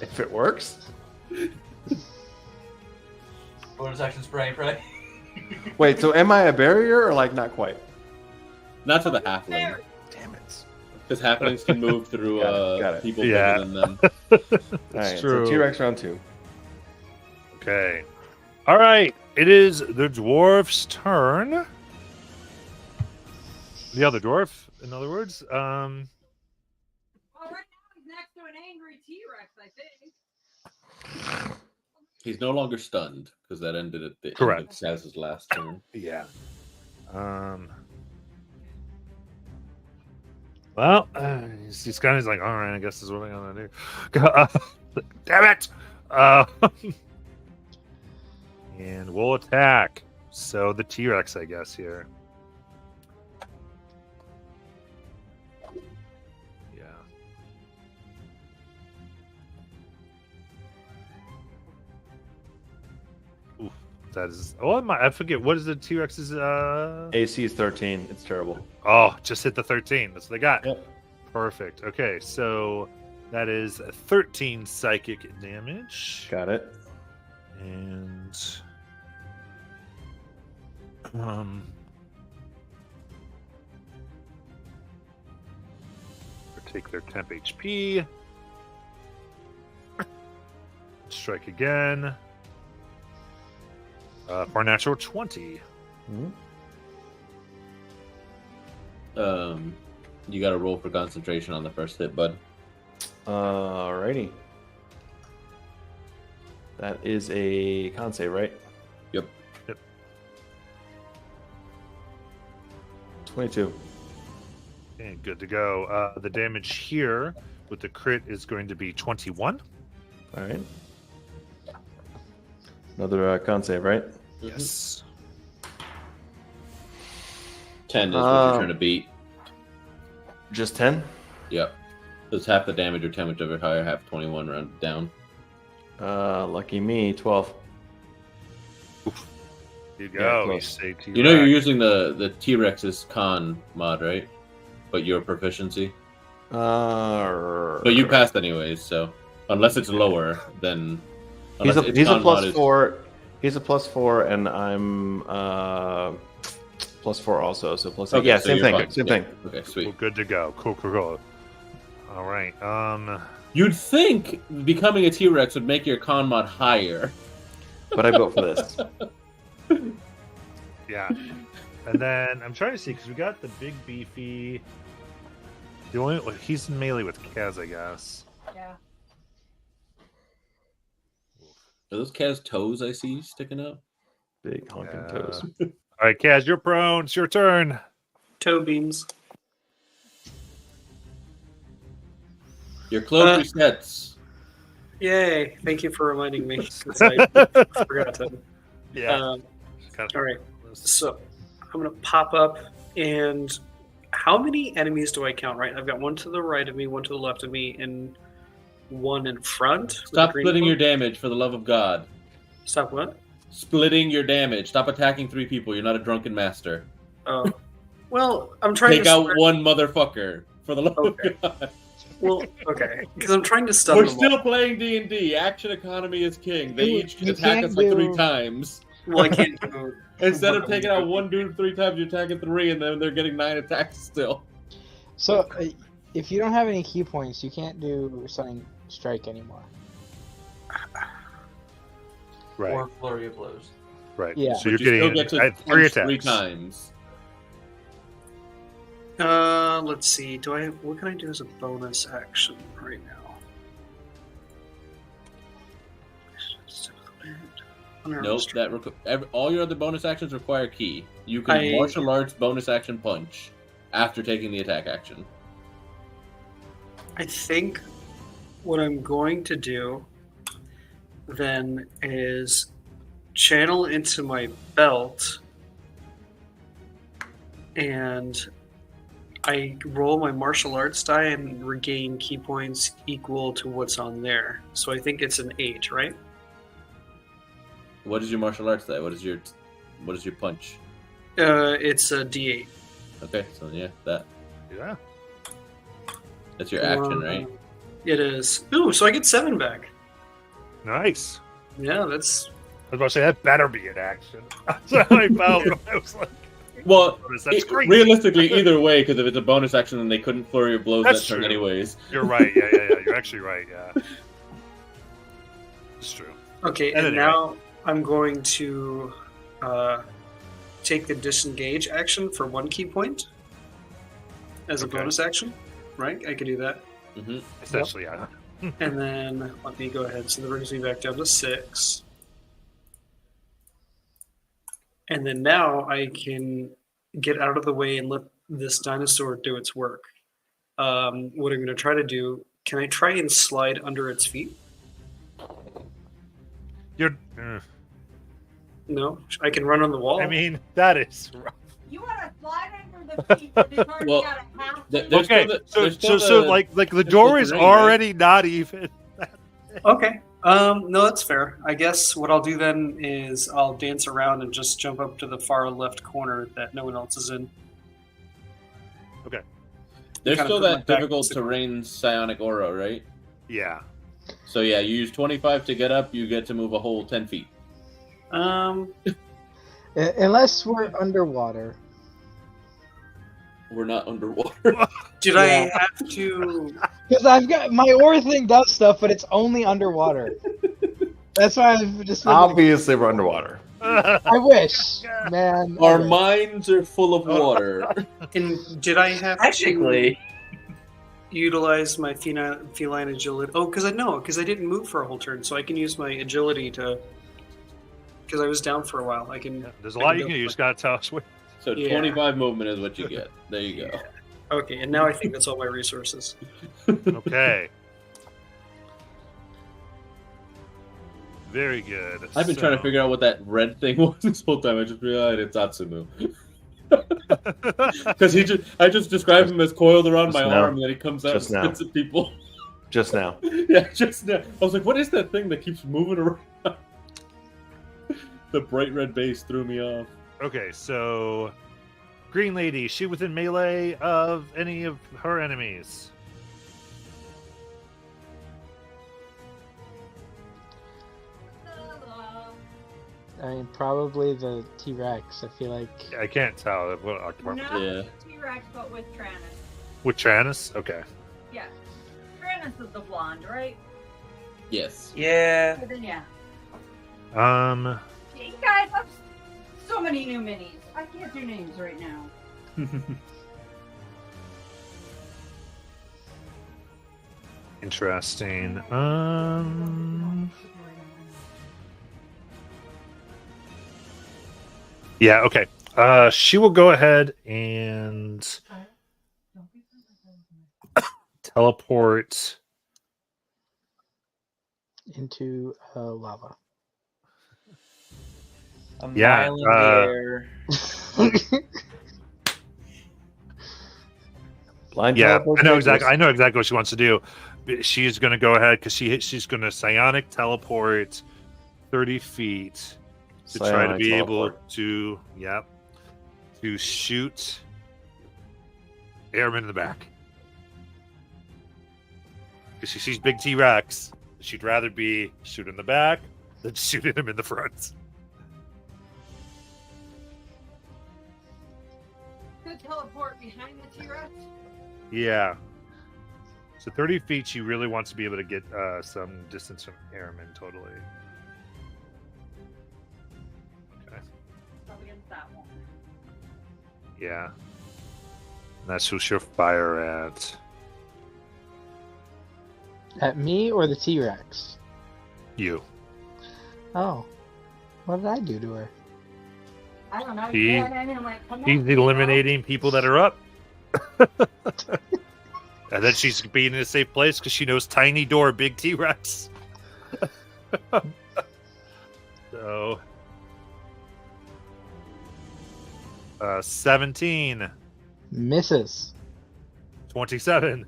If it works. Bonus action spray and pray. Wait, so am I a barrier or like not quite? Not to the halfling. Damn it. Because halflings can move through Got it. people Yeah. bigger than them. All That's right, true. so T-Rex round 2. Okay. All right. It is the dwarf's turn. The other dwarf, in other words. Well, right now he's next to an angry T-Rex, I think. He's no longer stunned, because that ended at the Correct. end of Saz's last turn. Yeah. Well, he's kind of like, all right, I guess this is what I'm gonna do. Damn it! And we'll attack. So the T-Rex, I guess here. Yeah. Oof, that is. Oh, I forget. What is the T-Rex's? AC is 13. It's terrible. Oh, just hit the 13. That's what they got. Yep. Perfect. Okay, so that is 13 psychic damage. Got it. And take their temp HP. Strike again. For a natural 20. You got to roll for concentration on the first hit, bud. Alrighty. That is a con save, right? Yep. 22. Okay, good to go. The damage here with the crit is going to be 21. All right. Another con save, right? Yes. 10 is what you're trying to beat. Just 10? Yep. So it's half the damage or damage over higher, half 21 rounded down. Lucky me, 12. You Yeah, go. close. Say T-Rex. You know you're using the T-Rex's con mod, right? But your proficiency. But you passed anyways, so unless it's lower, then He's Unless its a con mod plus is- 4. He's a plus 4, and I'm plus 4 also. So plus 8. Okay, Yeah, so same you're thing. fine. Same Yeah. thing. Okay, We're sweet. good to go. Cool. All right. You'd think becoming a T-Rex would make your con mod higher. But I vote for this. Yeah. And then I'm trying to see because we got the big beefy. The only he's in melee with Kaz, I guess. Yeah. Are those Kaz toes I see sticking up? Big honking Yeah. toes. All right, Kaz, you're prone. It's your turn. Toe beams. Your cloak resets. Yay! Thank you for reminding me. 'Cause I forgot to. Yeah. All right. So I'm gonna pop up, and how many enemies do I count? Right, I've got one to the right of me, one to the left of me, and one in front. with the Stop green splitting one. your damage, for the love of God. Stop what? Splitting your damage. Stop attacking 3 people. You're not a drunken master. Oh, well, I'm trying Take to out split- one motherfucker, for the love Okay. of God. Well, okay, because I'm trying to stun We're them still all. playing D&D. Action economy is king. They You- each you attack can't us like 3 do- times. Well, I can't do. Instead of taking out one dude 3 times, you're attacking 3, and then they're getting 9 attacks still. So, if you don't have any key points, you can't do Stunning Strike anymore. Right. Or flurry of blows. Right. Yeah. So you're But you still getting get to 3 punch attacks. 3 times. Let's see. What can I do as a bonus action right now? Nope. All your other bonus actions require key. You can I- martial arts bonus action punch after taking the attack action. I think what I'm going to do then is channel into my belt, and I roll my martial arts die and regain key points equal to what's on there. So I think it's an 8, right? What is your martial arts die? What is your punch? It's a D8. Okay, so yeah, Yeah. that's your action, right? It is. Ooh, so I get 7 back. Nice. Yeah, that's. I was about to say that better be an action. That's how I felt. I was like, Well, that's great. realistically, either way, because if it's a bonus action, then they couldn't flurry of blows That's that turn true. anyways. You're right. Yeah. You're actually right. Yeah. It's true. Okay, At and any now I'm going to take the disengage action for 1 key point as a Okay. bonus action, right? I can do that. Hmm Essentially, yeah. And then let me go ahead. So that brings me back down to 6. And then now I can get out of the way and let this dinosaur do its work. What I'm going to try to do, can I try and slide under its feet? You're. No? I can run on the wall? I mean, that is rough. You want to slide under the feet, but it's already Well, got a half. there's Okay. still the- So there's still so the- like the there's door still is terrain, right? already not even. Okay. No, that's fair. I guess what I'll do then is I'll dance around and just jump up to the far left corner that no one else is in. There's kinda still put my that back difficult to the- terrain psionic aura, right? Yeah. So yeah, you use 25 to get up, you get to move a whole 10 feet. Unless we're underwater. We're not underwater. Did I have to? Because I've got my aura thing does stuff, but it's only underwater. That's why I've just been like, Obviously, we're underwater. I wish, man. I Our wish. minds are full of water. And did I have Technically, to utilize my feline agility? Oh, because I didn't move for a whole turn, so I can use my agility to. Because I was down for a while, I can. There's a lot you can do. You just gotta tell us what. So Yeah. 25 movement is what you get. There you go. Okay, and now I think that's all my resources. Okay. Very good. I've been trying to figure out what that red thing was this whole time. I just realized it's Atsumu. Because I just described him as coiled around Just my now. arm, and then he comes out and Just now. spits at people. Just now. Yeah, just now. I was like, what is that thing that keeps moving around? The bright red base threw me off. Okay, so Green Lady, she within melee of any of her enemies. I mean, probably the T-Rex. I feel like. I can't tell. No, Yeah. T-Rex, but with Tranus. With Tranus? Okay. Yeah. Tranus is the blonde, right? Yes. Yeah. So then, yeah. Um. You guys have so many new minis. I can't do names right now. Interesting. Yeah. Okay. She will go ahead and teleport. Into lava. A Yeah, mile in the air. Blind Yeah, teleport I know dangerous. exactly. I know exactly what she wants to do. She's going to go ahead because she's going to psionic teleport 30 feet to try to Psionic be teleport. able to, to shoot Airman in the back. Because she sees big T-Rex, she'd rather be shooting in the back than shooting him in the front. Could teleport behind the T-Rex. Yeah. So 30 feet, she really wants to be able to get some distance from Airman, totally. Okay. Up against that one. Yeah. And that's who she'll fire at. At me or the T-Rex? You. Oh. What did I do to her? I don't know. He- Yeah, and I'm like, come on, He's you know? eliminating people that are up. And then she's being in a safe place because she knows tiny door, big T-Rex. So, 17, Misses. 27.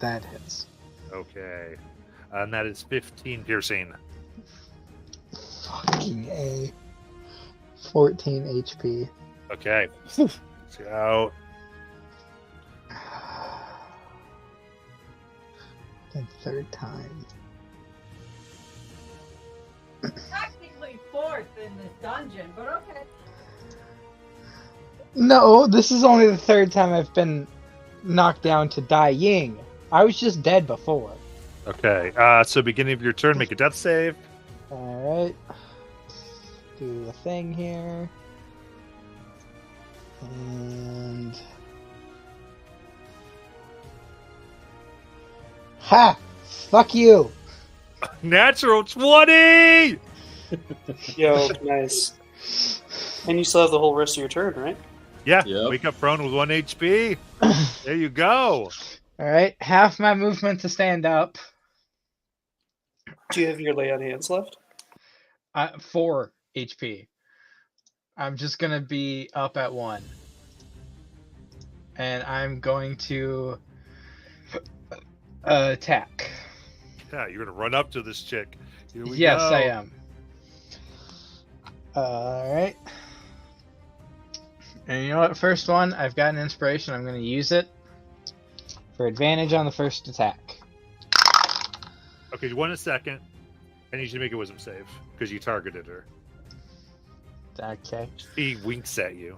That hits. Okay. And that is 15 piercing. Fucking A. 14 HP. Okay. See out. The third time. Technically fourth in this dungeon, but okay. No, this is only the third time I've been knocked down to dying. I was just dead before. Okay. So beginning of your turn, make a death save. Alright. Do the thing here. And. Ha! Fuck you! Natural 20! Yo, nice. And you still have the whole rest of your turn, right? Yeah. Yep. Wake up prone with 1 HP. There you go. Alright, half my movement to stand up. Do you have your lay on hands left? 4 HP. I'm just gonna be up at 1. And I'm going to attack. Yeah, you're gonna run up to this chick. Here we Yes, go. I am. Alright. And you know what? First one, I've got an inspiration. I'm going to use it for advantage on the first attack. Okay, 1 second. I need you to make a wisdom save because you targeted her. Okay. He winks at you.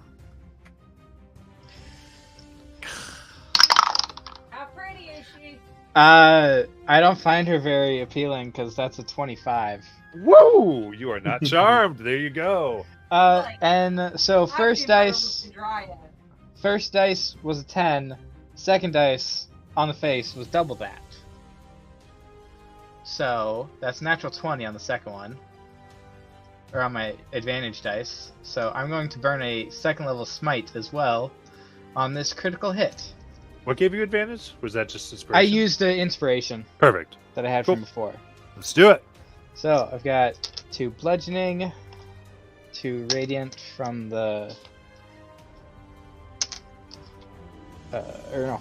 How pretty is she? I don't find her very appealing because that's a 25. Woo! You are not charmed. There you go. And so first dice was a 10. Second dice on the face was double that. So that's natural 20 on the second one. Or on my advantage dice. So I'm going to burn a second level smite as well on this critical hit. What gave you advantage? Was that just inspiration? I used the inspiration Perfect. that I had Cool. from before. Let's do it. So I've got 2 bludgeoning, 2 radiant from the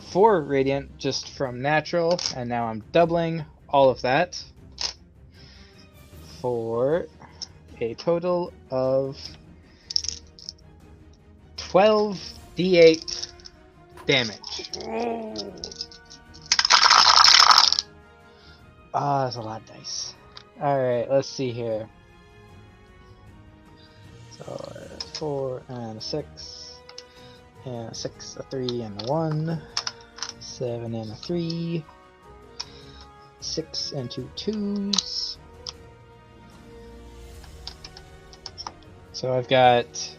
4 radiant just from natural, and now I'm doubling all of that for a total of 12 d8 damage. That's a lot of dice. Alright, let's see here. So 4 and a 6, and a 6, a 3, and a 1, 7 and a 3, 6 and 2 2s. So I've got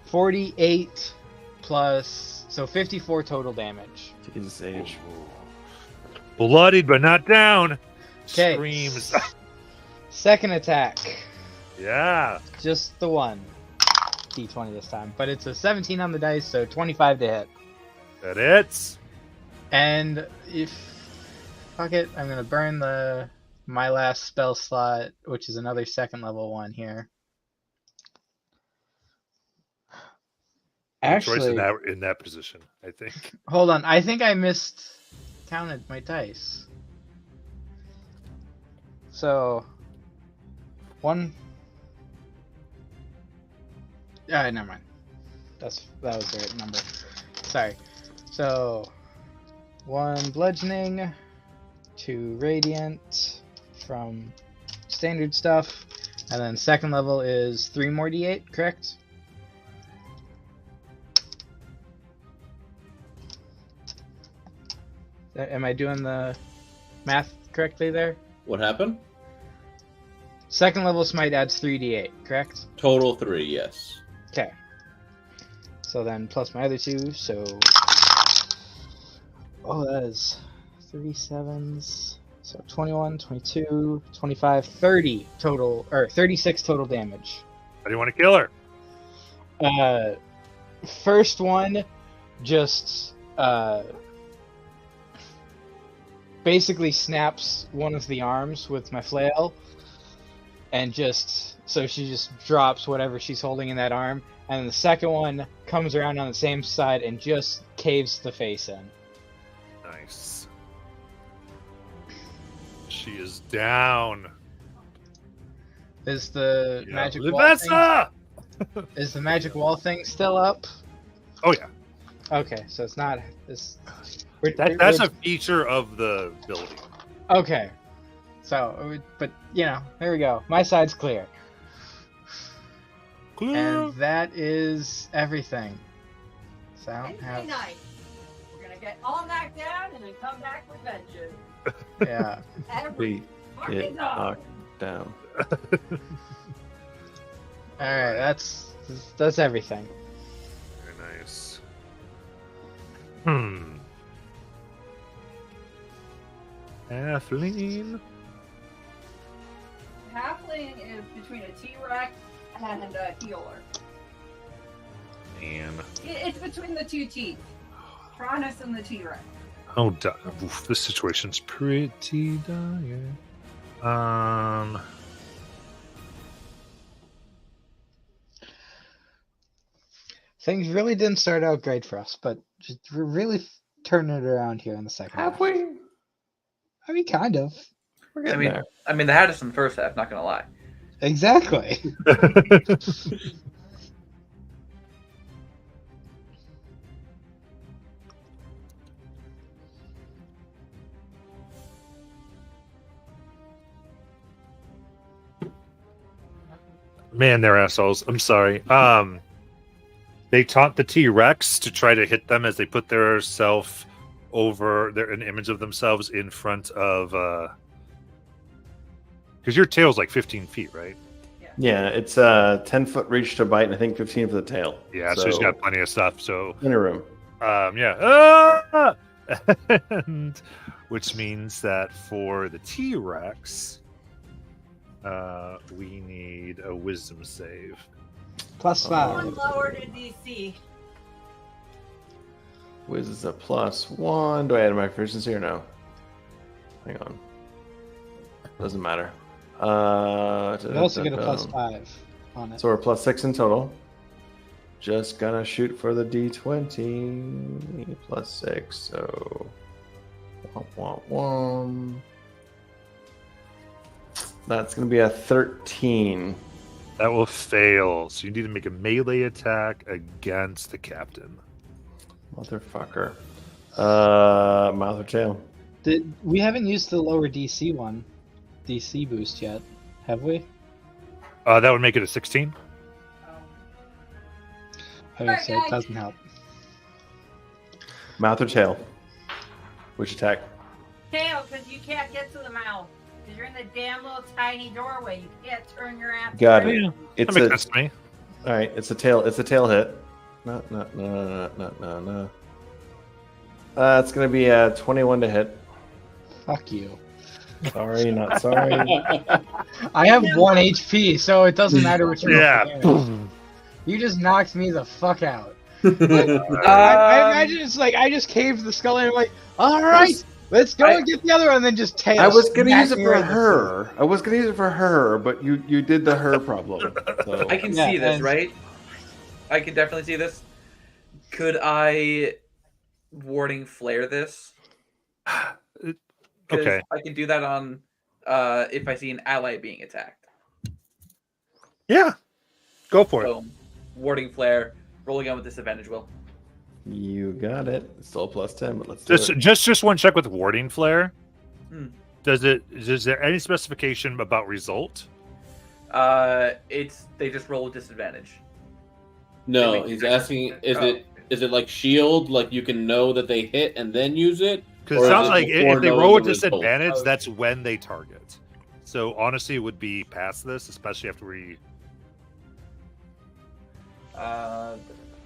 48 plus, so 54 total damage. Jesus age. Bloodied but not down. Okay. Screams. Second attack. Yeah. Just the one. D20 this time. But it's a 17 on the dice, so 25 to hit. That hits. And if... Fuck it, I'm going to burn my last spell slot, which is another second level one here. Choice Actually, in that position, I think. hold on. I think I counted my dice. So, one... never mind. That was the right number. Sorry. So, 1 bludgeoning, 2 radiant from standard stuff, and then second level is 3 more d8, correct? Am I doing the math correctly there? What happened? Second level smite adds 3d8, correct? Total 3, yes. Okay. So then plus my other 2, so... Oh, that is 37s. So 21, 22, 25, 30 total, or 36 total damage. How do you want to kill her? First one, just, basically snaps one of the arms with my flail, and so she just drops whatever she's holding in that arm, and the second one comes around on the same side and just caves the face in. Nice. She is down. Is the Yeah. magic wall thing, Livessa! is the magic wall thing still up? Oh yeah. Okay, so it's not. That's a feature of the building. Okay. So, but there we go. My side's clear. And that is everything. So I don't Wednesday have. night. We're gonna get all knocked down and then come back with vengeance. Yeah. Every We get knocked down. All right. That's everything. Very nice. Halfling. Halfling is between a T-Rex and a healer. Man. It's between the two teeth. Tronus and the T-Rex. Oh, oof, this situation's pretty dire. Things really didn't start out great for us, but we're really turning it around here in the second half. Have we? I mean, kind of. We're I getting mean, there. they had us in the first half. Not gonna lie. Exactly. Man, they're assholes. I'm sorry. They taught the T-Rex to try to hit them as they put their self over an image of themselves in front of because your tail's like 15 feet, right? Yeah, it's 10-foot reach to bite, and I think 15 for the tail. Yeah, so she's got plenty of stuff. So in a room. yeah. And, which means that for the T-Rex, we need a wisdom save. +5. One lower to DC. Wiz is a +1. Do I add my efficiency or no? Hang on. Doesn't matter. You also get a +5 on it. So we're +6 in total. Just gonna shoot for the D20. +6, so... Womp. That's gonna be a 13. That will fail. So you need to make a melee attack against the captain. Motherfucker. Mouth or tail? We haven't used the lower DC one, DC boost yet, have we? That would make it a 16. I would say it doesn't help. Mouth or tail? Which attack? Tail, because you can't get to the mouth. Because you're in the damn little tiny doorway. You can't turn your ass. Got around. it. Yeah, It's that a makes sense to me. all right. It's a tail. It's a tail hit. No. It's gonna be a 21 to hit. Fuck you. Sorry, not sorry. I have 1 HP, so it doesn't matter what you Yeah. You just knocked me the fuck out. I imagine it's like I just caved the skull and I'm like, all right, let's go and get the other one, and then just tail. I was gonna smack use it me for right in the her. I was gonna use it for her, but you did the her problem. So. I can Yeah, see this, and- right? I can definitely see this. Could I warding flare this? 'Cause Okay. I can do that on if I see an ally being attacked. Yeah. Go for it. So warding flare, rolling on with disadvantage. Will. You got it. It's still a +10, but let's do it. Just one check with warding flare. Hmm. Is there any specification about result? It's they just roll with disadvantage. No, he's asking, is it like shield? Like you can know that they hit and then use it? Because Or it is sounds it like before if they knowing roll with the result? disadvantage, Oh. that's when they target. So honestly, it would be past this, especially after we. I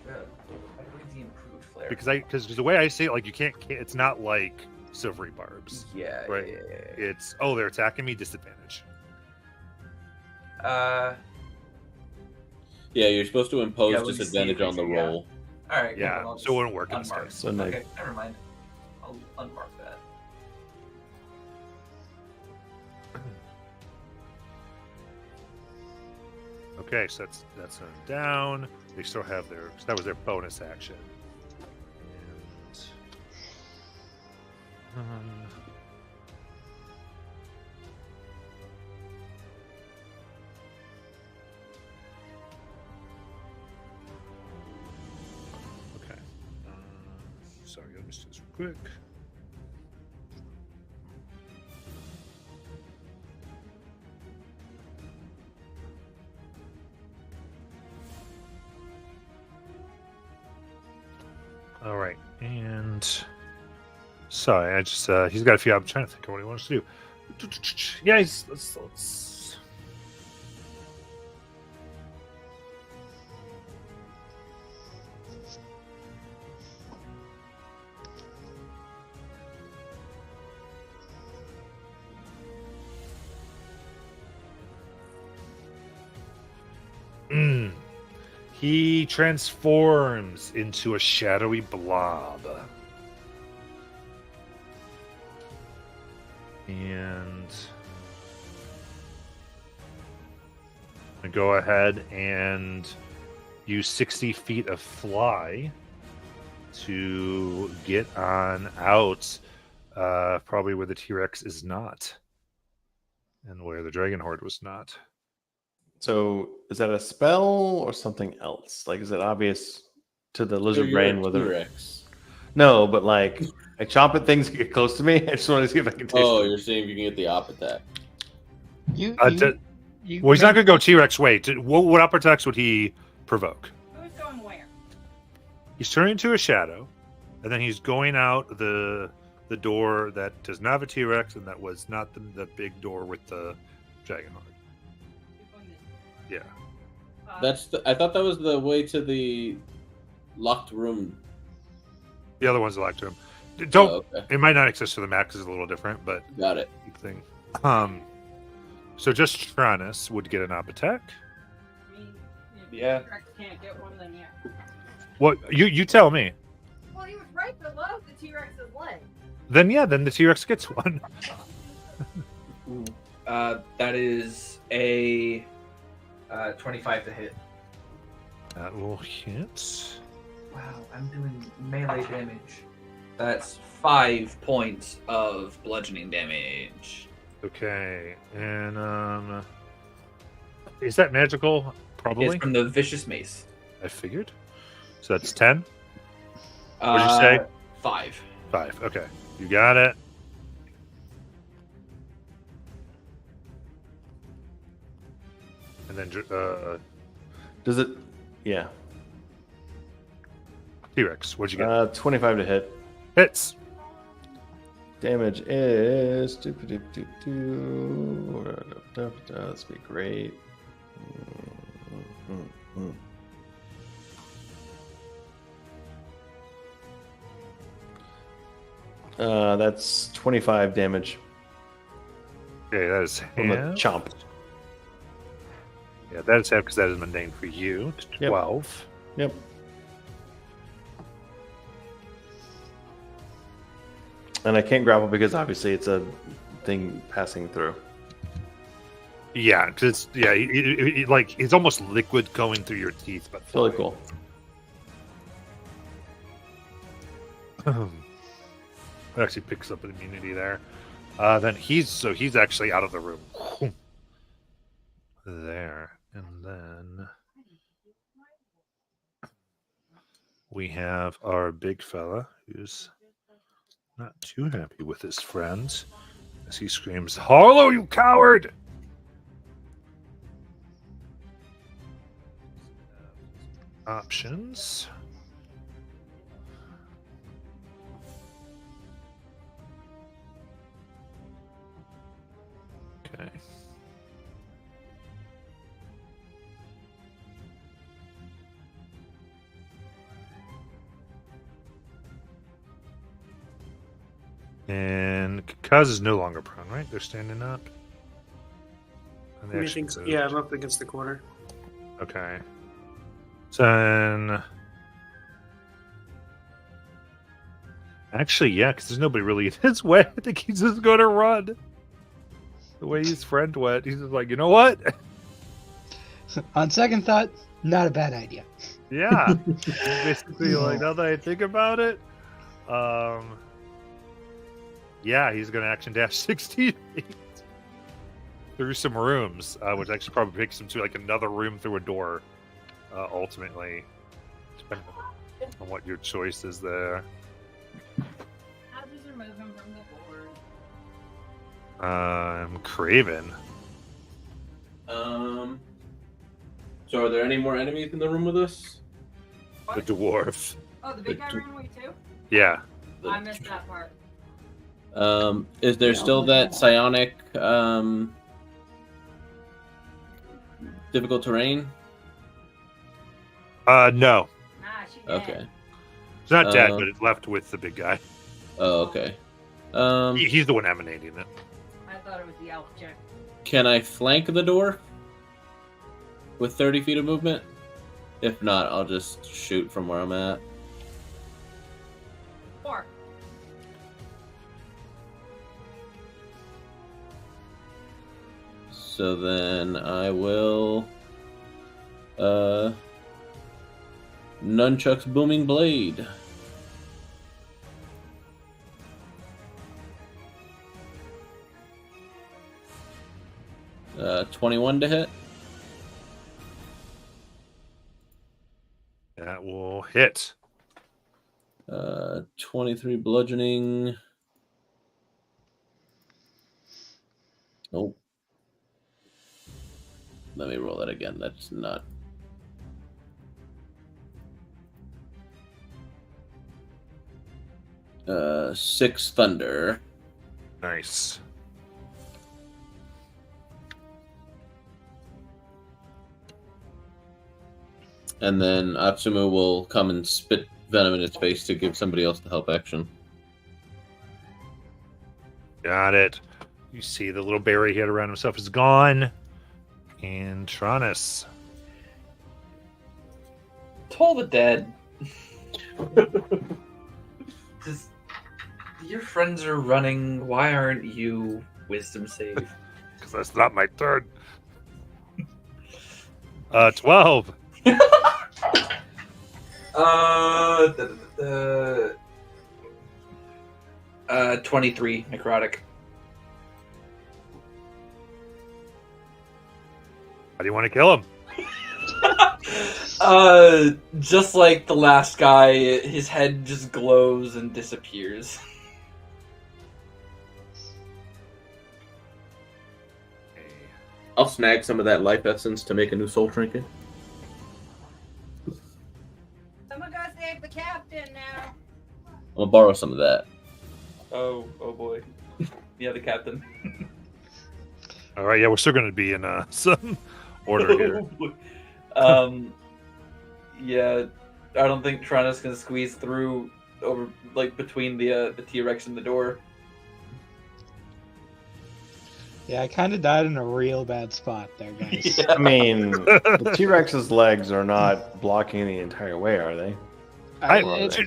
believe the improved flare. Because the way I see it, like you can't it's not like silvery barbs. Yeah, Right. yeah. It's they're attacking me, disadvantage. Yeah, you're supposed to impose Yeah, let me see disadvantage if on the it's- yeah. roll. All right. Yeah, I'll so it wouldn't work in just this unmark. case. So no. Okay, never mind. I'll unmark that. Okay, so that's them down. They still have their. So that was their bonus action. And, okay. Sorry, let me just do this real quick. All right, and sorry, I just he's got a few. I'm trying to think of what he wants to do. Yeah, let's. He transforms into a shadowy blob. And I go ahead and use 60 feet of fly to get on out, probably where the T-Rex is not, and where the Dragon Horde was not. So is that a spell or something else? Like, is it obvious to the lizard You're brain a whether? T-Rex. No, but like I chomp at things get close to me. I just want to see if I can taste Oh, them. you're saying if you can get the op attack. You, Well, he's not make- going to go T-Rex way. What upper attacks would he provoke? Who's going where? He's turning into a shadow, and then he's going out the door that does not have a T-Rex, and that was not the big door with the Dragon Horde. You're going this Yeah. way. That's I thought that was the way to the locked room. The other one's locked to him. Don't. Oh, okay. It might not exist for the Max. Is a little different, but Got it. thing. So just Tranus would get an op attack. I mean, if Yeah. the T-Rex can't get one, then yeah. What you tell me? Well, he was right below the T-Rex's leg. Then the T-Rex gets one. That is a 25 to hit. That will hit. Wow, I'm doing melee damage. That's 5 points of bludgeoning damage. Okay, and is that magical? Probably. It's from the vicious mace. I figured. So that's 10. What'd you say? 5. 5. Okay, you got it. And then Does it? Yeah. T-Rex, what'd you get? 25 to hit. Hits. Damage is. Let's be great. That's 25 damage Okay, that is from the half. chomp. Yeah, that is half because that is mundane for you. Yep. 12. Yep. And I can't grapple because obviously it's a thing passing through. Yeah, because like it's almost liquid going through your teeth, but Really cool. It actually picks up an immunity there. Then he's actually out of the room. There, and then we have our big fella who's not too happy with his friends as he screams, "Harlow, you coward!" Options. Okay. And Kaz is no longer prone, right? They're standing up. And they actually moved. Yeah, I'm up against the corner. Okay. So then... Actually, yeah, because there's nobody really in his way. I think he's just going to run. The way his friend went, he's just like, you know what? On second thought, not a bad idea. Yeah. Basically, like, now that I think about it, yeah, he's going to action dash 60 feet through some rooms, which actually probably takes him to like another room through a door, ultimately, depending on what your choice is there. How does it remove him from the board? Craven. So are there any more enemies in the room with us? The dwarf. Oh, the big guy ran away too? Yeah. I missed that part. Is there still that psionic difficult terrain? No. Nah, she dead. Okay. It's not dead, but it's left with the big guy. Oh, okay. He's the one emanating it. I thought it was the elf chick. Can I flank the door with 30 feet of movement? If not, I'll just shoot from where I'm at. 4. So then I will Nunchuck's Booming Blade. Uh, 21 to hit. That will hit. 23 bludgeoning. Oh. Let me roll that again. That's not. Six thunder. Nice. And then Atsumu will come and spit venom in its face to give somebody else the help action. Got it. You see the little berry he had around himself is gone. And Tronus. Toll the dead. Your friends are running. Why aren't you wisdom save? Because that's not my turn. 12. 23 necrotic. How do you want to kill him? Just like the last guy, his head just glows and disappears. I'll snag some of that life essence to make a new soul trinket. Someone go save the captain now. I'll borrow some of that. Oh boy. Yeah, the captain. All right, yeah, we're still going to be in some order here. Yeah, I don't think Tronus can squeeze through over like between the T-Rex and the door. Yeah, I kind of died in a real bad spot there, guys. I mean, the T Rex's legs are not blocking the entire way, are they? This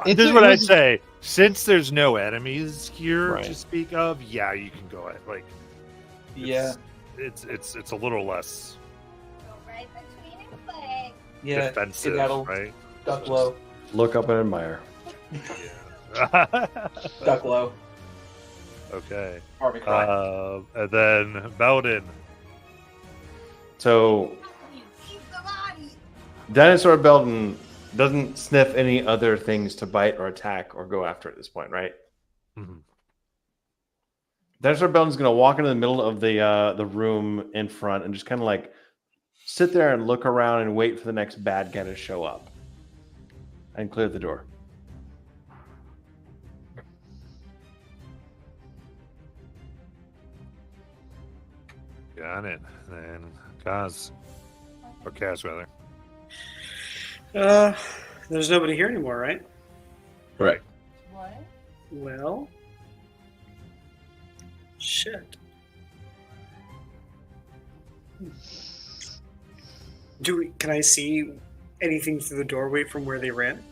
It's is a- what it I'd was- say. Since there's no enemies here Right. to speak of, yeah, you can go ahead. Like, Yeah, it's a little less Go right between his legs. yeah. defensive, skedaddle, right? duck low, Look up and admire. Yeah. duck low. Okay. Army cry. And then Belden. So You eat the body. Dinosaur Belden doesn't sniff any other things to bite or attack or go after at this point, right? Mhm. Dinosaur Belden's going to walk into the middle of the room in front and just kind of like sit there and look around and wait for the next bad guy to show up and clear the door. Got it. And Kaz. Or Kaz, rather. There's nobody here anymore, right? Correct. What? Well, shit. Can I see anything through the doorway from where they ran?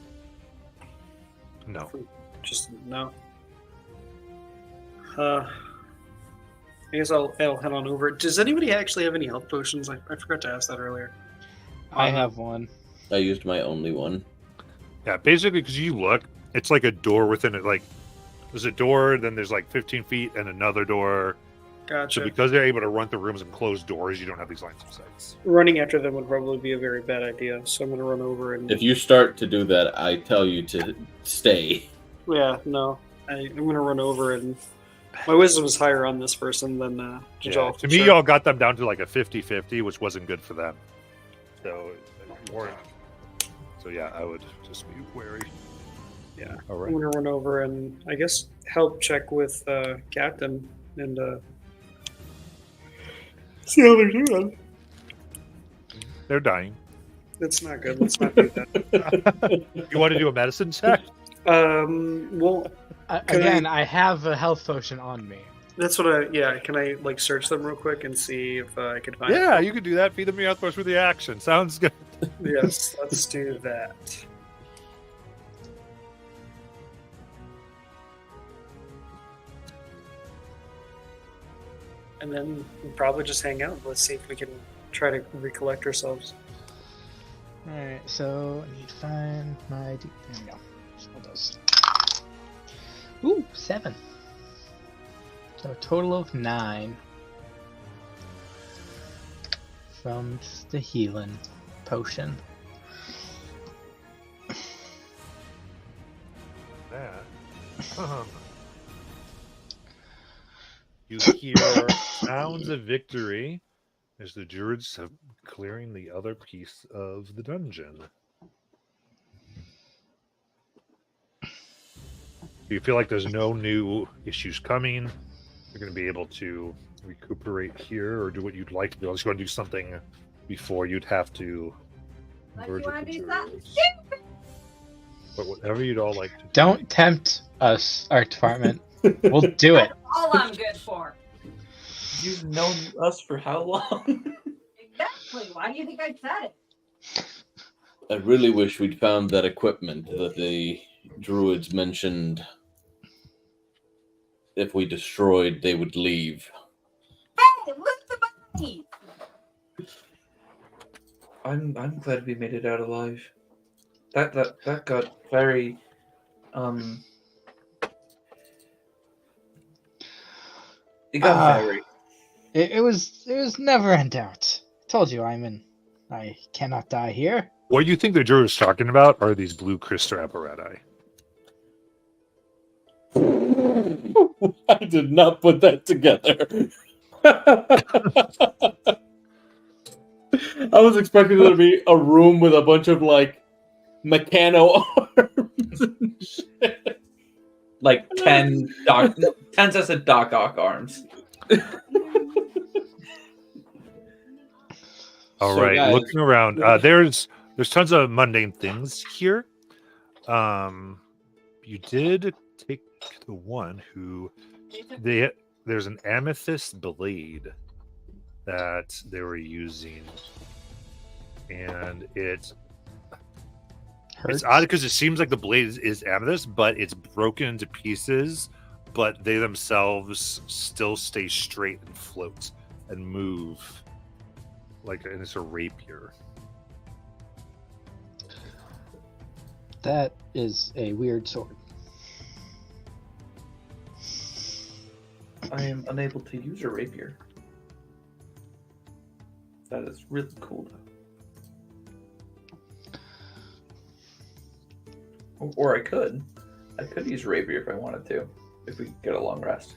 No. Just no. I guess I'll head on over. Does anybody actually have any health potions? I forgot to ask that earlier. I have one. I used my only one. Yeah, basically, because you look, it's like a door within it. Like, there's a door, then there's like 15 feet and another door. Gotcha. So because they're able to run through rooms and close doors, you don't have these lines of sight. Running after them would probably be a very bad idea, so I'm gonna run over and. If you start to do that, I tell you to stay. Yeah, no, I'm gonna run over and. My wisdom is higher on this person than Jajal. To me, y'all got them down to like a 50-50, which wasn't good for them. So, yeah, I would just be wary. Yeah. All I'm right. gonna run over and I guess help check with Captain and see how they're doing. They're dying. That's not good. Let's not do that. You want to do a medicine check? Well, Can Again, I have a health potion on me. that's what can I like search them real quick and see if I can find Yeah, you could do that. Feed them the outpost with the action. Sounds good. Yes, let's do that. And then we'll probably just hang out. Let's see if we can try to recollect ourselves. Alright, so I need to find my. There we go. What those? Ooh, 7. So a total of 9 from the healing potion. That. You hear sounds of victory as the druids are clearing the other piece of the dungeon. Do you feel like there's no new issues coming? You're going to be able to recuperate here or do what you'd like to do? Unless you want to do something before you'd have to Like converge you with want the to do something druids. stupid? But whatever you'd all like to do. Don't tempt us, art department. We'll do it. That's all I'm good for. You've known us for how long? Exactly. Why do you think I said it? I really wish we'd found that equipment that the druids mentioned. If we destroyed, they would leave. Hey, lift the body. I'm glad we made it out alive. That got very it got very It was never in doubt. Told you, I cannot die here. What you think the druid's talking about are these blue crystal apparatus. I did not put that together. I was expecting there to be a room with a bunch of like mechano Like 10 sets of Doc Ock arms. All So, right, guys- looking around, there's tons of mundane things here. You did take the one who there's an amethyst blade that they were using, and it's odd because it seems like the blade is amethyst, but it's broken into pieces, but they themselves still stay straight and float and move like it's a rapier. That is a weird sword. I am unable to use a rapier. That is really cool, though. Or I could use a rapier if I wanted to, if we get a long rest.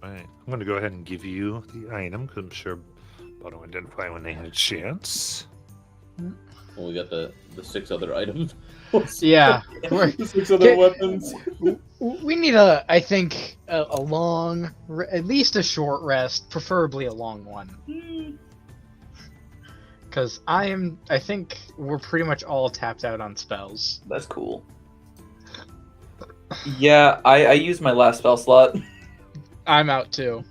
All right, I'm going to go ahead and give you the item because I'm sure Bono will identify when they had a chance. Well, we got the 6 other items. Yeah, The 6 other Get- weapons. we need I think, a long, at least a short rest, preferably a long one. Because I think we're pretty much all tapped out on spells. That's cool. Yeah, I used my last spell slot. I'm out too.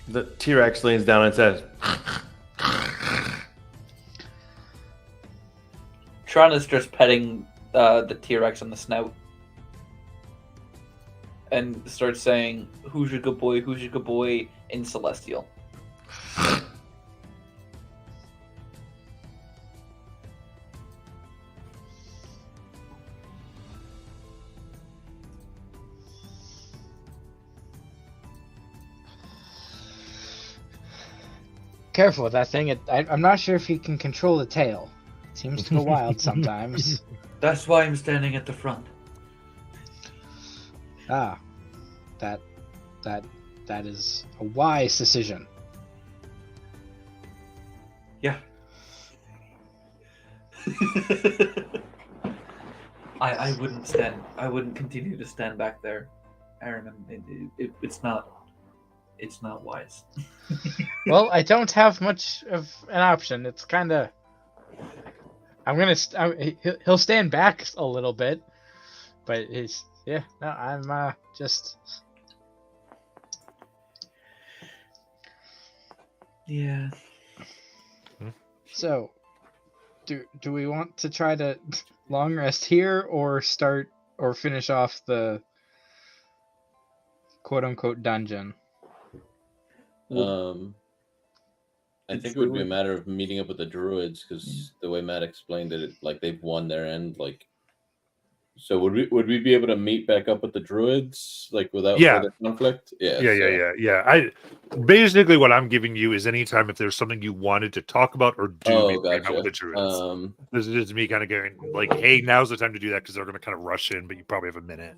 The T-Rex leans down and says, Tron is just petting the T-Rex on the snout. And starts saying, "Who's your good boy, who's your good boy," in Celestial. Careful with that thing. I'm not sure if you can control the tail. It seems to go wild sometimes. That's why I'm standing at the front. Ah, that is a wise decision. Yeah. I wouldn't continue to stand back there, Aaron. It's not wise. Well, I don't have much of an option. It's kind of. He'll stand back a little bit, but I'm just. Yeah. So, do we want to try to long rest here or start or finish off the quote unquote dungeon? I think it would be a matter of meeting up with the druids because the way Matt explained it, like they've won their end. Like, so would we be able to meet back up with the druids like without further conflict? Yeah. I basically what I'm giving you is anytime if there's something you wanted to talk about or do gotcha. with the druids. This is just me kind of going like, hey, now's the time to do that because they're going to kind of rush in, but you probably have a minute.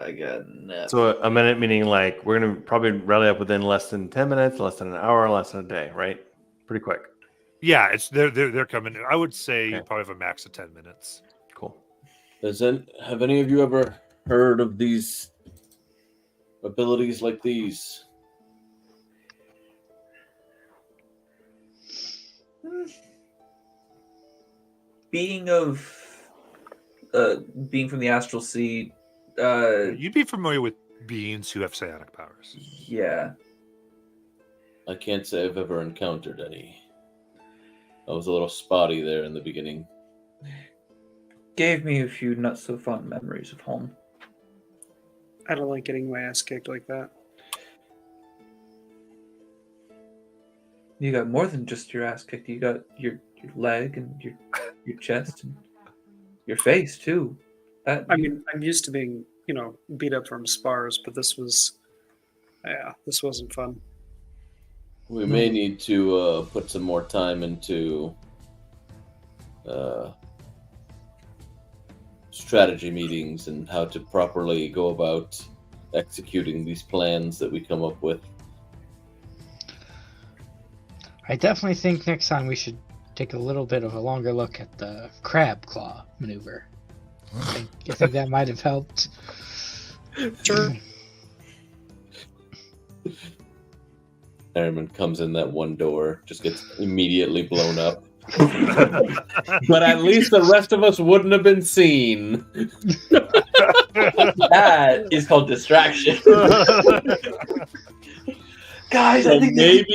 I got nothing. so a minute meaning like we're going to probably rally up within less than 10 minutes, less than an hour, less than a day, right? Pretty quick. Yeah, it's they're coming. I would say you Okay. probably have a max of 10 minutes. Cool. Have any of you ever heard of these abilities like these? Being from the astral sea, You'd be familiar with beings who have psionic powers. yeah. I can't say I've ever encountered any. I was a little spotty there in the beginning. Gave me a few not so fond memories of home. I don't like getting my ass kicked like that. You got more than just your ass kicked. You got your leg and your chest and your face too. I mean, I'm used to being, beat up from spars, but this wasn't fun. We may need to put some more time into strategy meetings and how to properly go about executing these plans that we come up with. I definitely think next time we should take a little bit of a longer look at the crab claw maneuver. I think that might have helped. Sure. Airman comes in that one door, just gets immediately blown up. But at least the rest of us wouldn't have been seen. That is called distraction. Guys, So I think maybe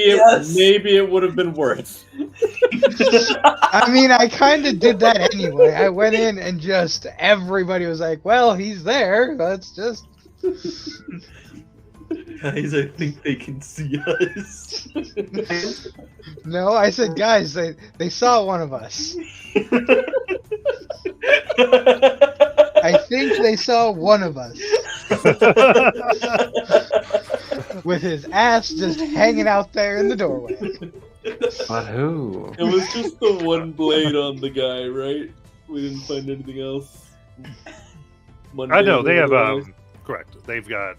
it would have been worse. I mean, I kind of did that anyway. I went in and just everybody was like, "Well, he's there. Let's just." Guys, I think they can see us. No, I said, guys, they saw one of us. I think they saw one of us with his ass just hanging out there in the doorway. But who? It was just the one blade on the guy, right? We didn't find anything else. I know they have Otherwise. correct. They've got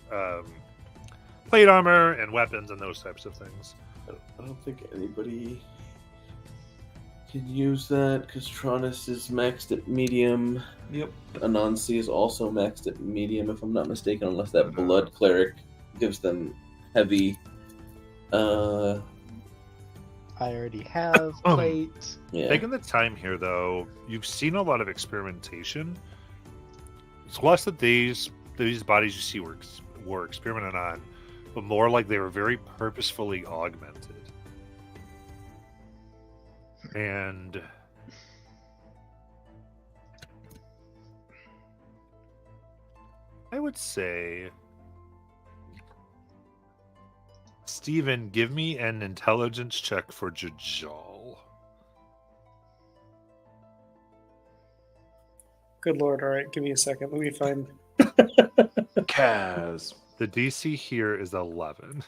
plate armor and weapons and those types of things. I don't think anybody can use that because Tronus is maxed at medium. Yep. Anansi is also maxed at medium, if I'm not mistaken, unless that blood cleric gives them heavy. I already have plate. Yeah. Taking the time here, though, you've seen a lot of experimentation. It's less that these bodies you see were experimented on, but more like they were very purposefully augmented. And I would say, Steven, give me an intelligence check for Jajal. Good lord. All right, give me a second. Let me find. Kaz. The DC here is 11.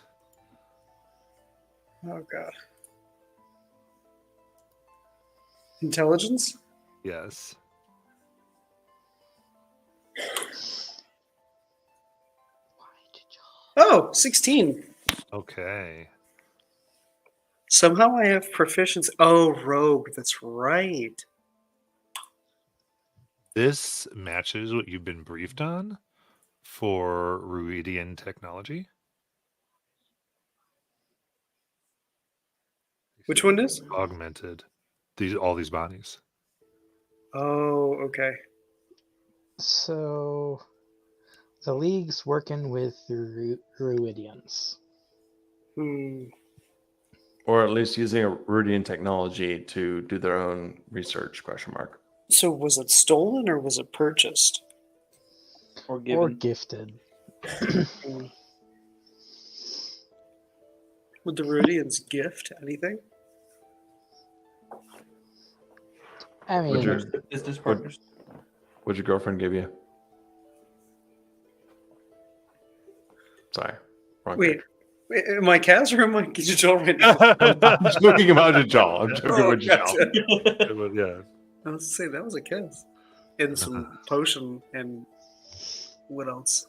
Oh god. Intelligence? Yes. Oh, 16. Okay. Somehow I have proficiency. Oh, rogue. That's right. This matches what you've been briefed on for Ruidian technology. Which one is? Augmented. All these bodies. Oh, okay. So, the League's working with the Ruidians. Or at least using a Rudian technology to do their own research, ? So was it stolen or was it purchased? Or Or given. gifted. Would the Rudians gift anything? I Would mean, your, Business partners. what'd your girlfriend give you? Sorry. Wrong Wait, am I Kaz or am I Jajal right now? I'm joking about Jajal. I'm joking Oh, about Jajal. gotcha. It was- yeah. I was to say that was a Kaz. And some potion and what else?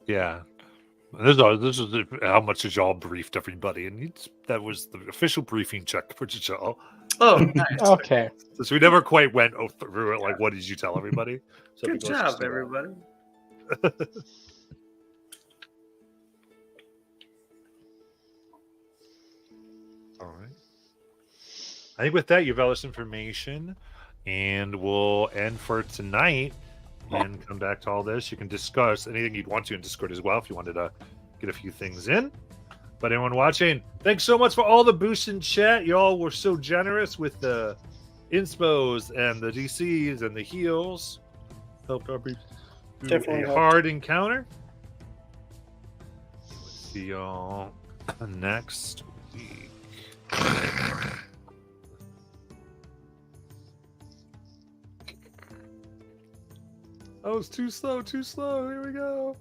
Yeah. This is how much Jajal briefed everybody, and that was the official briefing check for Jajal. Oh, nice. okay. So we never quite went through it. Like, what did you tell everybody? So Good let's just job, do that. everybody. All right. I think with that, you've all this information, and we'll end for tonight and come back to all this. You can discuss anything you'd want to in Discord as well if you wanted to get a few things in. But anyone watching, thanks so much for all the boosts in chat. Y'all were so generous with the inspos and the DCs and the heals. Helped our do Definitely a helped. hard encounter. See y'all next week. Oh, it's too slow, too slow. Here we go.